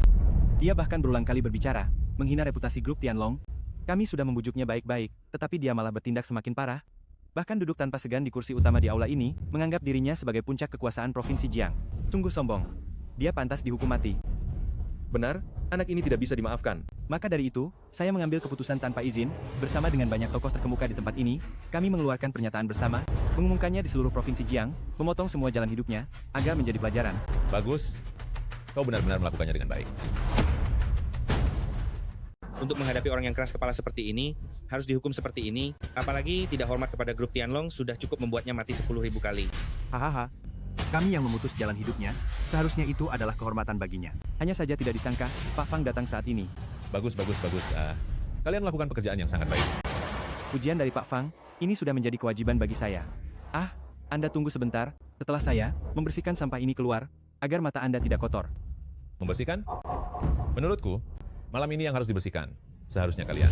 Dia bahkan berulang kali berbicara, menghina reputasi grup Tianlong. Kami sudah membujuknya baik-baik, tetapi dia malah bertindak semakin parah. Bahkan duduk tanpa segan di kursi utama di aula ini, menganggap dirinya sebagai puncak kekuasaan Provinsi Jiang. Sungguh sombong. Dia pantas dihukum mati. Benar, anak ini tidak bisa dimaafkan. Maka dari itu, saya mengambil keputusan tanpa izin, bersama dengan banyak tokoh terkemuka di tempat ini, kami mengeluarkan pernyataan bersama, mengumumkannya di seluruh Provinsi Jiang, memotong semua jalan hidupnya, agar menjadi pelajaran. Bagus. Kau benar-benar melakukannya dengan baik. Untuk menghadapi orang yang keras kepala seperti ini, harus dihukum seperti ini, apalagi tidak hormat kepada grup Tianlong sudah cukup membuatnya mati 10.000 kali. Hahaha. Kami yang memutus jalan hidupnya, seharusnya itu adalah kehormatan baginya. Hanya saja tidak disangka, Pak Fang datang saat ini. Bagus. Kalian melakukan pekerjaan yang sangat baik. Pujian dari Pak Fang, ini sudah menjadi kewajiban bagi saya. Anda tunggu sebentar, setelah saya membersihkan sampah ini keluar, agar mata Anda tidak kotor. Membersihkan? Menurutku, malam ini yang harus dibersihkan. Seharusnya kalian.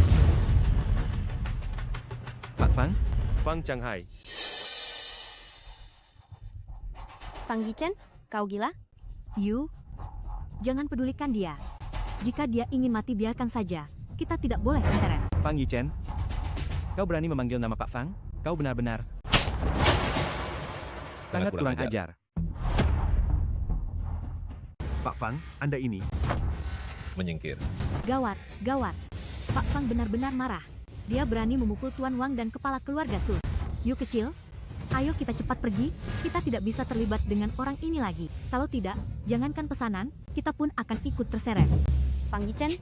Pak Fang? Fang Changhai. Fang Yichen, kau gila? Yu, jangan pedulikan dia. Jika dia ingin mati biarkan saja. Kita tidak boleh terseret. Fang Yichen, kau berani memanggil nama Pak Fang? Kau benar-benar sangat kurang ajar. Pak Fang, Anda ini Menyingkir. Gawat. Pak Fang benar-benar marah. Dia berani memukul Tuan Wang dan kepala keluarga Su. Yu kecil, ayo kita cepat pergi, kita tidak bisa terlibat dengan orang ini lagi. Kalau tidak, jangankan pesanan, kita pun akan ikut terseret. Fang Yichen,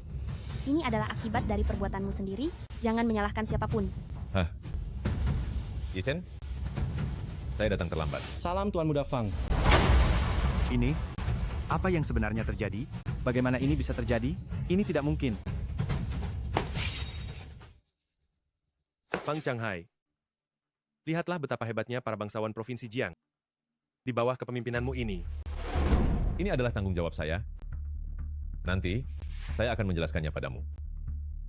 ini adalah akibat dari perbuatanmu sendiri, jangan menyalahkan siapapun. Yichen, saya datang terlambat. Salam Tuan Muda Fang. ini, apa yang sebenarnya terjadi? Bagaimana ini bisa terjadi? Ini tidak mungkin. Fang Changhai. Lihatlah betapa hebatnya para bangsawan Provinsi Jiang. Di bawah kepemimpinanmu ini. Ini adalah tanggung jawab saya. Nanti, saya akan menjelaskannya padamu.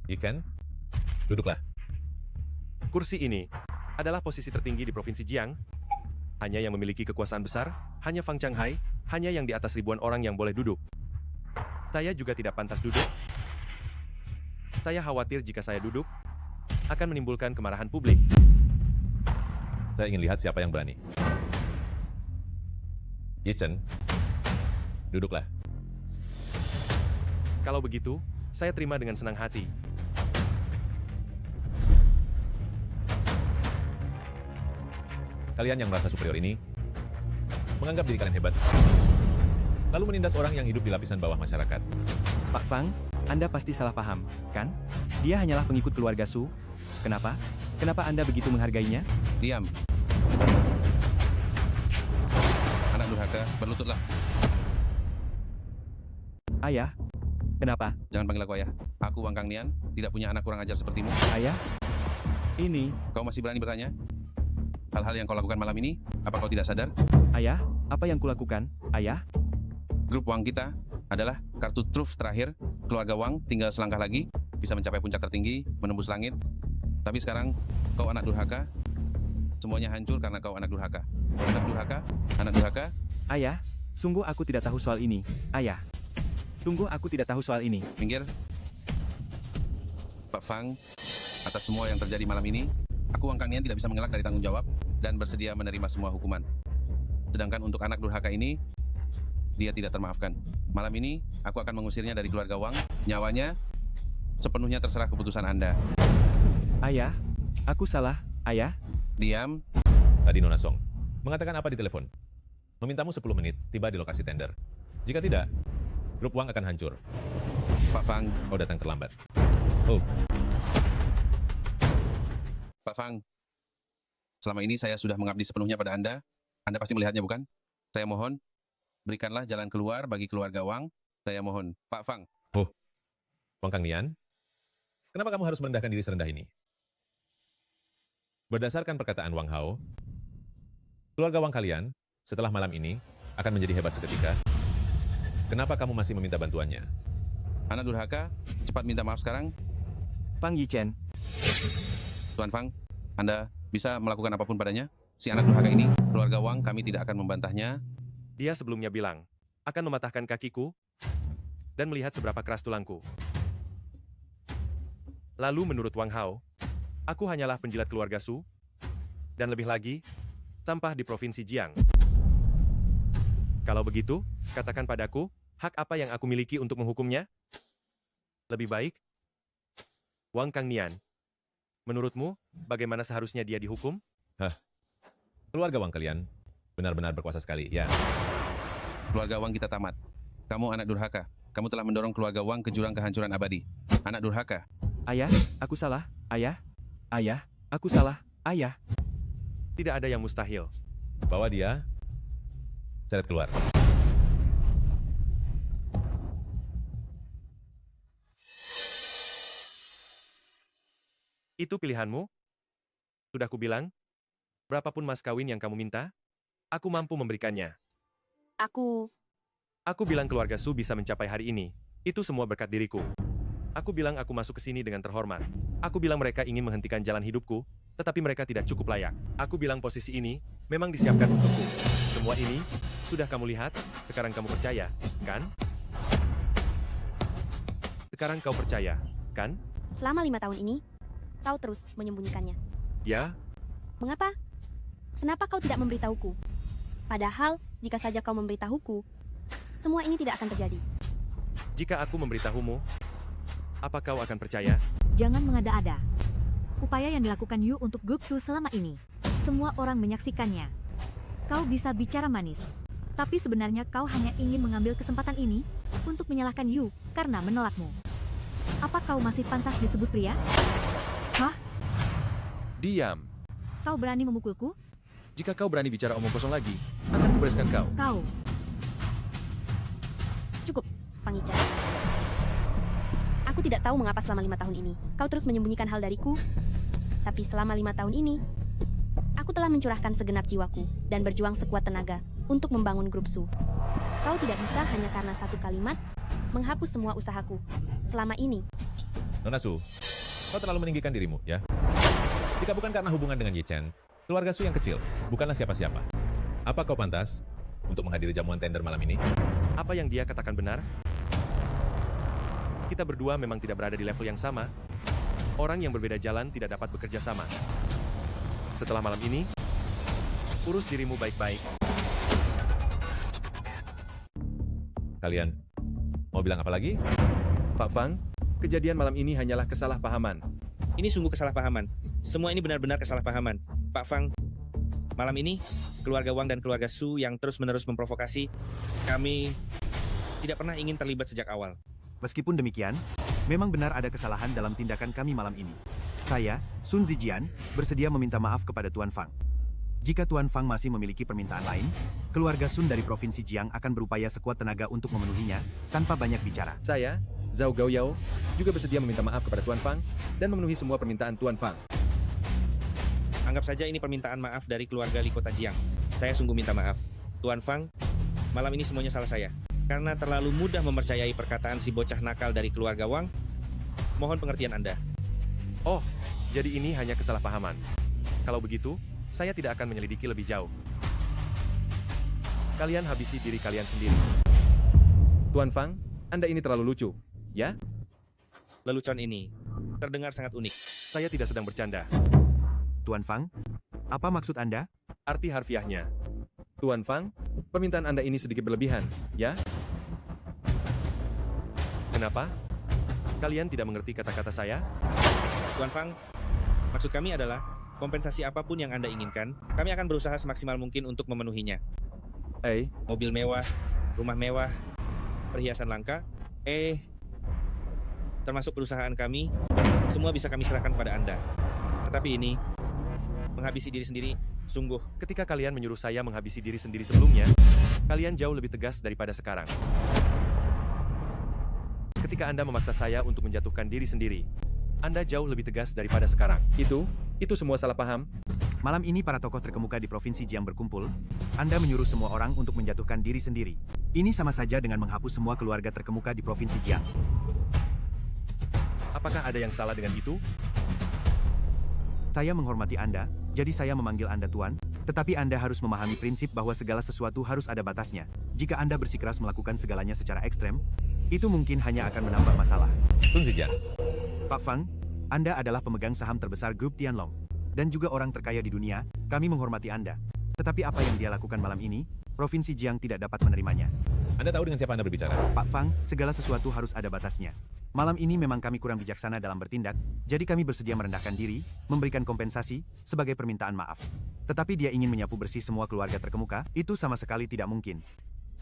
Yichen, duduklah. Kursi ini adalah posisi tertinggi di Provinsi Jiang. Hanya yang memiliki kekuasaan besar, hanya Fang Changhai, hanya yang di atas ribuan orang yang boleh duduk. Saya juga tidak pantas duduk. Saya khawatir jika saya duduk, akan menimbulkan kemarahan publik. Saya ingin lihat siapa yang berani. Yi Chen, duduklah. Kalau begitu, saya terima dengan senang hati. Kalian yang merasa superior ini, menganggap diri kalian hebat, lalu menindas orang yang hidup di lapisan bawah masyarakat. Pak Fang, Anda pasti salah paham, kan? Dia hanyalah pengikut keluarga Su. Kenapa? Kenapa Anda begitu menghargainya? Diam. Anak durhaka, berlututlah. Ayah, kenapa? Jangan panggil aku ayah. Aku Wang Kang Nian, tidak punya anak kurang ajar sepertimu. Ayah? Ini, Kau masih berani bertanya? Hal-hal yang kau lakukan malam ini, apa kau tidak sadar? Ayah, apa yang kulakukan? Ayah? Grup Wang kita adalah kartu truf terakhir. Keluarga Wang tinggal selangkah lagi, bisa mencapai puncak tertinggi, menembus langit. Tapi sekarang, kau anak durhaka. Semuanya hancur karena kau anak durhaka. Anak durhaka? Anak durhaka? Ayah, sungguh aku tidak tahu soal ini. Ayah, sungguh aku tidak tahu soal ini. Minggir. Pak Fang, atas semua yang terjadi malam ini, aku Wang Kang Nian tidak bisa mengelak dari tanggung jawab dan bersedia menerima semua hukuman. Sedangkan untuk anak durhaka ini, dia tidak termaafkan. Malam ini, aku akan mengusirnya dari keluarga Wang. Nyawanya sepenuhnya terserah keputusan Anda. Ayah, aku salah. Ayah? Diam. Tadi Nona Song mengatakan apa di telepon? Memintamu 10 menit tiba di lokasi tender. Jika tidak, grup Wang akan hancur. Pak Fang. Kau datang terlambat. Oh, Pak Fang, selama ini saya sudah mengabdi sepenuhnya pada Anda. Anda pasti melihatnya, bukan? Saya mohon, berikanlah jalan keluar bagi keluarga Wang. Saya mohon, Pak Fang. Wang Kang Nian, kenapa kamu harus merendahkan diri serendah ini? Berdasarkan perkataan Wang Hao, keluarga Wang kalian setelah malam ini akan menjadi hebat seketika. Kenapa kamu masih meminta bantuannya? Anak durhaka, cepat minta maaf sekarang. Fang Yi Chen. Tuan Fang, Anda bisa melakukan apapun padanya? Si anak durhaka ini, keluarga Wang, kami tidak akan membantahnya. Dia sebelumnya bilang, akan mematahkan kakiku dan melihat seberapa keras tulangku. Lalu menurut Wang Hao, aku hanyalah penjilat keluarga Su, dan lebih lagi, sampah di Provinsi Jiang. Kalau begitu, katakan padaku, hak apa yang aku miliki untuk menghukumnya? Lebih baik, Wang Kang Nian, menurutmu, bagaimana seharusnya dia dihukum? Keluarga Wang kalian benar-benar berkuasa sekali, ya. Keluarga Wang kita tamat. Kamu anak durhaka. Kamu telah mendorong keluarga Wang ke jurang kehancuran abadi. Anak durhaka. Ayah, aku salah. Ayah? Ayah, aku salah. Ayah. Tidak ada yang mustahil. Bawa dia, seret keluar. Itu pilihanmu? Sudah kubilang, berapapun mas kawin yang kamu minta, aku mampu memberikannya. Aku bilang keluarga Su bisa mencapai hari ini. Itu semua berkat diriku. Aku bilang aku masuk ke sini dengan terhormat. Aku bilang mereka ingin menghentikan jalan hidupku, tetapi mereka tidak cukup layak. Aku bilang posisi ini memang disiapkan untukku. Semua ini sudah kamu lihat, sekarang kamu percaya, kan? Sekarang kau percaya, kan? Selama 5 tahun ini, kau terus menyembunyikannya. Ya, Mengapa? Kenapa kau tidak memberitahuku? Padahal, jika saja kau memberitahuku, semua ini tidak akan terjadi. jika aku memberitahumu, apa kau akan percaya? Jangan mengada-ada. Upaya yang dilakukan Yu untuk grup Su selama ini, semua orang menyaksikannya. Kau bisa bicara manis, tapi sebenarnya kau hanya ingin mengambil kesempatan ini untuk menyalahkan Yu karena menolakmu. Apa kau masih pantas disebut pria? Hah? Diam. Kau berani memukulku? Jika kau berani bicara omong kosong lagi, akan kubereskan kau. Kau. Cukup, Fang Yi Chen. Aku tidak tahu mengapa selama 5 tahun ini kau terus menyembunyikan hal dariku. Tapi selama 5 tahun ini, aku telah mencurahkan segenap jiwaku dan berjuang sekuat tenaga untuk membangun grup Su. Kau tidak bisa hanya karena satu kalimat menghapus semua usahaku selama ini. Nona Su, kau terlalu meninggikan dirimu, ya? Jika bukan karena hubungan dengan Yi Chen, keluarga Su yang kecil bukanlah siapa-siapa. Apa kau pantas untuk menghadiri jamuan tender malam ini? Apa yang dia katakan benar? Kita berdua memang tidak berada di level yang sama. Orang yang berbeda jalan tidak dapat bekerja sama. Setelah malam ini, urus dirimu baik-baik. Kalian mau bilang apa lagi? Pak Fang, kejadian malam ini hanyalah kesalahpahaman. Ini sungguh kesalahpahaman. Semua ini benar-benar kesalahpahaman. Pak Fang, malam ini, keluarga Wang dan keluarga Su yang terus-menerus memprovokasi, kami tidak pernah ingin terlibat sejak awal. Meskipun demikian, memang benar ada kesalahan dalam tindakan kami malam ini. Saya, Sun Zijian, bersedia meminta maaf kepada Tuan Fang. Jika Tuan Fang masih memiliki permintaan lain, keluarga Sun dari Provinsi Jiang akan berupaya sekuat tenaga untuk memenuhinya, tanpa banyak bicara. Saya, Zhao Gaoyao, juga bersedia meminta maaf kepada Tuan Fang dan memenuhi semua permintaan Tuan Fang. Anggap saja ini permintaan maaf dari keluarga Li Kota Jiang. Saya sungguh minta maaf. Tuan Fang, malam ini semuanya salah saya. Karena terlalu mudah mempercayai perkataan si bocah nakal dari keluarga Wang, mohon pengertian Anda. Oh, jadi ini hanya kesalahpahaman. Kalau begitu, saya tidak akan menyelidiki lebih jauh. Kalian habisi diri kalian sendiri. Tuan Fang, Anda ini terlalu lucu, ya? Lelucon ini terdengar sangat unik. Saya tidak sedang bercanda. Tuan Fang, apa maksud Anda? Arti harfiahnya. Tuan Fang, permintaan Anda ini sedikit berlebihan, ya? Kenapa? Kalian tidak mengerti kata-kata saya? Tuan Fang, maksud kami adalah kompensasi apapun yang Anda inginkan, kami akan berusaha semaksimal mungkin untuk memenuhinya. Mobil mewah, rumah mewah, perhiasan langka, termasuk perusahaan kami, semua bisa kami serahkan pada Anda. Tetapi ini, menghabisi diri sendiri, sungguh. Ketika kalian menyuruh saya menghabisi diri sendiri sebelumnya, kalian jauh lebih tegas daripada sekarang. Ketika Anda memaksa saya untuk menjatuhkan diri sendiri, Anda jauh lebih tegas daripada sekarang. Itu semua salah paham. Malam ini para tokoh terkemuka di Provinsi Jiang berkumpul. Anda menyuruh semua orang untuk menjatuhkan diri sendiri. Ini sama saja dengan menghapus semua keluarga terkemuka di Provinsi Jiang. Apakah ada yang salah dengan itu? Saya menghormati Anda, jadi saya memanggil Anda Tuan, tetapi Anda harus memahami prinsip bahwa segala sesuatu harus ada batasnya. Jika Anda bersikeras melakukan segalanya secara ekstrem, itu mungkin hanya akan menambah masalah. Sun Zijian. Pak Fang, Anda adalah pemegang saham terbesar grup Tianlong, dan juga orang terkaya di dunia, kami menghormati Anda. Tetapi apa yang dia lakukan malam ini, Provinsi Jiang tidak dapat menerimanya. Anda tahu dengan siapa Anda berbicara? Pak Fang, segala sesuatu harus ada batasnya. Malam ini memang kami kurang bijaksana dalam bertindak, jadi kami bersedia merendahkan diri, memberikan kompensasi, sebagai permintaan maaf. Tetapi dia ingin menyapu bersih semua keluarga terkemuka, itu sama sekali tidak mungkin.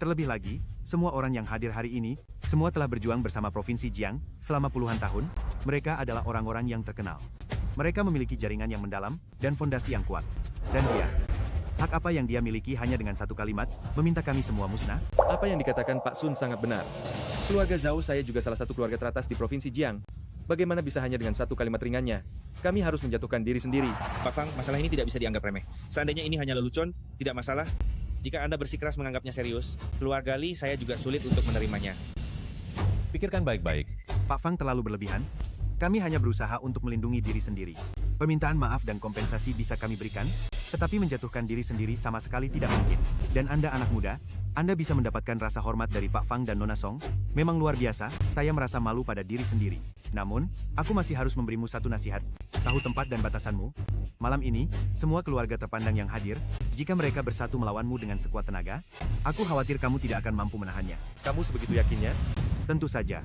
Terlebih lagi, semua orang yang hadir hari ini, semua telah berjuang bersama Provinsi Jiang selama puluhan tahun. Mereka adalah orang-orang yang terkenal. Mereka memiliki jaringan yang mendalam dan fondasi yang kuat. Dan dia, hak apa yang dia miliki hanya dengan satu kalimat, meminta kami semua musnah? Apa yang dikatakan Pak Sun sangat benar. Keluarga Zhao saya juga salah satu keluarga teratas di Provinsi Jiang. Bagaimana bisa hanya dengan satu kalimat ringannya? Kami harus menjatuhkan diri sendiri. Pak Fang, masalah ini tidak bisa dianggap remeh. Seandainya ini hanya lelucon, tidak masalah. Jika Anda bersikeras menganggapnya serius, keluarga Li saya juga sulit untuk menerimanya. Pikirkan baik-baik. Pak Fang terlalu berlebihan. Kami hanya berusaha untuk melindungi diri sendiri. Permintaan maaf dan kompensasi bisa kami berikan, tetapi menjatuhkan diri sendiri sama sekali tidak mungkin. Dan Anda anak muda, Anda bisa mendapatkan rasa hormat dari Pak Fang dan Nona Song. Memang luar biasa, saya merasa malu pada diri sendiri. Namun, aku masih harus memberimu satu nasihat. Tahu tempat dan batasanmu. Malam ini, semua keluarga terpandang yang hadir, jika mereka bersatu melawanmu dengan sekuat tenaga, aku khawatir kamu tidak akan mampu menahannya. Kamu sebegitu yakinnya? Tentu saja.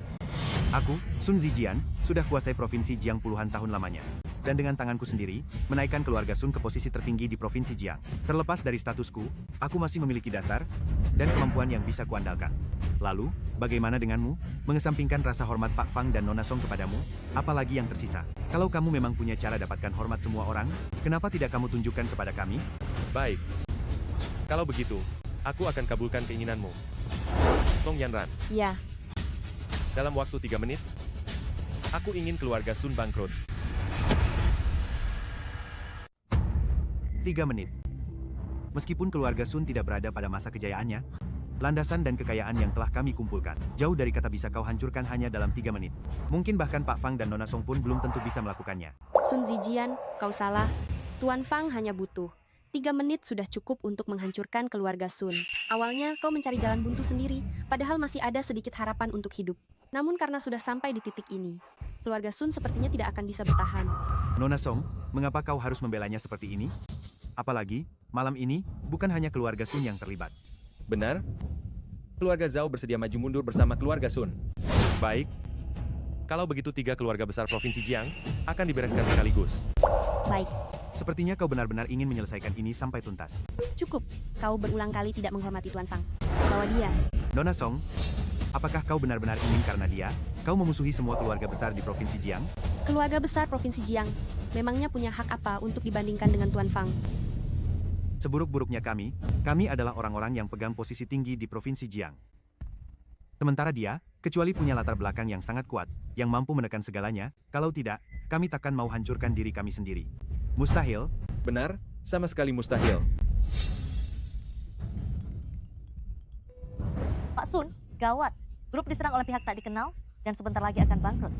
Aku, Sun Zijian, sudah kuasai Provinsi Jiang puluhan tahun lamanya. Dan dengan tanganku sendiri, menaikkan keluarga Sun ke posisi tertinggi di Provinsi Jiang. Terlepas dari statusku, aku masih memiliki dasar dan kemampuan yang bisa kuandalkan. Lalu, bagaimana denganmu? Mengesampingkan rasa hormat Pak Fang dan Nona Song kepadamu, apalagi yang tersisa? Kalau kamu memang punya cara dapatkan hormat semua orang, kenapa tidak kamu tunjukkan kepada kami? Baik. Kalau begitu, aku akan kabulkan keinginanmu. Song Yanran. Ya, Dalam waktu 3 menit, aku ingin keluarga Sun bangkrut. 3 menit. Meskipun keluarga Sun tidak berada pada masa kejayaannya, landasan dan kekayaan yang telah kami kumpulkan, jauh dari kata bisa kau hancurkan hanya dalam 3 menit. Mungkin bahkan Pak Fang dan Nona Song pun belum tentu bisa melakukannya. Sun Zijian, kau salah. Tuan Fang hanya butuh 3 menit sudah cukup untuk menghancurkan keluarga Sun. Awalnya kau mencari jalan buntu sendiri, padahal masih ada sedikit harapan untuk hidup. Namun karena sudah sampai di titik ini, keluarga Sun sepertinya tidak akan bisa bertahan. Nona Song, mengapa kau harus membelanya seperti ini? Apalagi, malam ini, bukan hanya keluarga Sun yang terlibat. Benar? Keluarga Zhao bersedia maju mundur bersama keluarga Sun. Baik. Kalau begitu 3 keluarga besar Provinsi Jiang akan dibereskan sekaligus. Baik, Sepertinya kau benar-benar ingin menyelesaikan ini sampai tuntas. cukup. Kau berulang kali tidak menghormati Tuan Fang. Bawa dia. Nona Song, apakah kau benar-benar ingin karena dia, kau memusuhi semua keluarga besar di Provinsi Jiang? Keluarga besar Provinsi Jiang, memangnya punya hak apa untuk dibandingkan dengan Tuan Fang? Seburuk-buruknya kami adalah orang-orang yang pegang posisi tinggi di Provinsi Jiang. Sementara dia, kecuali punya latar belakang yang sangat kuat, yang mampu menekan segalanya, kalau tidak, kami takkan mau hancurkan diri kami sendiri. Mustahil. Benar, sama sekali mustahil. Pak Sun, gawat. Grup diserang oleh pihak tak dikenal dan sebentar lagi akan bangkrut.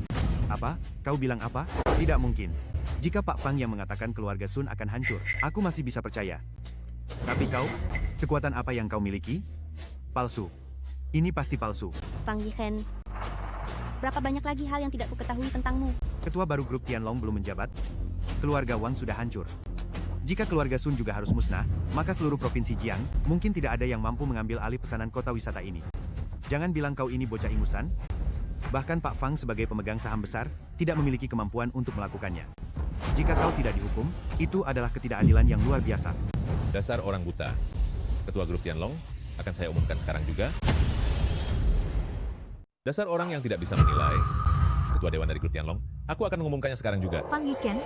Apa? Kau bilang apa? Tidak mungkin. Jika Pak Fang yang mengatakan keluarga Sun akan hancur, aku masih bisa percaya. Tapi kau, kekuatan apa yang kau miliki? Palsu. Ini pasti palsu. Fang Yichen, berapa banyak lagi hal yang tidak kuketahui tentangmu? Ketua baru grup Tianlong belum menjabat. Keluarga Wang sudah hancur. Jika keluarga Sun juga harus musnah, maka seluruh provinsi Jiang mungkin tidak ada yang mampu mengambil alih pesanan kota wisata ini. Jangan bilang kau ini bocah ingusan. Bahkan Pak Fang sebagai pemegang saham besar tidak memiliki kemampuan untuk melakukannya. Jika kau tidak dihukum, itu adalah ketidakadilan yang luar biasa. Dasar orang buta. Ketua grup Tianlong, akan saya umumkan sekarang juga. Dasar orang yang tidak bisa menilai. Ketua Dewan dari grup Tianlong, aku akan mengumumkannya sekarang juga. Fang Yichen,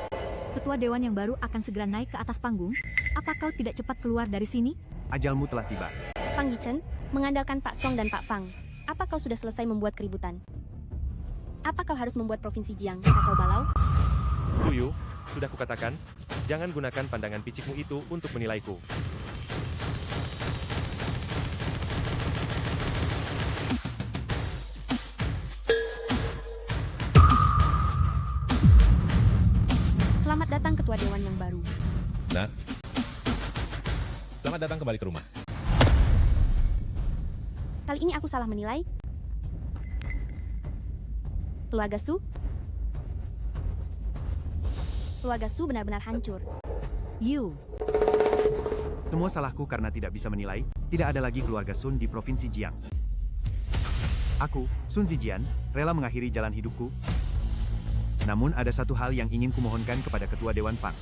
Ketua Dewan yang baru akan segera naik ke atas panggung. Apa kau tidak cepat keluar dari sini? Ajalmu telah tiba. Fang Yichen, mengandalkan Pak Song dan Pak Fang, apa kau sudah selesai membuat keributan? Apa kau harus membuat Provinsi Jiang kacau balau? Tuyu, sudah kukatakan, jangan gunakan pandangan picikmu itu untuk menilaiku. Selamat datang Ketua Dewan yang baru. Nah, selamat datang kembali ke rumah. Kali ini aku salah menilai. Keluarga Su? Keluarga Su benar-benar hancur. You. Semua salahku karena tidak bisa menilai, tidak ada lagi keluarga Sun di Provinsi Jiang. Aku, Sun Zijian, rela mengakhiri jalan hidupku. Namun ada satu hal yang ingin kumohonkan kepada Ketua Dewan Fang.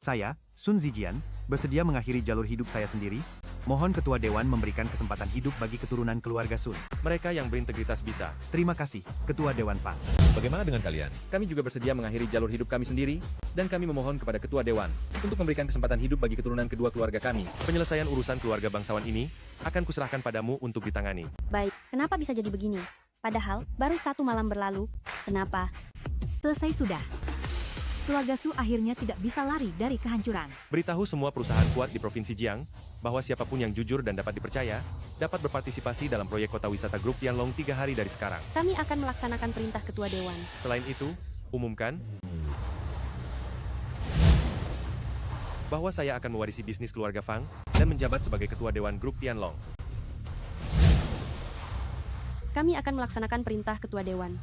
Saya, Sun Zijian, bersedia mengakhiri jalur hidup saya sendiri. Mohon Ketua Dewan memberikan kesempatan hidup bagi keturunan keluarga Sun. Mereka yang berintegritas bisa. Terima kasih, Ketua Dewan Fang. Bagaimana dengan kalian? Kami juga bersedia mengakhiri jalur hidup kami sendiri, dan kami memohon kepada Ketua Dewan untuk memberikan kesempatan hidup bagi keturunan kedua keluarga kami. Penyelesaian urusan keluarga bangsawan ini akan kuserahkan padamu untuk ditangani. Baik, kenapa bisa jadi begini? Padahal, baru 1 malam berlalu. Kenapa? Selesai sudah. Keluarga Su akhirnya tidak bisa lari dari kehancuran. Beritahu semua perusahaan kuat di Provinsi Jiang bahwa siapapun yang jujur dan dapat dipercaya dapat berpartisipasi dalam proyek kota wisata grup Tianlong 3 hari dari sekarang. Kami akan melaksanakan perintah Ketua Dewan. Selain itu, umumkan bahwa saya akan mewarisi bisnis keluarga Fang dan menjabat sebagai Ketua Dewan grup Tianlong. Kami akan melaksanakan perintah Ketua Dewan.